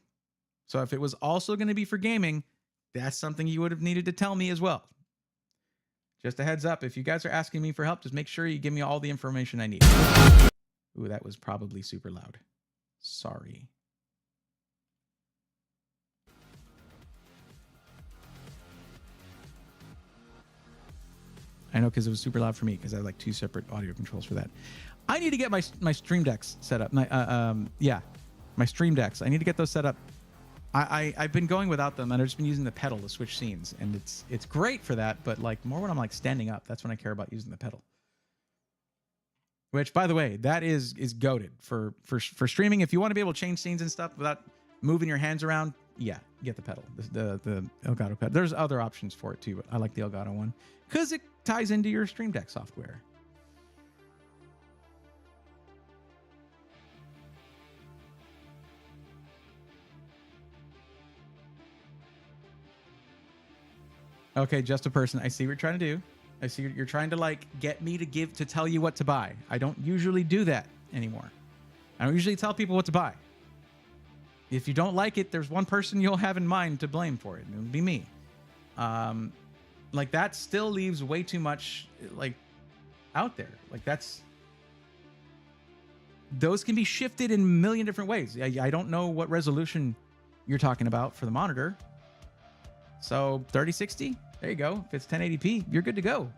So if it was also going to be for gaming, that's something you would have needed to tell me as well. Just a heads up, if you guys are asking me for help, just make sure you give me all the information I need. Ooh, that was probably super loud. Sorry. I know, because it was super loud for me because I have like 2 separate audio controls for that. I need to get my Stream Decks set up. My Stream Decks. I need to get those set up. I've been going without them, and I've just been using the pedal to switch scenes, and it's great for that. But like more when I'm like standing up, that's when I care about using the pedal. Which, by the way, that is goated for streaming. If you want to be able to change scenes and stuff without moving your hands around, yeah, get the pedal, the Elgato pedal. There's other options for it too, but I like the Elgato one because it ties into your Stream Deck software. Okay, just a person. I see what you're trying to do. I see you're trying to like get me to tell you what to buy. I don't usually do that anymore. I don't usually tell people what to buy. If you don't like it, there's one person you'll have in mind to blame for it. It'll be me. Like that still leaves way too much like out there. Like those can be shifted in a million different ways. I don't know what resolution you're talking about for the monitor. So 3060, there you go. If it's 1080p, you're good to go.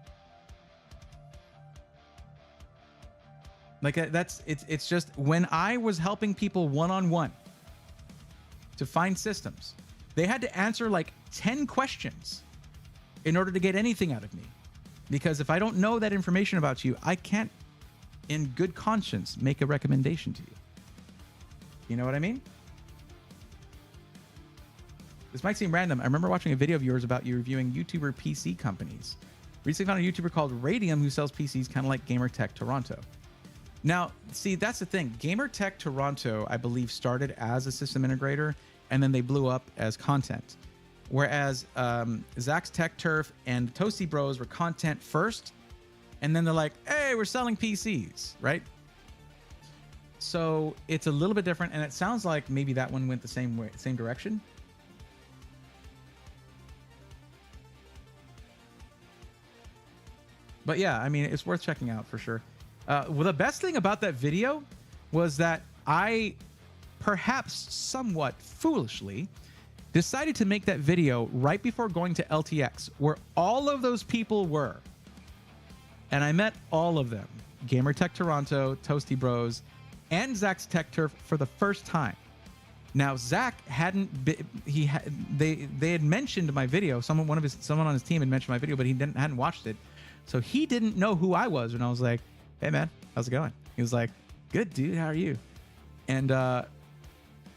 Like it's just when I was helping people one-on-one to find systems, they had to answer like 10 questions in order to get anything out of me. Because if I don't know that information about you, I can't in good conscience make a recommendation to you. You know what I mean? This might seem random. I remember watching a video of yours about you reviewing YouTuber PC companies. Recently found a YouTuber called Radium who sells PCs kind of like GamerTech Toronto. Now, see, that's the thing. GamerTech Toronto, I believe, started as a system integrator, and then they blew up as content. Whereas Zach's Tech Turf and Toasty Bros were content first, and then they're like, hey, we're selling PCs, right? So it's a little bit different, and it sounds like maybe that one went the same way, same direction. But yeah, I mean, it's worth checking out for sure. Well, the best thing about that video was that I, perhaps somewhat foolishly, decided to make that video right before going to LTX, where all of those people were. And I met all of them. GamerTech Toronto, Toasty Bros, and Zach's Tech Turf for the first time. Now, Zach hadn't been, they had mentioned my video. Someone on his team had mentioned my video, but he hadn't watched it. So he didn't know who I was. And I was like, hey man, how's it going? He was like, good dude, how are you? And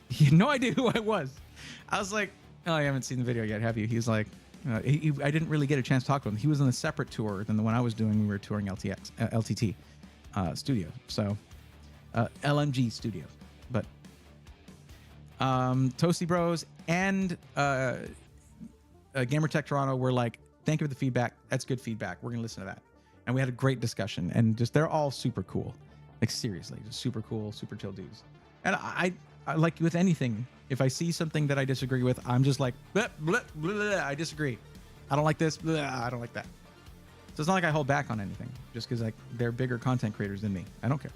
he had no idea who I was. I was like, oh, you haven't seen the video yet, have you? He's like, I didn't really get a chance to talk to him. He was on a separate tour than the one I was doing. We were touring LTT studio. So LMG studio. But Toasty Bros and GamerTech Toronto were like, thank you for the feedback. That's good feedback. We're going to listen to that. And we had a great discussion, and just, they're all super cool. Like seriously, just super cool, super chill dudes. And I like with anything, if I see something that I disagree with, I'm just like, blah, blah, blah, blah, I disagree. I don't like this. Blah, I don't like that. So it's not like I hold back on anything just because like they're bigger content creators than me. I don't care.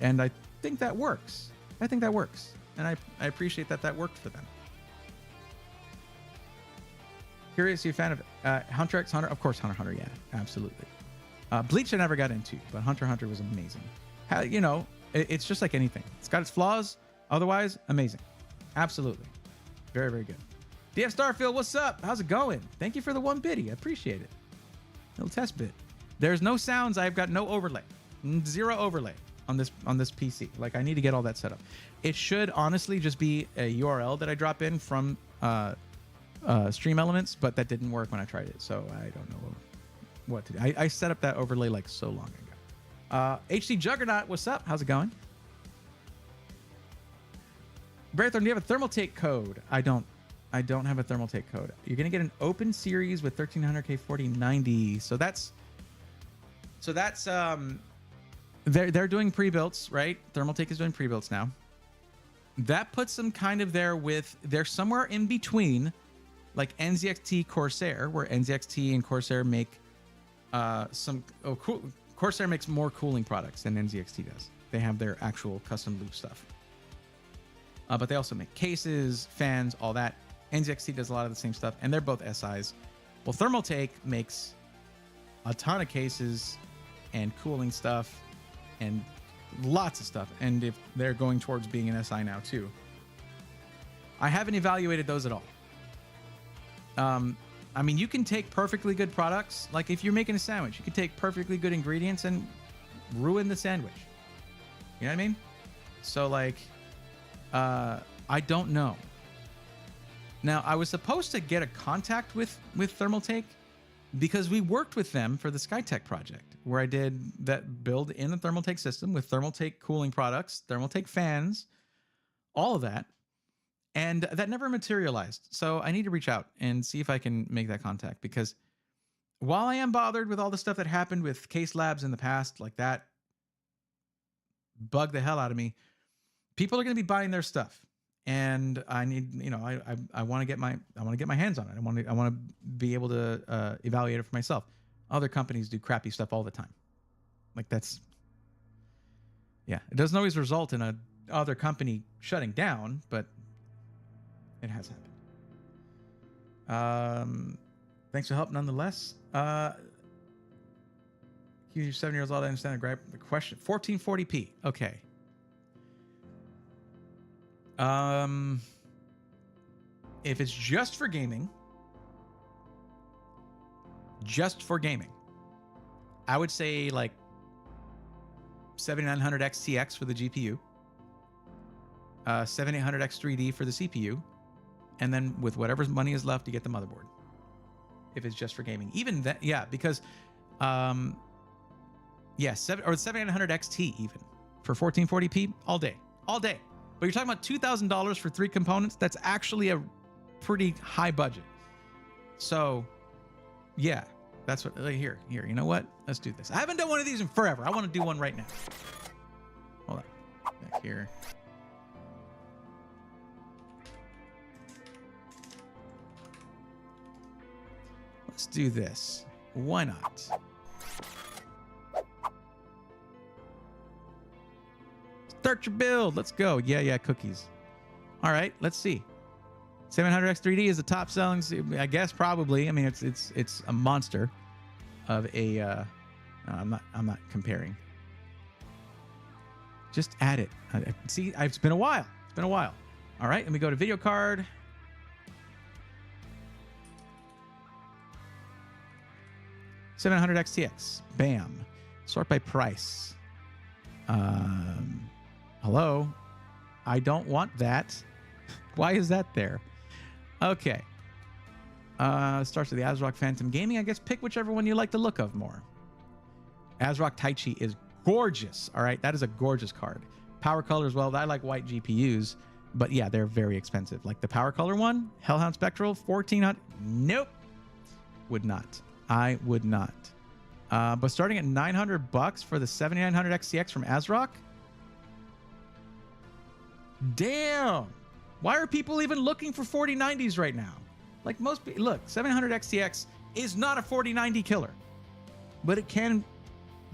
And I think that works. I think that works. And I appreciate that worked for them. Curious, you a fan of Hunter x Hunter? Of course, Hunter x Hunter, yeah, absolutely. Bleach I never got into, but Hunter x Hunter was amazing. You know, it's just like anything. It's got its flaws. Otherwise, amazing. Absolutely. Very, very good. DF Starfield, what's up? How's it going? Thank you for the 1 biddy. I appreciate it. Little test bit. There's no sounds. I've got no overlay. 0 overlay on this PC. Like, I need to get all that set up. It should honestly just be a URL that I drop in from Stream Elements, but that didn't work when I tried it, so I don't know what to do. I set up that overlay like so long ago. HD Juggernaut, what's up? How's it going? Braithorn, do you have a Thermaltake code? I don't have a Thermaltake code. You're gonna get an open series with 1300K 4090. So that's they're doing pre-builts, right? Thermaltake is doing pre-builts now. That puts them kind of there with, they're somewhere in between like NZXT Corsair, where NZXT and Corsair make Corsair makes more cooling products than NZXT does. They have their actual custom loop stuff. But they also make cases, fans, all that. NZXT does a lot of the same stuff, and they're both SIs. Well, Thermaltake makes a ton of cases and cooling stuff and lots of stuff. And if they're going towards being an SI now too. I haven't evaluated those at all. I mean, you can take perfectly good products. Like if you're making a sandwich, you can take perfectly good ingredients and ruin the sandwich. You know what I mean? So like, I don't know. Now, I was supposed to get a contact with Thermaltake because we worked with them for the SkyTech project, where I did that build in the Thermaltake system with Thermaltake cooling products, Thermaltake fans, all of that. And that never materialized. So I need to reach out and see if I can make that contact, because while I am bothered with all the stuff that happened with Case Labs in the past, like that bugged the hell out of me, people are going to be buying their stuff. and I need, I want to get my hands on it. I want to be able to evaluate it for myself. Other companies do crappy stuff all the time. Like that's, yeah, it doesn't always result in a other company shutting down, but it has happened. Thanks for help nonetheless. You're 7 years old. I understand the question. 1440p. Okay. If it's just for gaming, I would say like 7900 XTX for the GPU, 7800 X3D for the CPU, and then with whatever money is left, you get the motherboard. If it's just for gaming, even that, yeah, because, yeah, 7900 XT even for 1440p all day. But you're talking about $2,000 for 3 components. That's actually a pretty high budget. So, yeah, that's what. Here. You know what? Let's do this. I haven't done one of these in forever. I want to do one right now. Hold on. Back here. Let's do this. Why not? Start your build. Let's go. Yeah, cookies. All right, let's see. 700 X3D is the top selling, I guess, probably. I mean, it's a monster of a. I'm not comparing. Just add it. See, it's been a while. All right, and we go to video card. $700 XTX. Bam. Sort by price. Hello. I don't want that. Why is that there? Okay. Starts with the ASRock Phantom Gaming. I guess pick whichever one you like the look of more. ASRock Taichi is gorgeous. All right. That is a gorgeous card. Power color as well. I like white GPUs, but yeah, they're very expensive. Like the power color one, Hellhound Spectral, 1400. Nope. Would not. I would not. But starting at $900 for the 7900 XTX from ASRock. Damn. Why are people even looking for 4090s right now? Like most people, look, 700 XTX is not a 4090 killer, but it can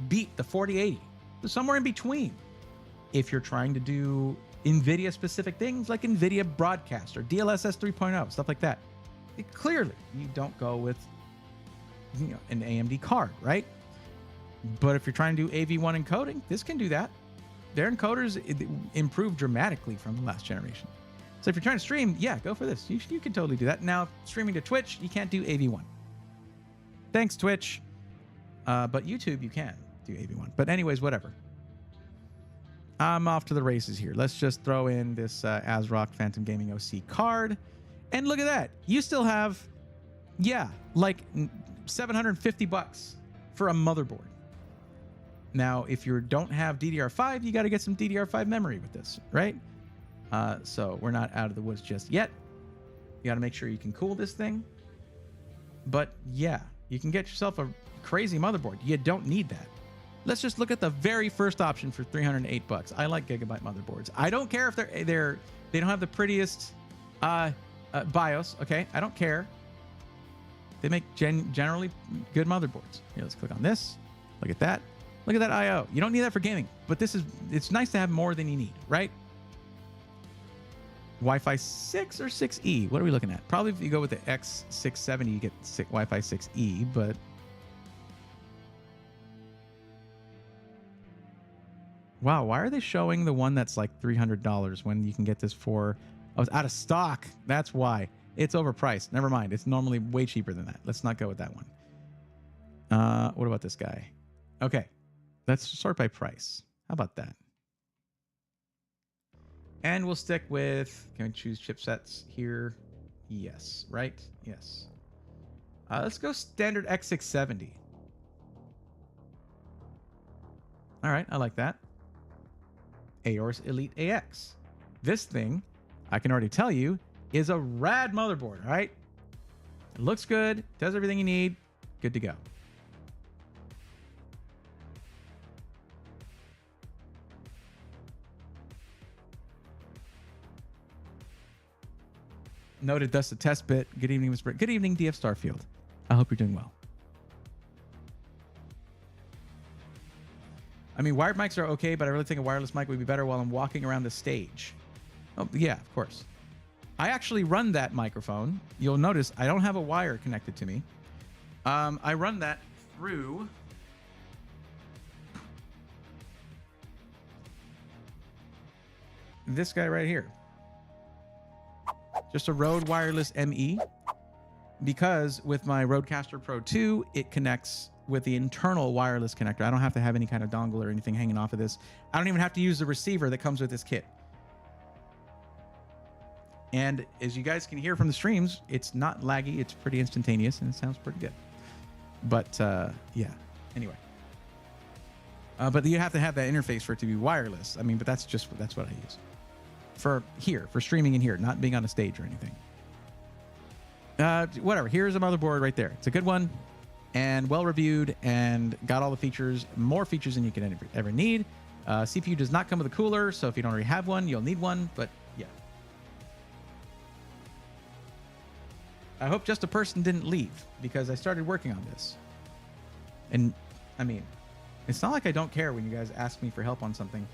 beat the 4080. So somewhere in between. If you're trying to do NVIDIA specific things like NVIDIA Broadcast or DLSS 3.0, stuff like that, clearly you don't go with an AMD card, right? But if you're trying to do AV1 encoding, this can do that. Their encoders improved dramatically from the last generation. So if you're trying to stream, yeah, go for this. You can totally do that. Now, streaming to Twitch, you can't do AV1. Thanks, Twitch. But YouTube, you can do AV1. But anyways, whatever. I'm off to the races here. Let's just throw in this ASRock Phantom Gaming OC card. And look at that. You still have, yeah, like $750 for a motherboard. Now, if you don't have DDR5, you got to get some DDR5 memory with this, right? So we're not out of the woods just yet. You got to make sure you can cool this thing. But yeah, you can get yourself a crazy motherboard. You don't need that. Let's just look at the very first option for $308. I like Gigabyte motherboards. I don't care if they don't have the prettiest BIOS. Okay, I don't care. They make generally good motherboards. Here, let's click on this. Look at that. Look at that I/O. You don't need that for gaming, but it's nice to have more than you need, right? Wi-Fi 6 or 6E? What are we looking at? Probably if you go with the X670, you get Wi-Fi 6E, but wow, why are they showing the one that's like $300 when you can get this for, oh, it's out of stock. That's why. It's overpriced. Never mind. It's normally way cheaper than that. Let's not go with that one. What about this guy? Okay. Let's sort by price. How about that? And we'll stick with, can we choose chipsets here? Yes, right? Yes. Let's go standard X670. All right, I like that. Aorus Elite AX. This thing, I can already tell you, is a rad motherboard, all right? It looks good, does everything you need, good to go. Noted, thus a test bit. Good evening, Mr. Good evening, DF Starfield. I hope you're doing well. I mean, wired mics are okay, but I really think a wireless mic would be better while I'm walking around the stage. Oh, yeah, of course. I actually run that microphone. You'll notice I don't have a wire connected to me. I run that through this guy right here. Just a Rode Wireless ME. Because with my Rodecaster Pro 2, it connects with the internal wireless connector. I don't have to have any kind of dongle or anything hanging off of this. I don't even have to use the receiver that comes with this kit. And as you guys can hear from the streams, it's not laggy. It's pretty instantaneous, and it sounds pretty good. But yeah, anyway. But you have to have that interface for it to be wireless. I mean, but that's what I use. For streaming in here, not being on a stage or anything. Whatever. Here's a motherboard right there. It's a good one and well reviewed and got all the features, more features than you can ever need. CPU does not come with a cooler, so if you don't already have one, you'll need one. But yeah, I hope just a person didn't leave because I started working on this. And I mean, it's not like I don't care when you guys ask me for help on something.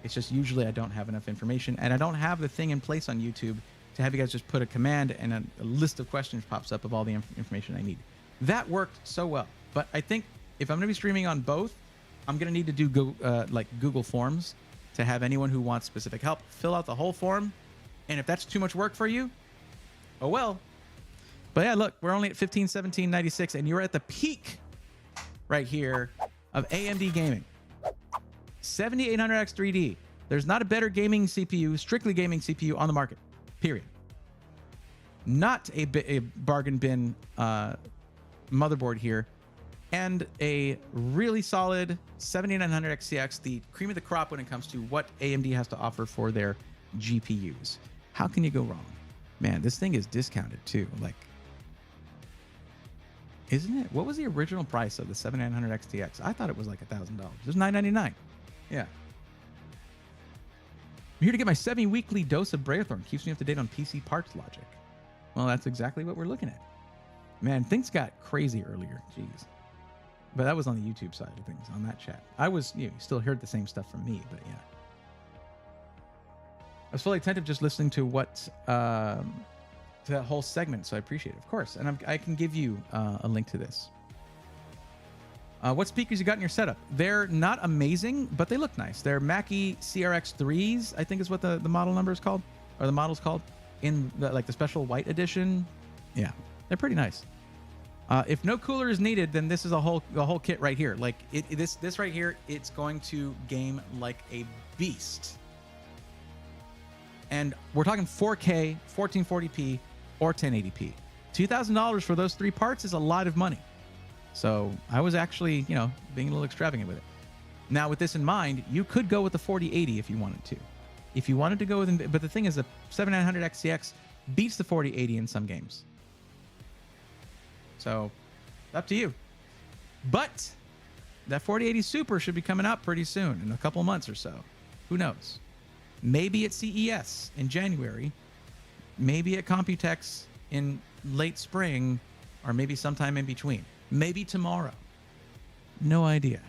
It's just usually I don't have enough information, and I don't have the thing in place on YouTube to have you guys just put a command and a list of questions pops up of all the information I need. That worked so well. But I think if I'm going to be streaming on both, I'm going to need to do Google Forms to have anyone who wants specific help fill out the whole form. And if that's too much work for you, oh well. But yeah, look, we're only at 1517.96, and you're at the peak right here of AMD gaming. 7800X 3D. There's not a better gaming CPU, strictly gaming CPU on the market. Period. Not a bargain bin motherboard here, and a really solid 7900 XTX, the cream of the crop when it comes to what AMD has to offer for their GPUs. How can you go wrong? Man, this thing is discounted too. Like, isn't it? What was the original price of the 7900 XTX? I thought it was like $1,000. It was $999. Yeah. I'm here to get my semi-weekly dose of Braithorn. Keeps me up to date on PC parts logic. Well, that's exactly what we're looking at. Man, things got crazy earlier. Jeez. But that was on the YouTube side of things, on that chat. I was, you still heard the same stuff from me, but yeah. I was fully attentive just listening to what, to that whole segment, so I appreciate it, of course. And I can give you a link to this. What speakers you got in your setup? They're not amazing, but they look nice. They're Mackie CRX3s, I think is what the model number is called, or the model's called, in the special white edition. Yeah, they're pretty nice. If no cooler is needed, then this is the whole kit right here. Like this right here, it's going to game like a beast. And we're talking 4K, 1440p, or 1080p. $2,000 for those three parts is a lot of money. So I was actually, being a little extravagant with it. Now, with this in mind, you could go with the 4080 if you wanted to. If you wanted to go with, but the thing is, the 7900 XTX beats the 4080 in some games. So, up to you. But that 4080 Super should be coming out pretty soon, in a couple months or so. Who knows? Maybe at CES in January. Maybe at Computex in late spring, or maybe sometime in between. Maybe tomorrow. No idea.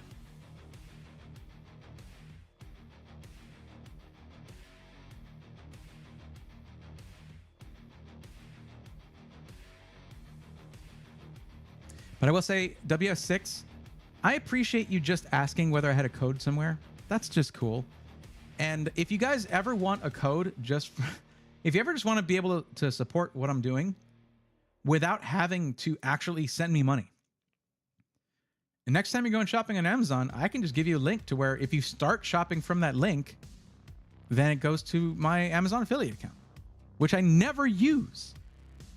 But I will say, WS6, I appreciate you just asking whether I had a code somewhere. That's just cool. And if you guys ever want a code, if you ever just want to be able to support what I'm doing without having to actually send me money. And next time you're going shopping on Amazon, I can just give you a link to where if you start shopping from that link, then it goes to my Amazon affiliate account, which I never use.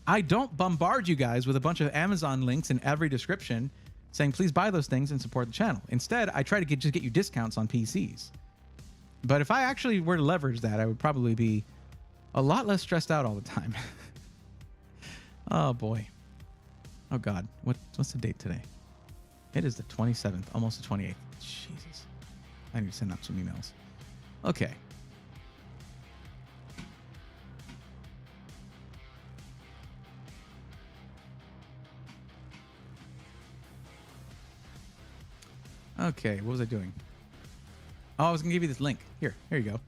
I don't bombard you guys with a bunch of Amazon links in every description saying, please buy those things and support the channel. Instead, I try to just get you discounts on PCs. But if I actually were to leverage that, I would probably be a lot less stressed out all the time. Oh boy. Oh God. What's the date today? It is the 27th, almost the 28th. Jesus. I need to send out some emails. Okay. Okay, what was I doing? Oh, I was gonna give you this link. Here you go.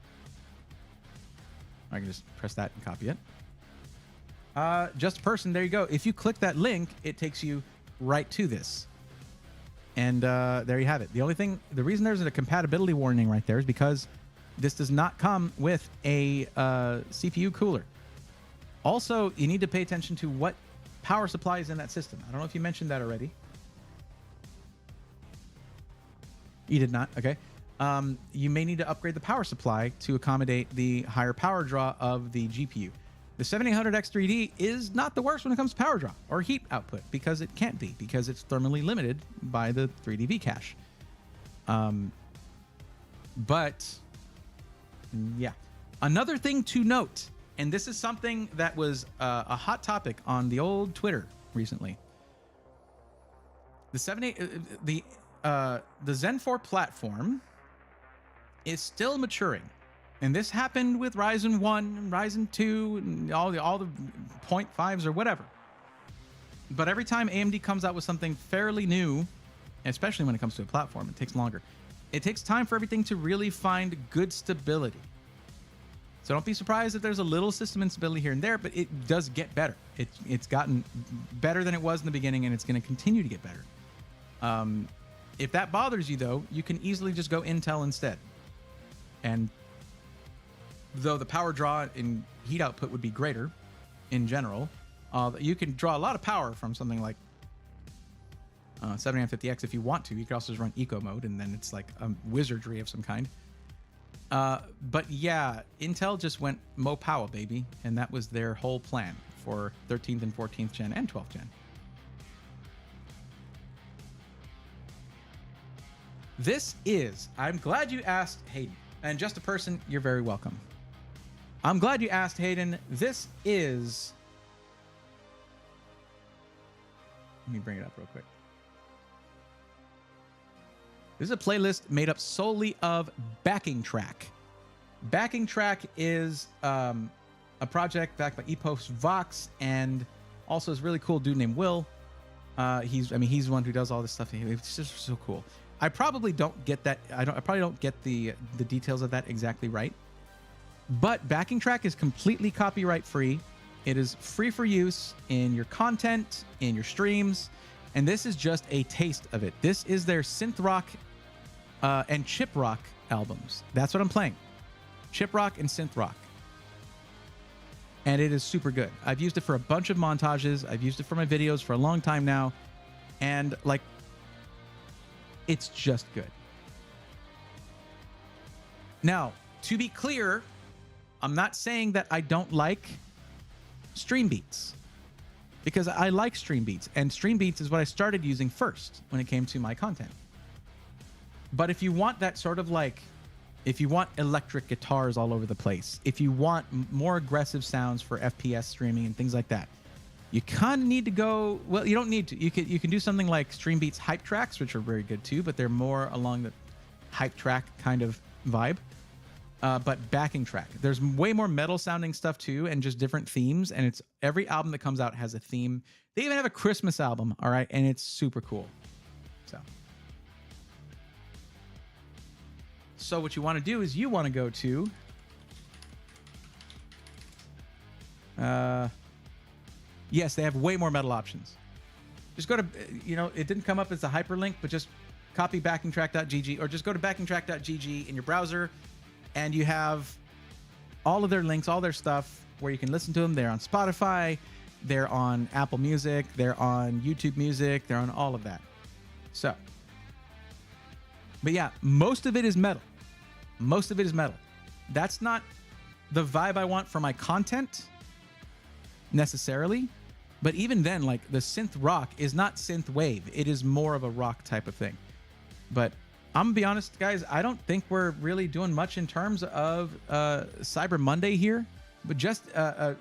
I can just press that and copy it. Just a person, there you go. If you click that link, it takes you right to this. And there you have it. The reason there's a compatibility warning right there is because this does not come with a CPU cooler. Also, you need to pay attention to what power supply is in that system. I don't know if you mentioned that already. You did not? Okay. You may need to upgrade the power supply to accommodate the higher power draw of the GPU. The 7800X3D is not the worst when it comes to power draw or heat output, because it can't be, because it's thermally limited by the 3dV cache. But yeah, another thing to note, and this is something that was a hot topic on the old Twitter recently. The Zen 4 platform is still maturing. And this happened with Ryzen 1 and Ryzen 2 and all the 0.5s or whatever. But every time AMD comes out with something fairly new, especially when it comes to a platform, it takes longer. It takes time for everything to really find good stability. So don't be surprised if there's a little system instability here and there, but it does get better. It's gotten better than it was in the beginning, and it's going to continue to get better. If that bothers you, though, you can easily just go Intel instead. And though the power draw and heat output would be greater in general, you can draw a lot of power from something like 7950X if you want to. You could also just run eco mode, and then it's like a wizardry of some kind. But yeah, Intel just went Mo Power, baby, and that was their whole plan for 13th and 14th gen and 12th gen. This is, I'm glad you asked, Hayden. And just a person, you're very welcome. I'm glad you asked, Hayden. This is... Let me bring it up real quick. This is a playlist made up solely of backing track. Backing track is a project backed by Epos Vox, and also this really cool dude named Will. He's the one who does all this stuff. It's just so cool. I probably don't get that. I probably don't get the details of that exactly right. But backing track is completely copyright free. It is free for use in your content, in your streams, and this is just a taste of it. This is their synth rock and chip rock albums. That's what I'm playing. Chip rock and synth rock. And it is super good. I've used it for a bunch of montages. I've used it for my videos for a long time now. And like, it's just good. Now, to be clear, I'm not saying that I don't like stream beats, because I like stream beats, and stream beats is what I started using first when it came to my content. But if you want that sort of like, if you want electric guitars all over the place, if you want more aggressive sounds for FPS streaming and things like that, you kind of need to go, well, you don't need to. You can do something like Stream Beats hype tracks, which are very good too, but they're more along the hype track kind of vibe. But backing track, there's way more metal sounding stuff too, and just different themes. And it's every album that comes out has a theme. They even have a Christmas album, all right, and it's super cool. So what you want to do is you want to go to yes, they have way more metal options. Just go to, it didn't come up as a hyperlink, but just copy backingtrack.gg, or just go to backingtrack.gg in your browser, and you have all of their links, all their stuff where you can listen to them. They're on Spotify, they're on Apple Music, they're on YouTube Music, they're on all of that. So, but yeah, most of it is metal. Most of it is metal. That's not the vibe I want for my content necessarily. But even then, like, the synth rock is not synth wave. It is more of a rock type of thing. But I'm gonna be honest, guys, I don't think we're really doing much in terms of Cyber Monday here. But just a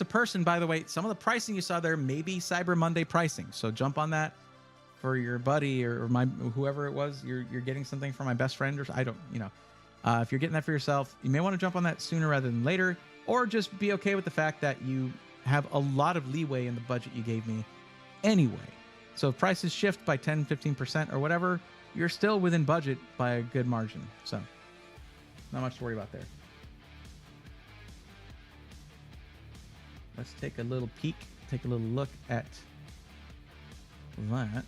person, by the way, some of the pricing you saw there may be Cyber Monday pricing. So jump on that for your buddy or my whoever it was. You're getting something for my best friend, or I don't, if you're getting that for yourself, you may want to jump on that sooner rather than later, or just be okay with the fact that you have a lot of leeway in the budget you gave me anyway. So if prices shift by 10, 15% or whatever, you're still within budget by a good margin. So not much to worry about there. Let's take a little peek, take a little look at that.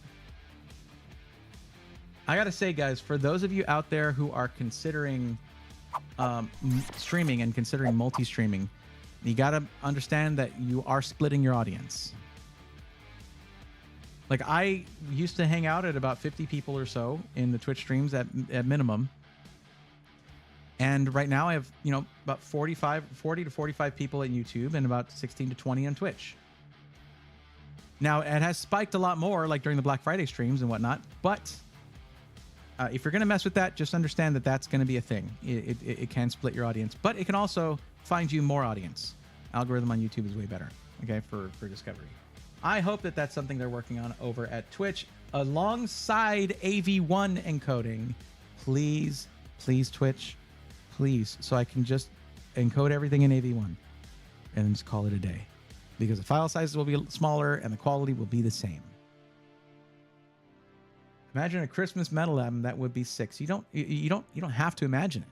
I gotta say, guys, for those of you out there who are considering streaming and considering multi-streaming, you gotta understand that you are splitting your audience. Like, I used to hang out at about 50 people or so in the Twitch streams at minimum. And right now I have, you know, about 40 to 45 people at YouTube and about 16 to 20 on Twitch. Now, it has spiked a lot more, like during the Black Friday streams and whatnot, but if you're going to mess with that, just understand that that's going to be a thing. It can split your audience, but it can also find you more audience. Algorithm on YouTube is way better, okay, for discovery. I hope that that's something they're working on over at Twitch alongside AV1 encoding. Please, please, Twitch, please, so I can just encode everything in AV1 and just call it a day, because the file sizes will be smaller and the quality will be the same. Imagine a Christmas metal album that would be 6. You don't have to imagine it.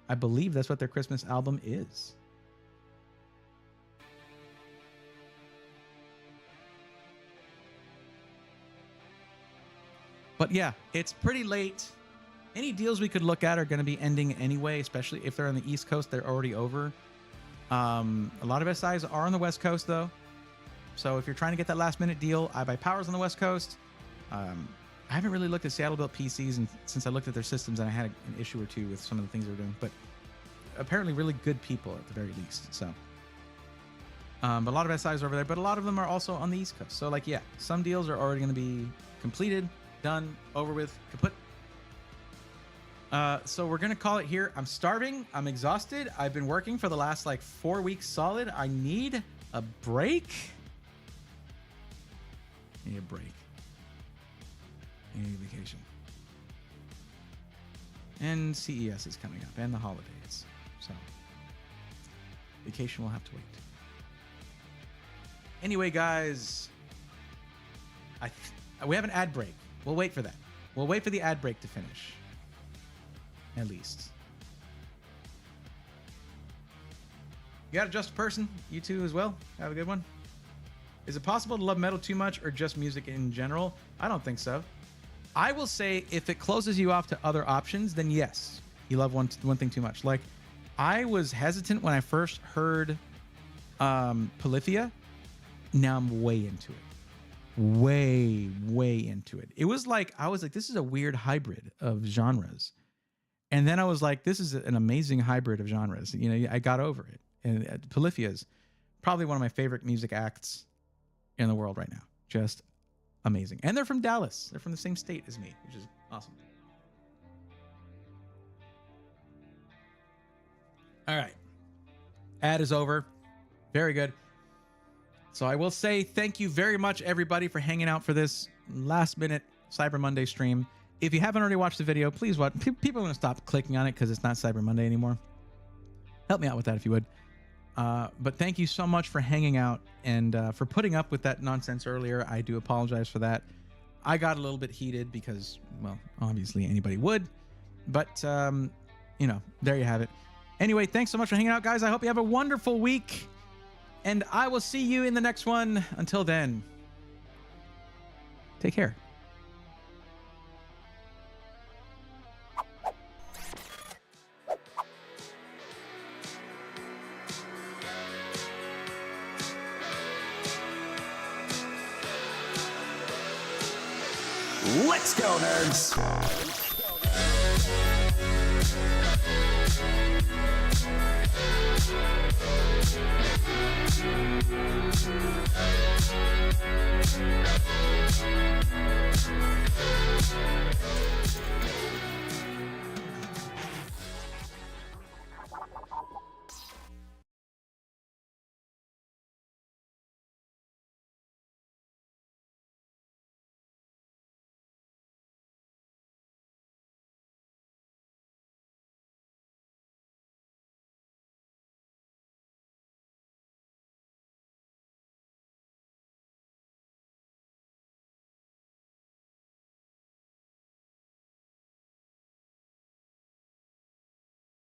I believe that's what their Christmas album is. But yeah, it's pretty late. Any deals we could look at are going to be ending anyway, especially if they're on the East Coast. They're already over. A lot of SIs are on the West Coast, though. So if you're trying to get that last minute deal, iBuyPower's on the West Coast. I haven't really looked at Seattle-built PCs and since I looked at their systems, and I had an issue or two with some of the things they were doing. But apparently really good people at the very least. So, but a lot of SIs are over there, but a lot of them are also on the East Coast. So, like, yeah, some deals are already going to be completed, done, over with, kaput. So we're going to call it here. I'm starving. I'm exhausted. I've been working for the last, like, 4 weeks solid. I need a break. I need a break. I need a vacation. And CES is coming up, and the holidays. So, vacation will have to wait. Anyway, guys, we have an ad break. We'll wait for that. We'll wait for the ad break to finish. At least. You got a just person? You too as well? Have a good one. Is it possible to love metal too much or just music in general? I don't think so. I will say if it closes you off to other options, then yes, you love one thing too much. Like, I was hesitant when I first heard Polyphia. Now I'm way into it. Way into it. It was like, I was like, this is a weird hybrid of genres. And then I was like, this is an amazing hybrid of genres. You know, I got over it. And Polyphia is probably one of my favorite music acts in the world right now. Just amazing. And they're from Dallas. They're from the same state as me, which is awesome. All right. Ad is over. Very good. So I will say thank you very much, everybody, for hanging out for this last minute Cyber Monday stream. If you haven't already watched the video, please watch. People are going to stop clicking on it because it's not Cyber Monday anymore. Help me out with that if you would. But thank you so much for hanging out and for putting up with that nonsense earlier. I do apologize for that. I got a little bit heated because, well, obviously anybody would. But, you know, there you have it. Anyway, thanks so much for hanging out, guys. I hope you have a wonderful week. And I will see you in the next one. Until then, take care. Let's go, nerds!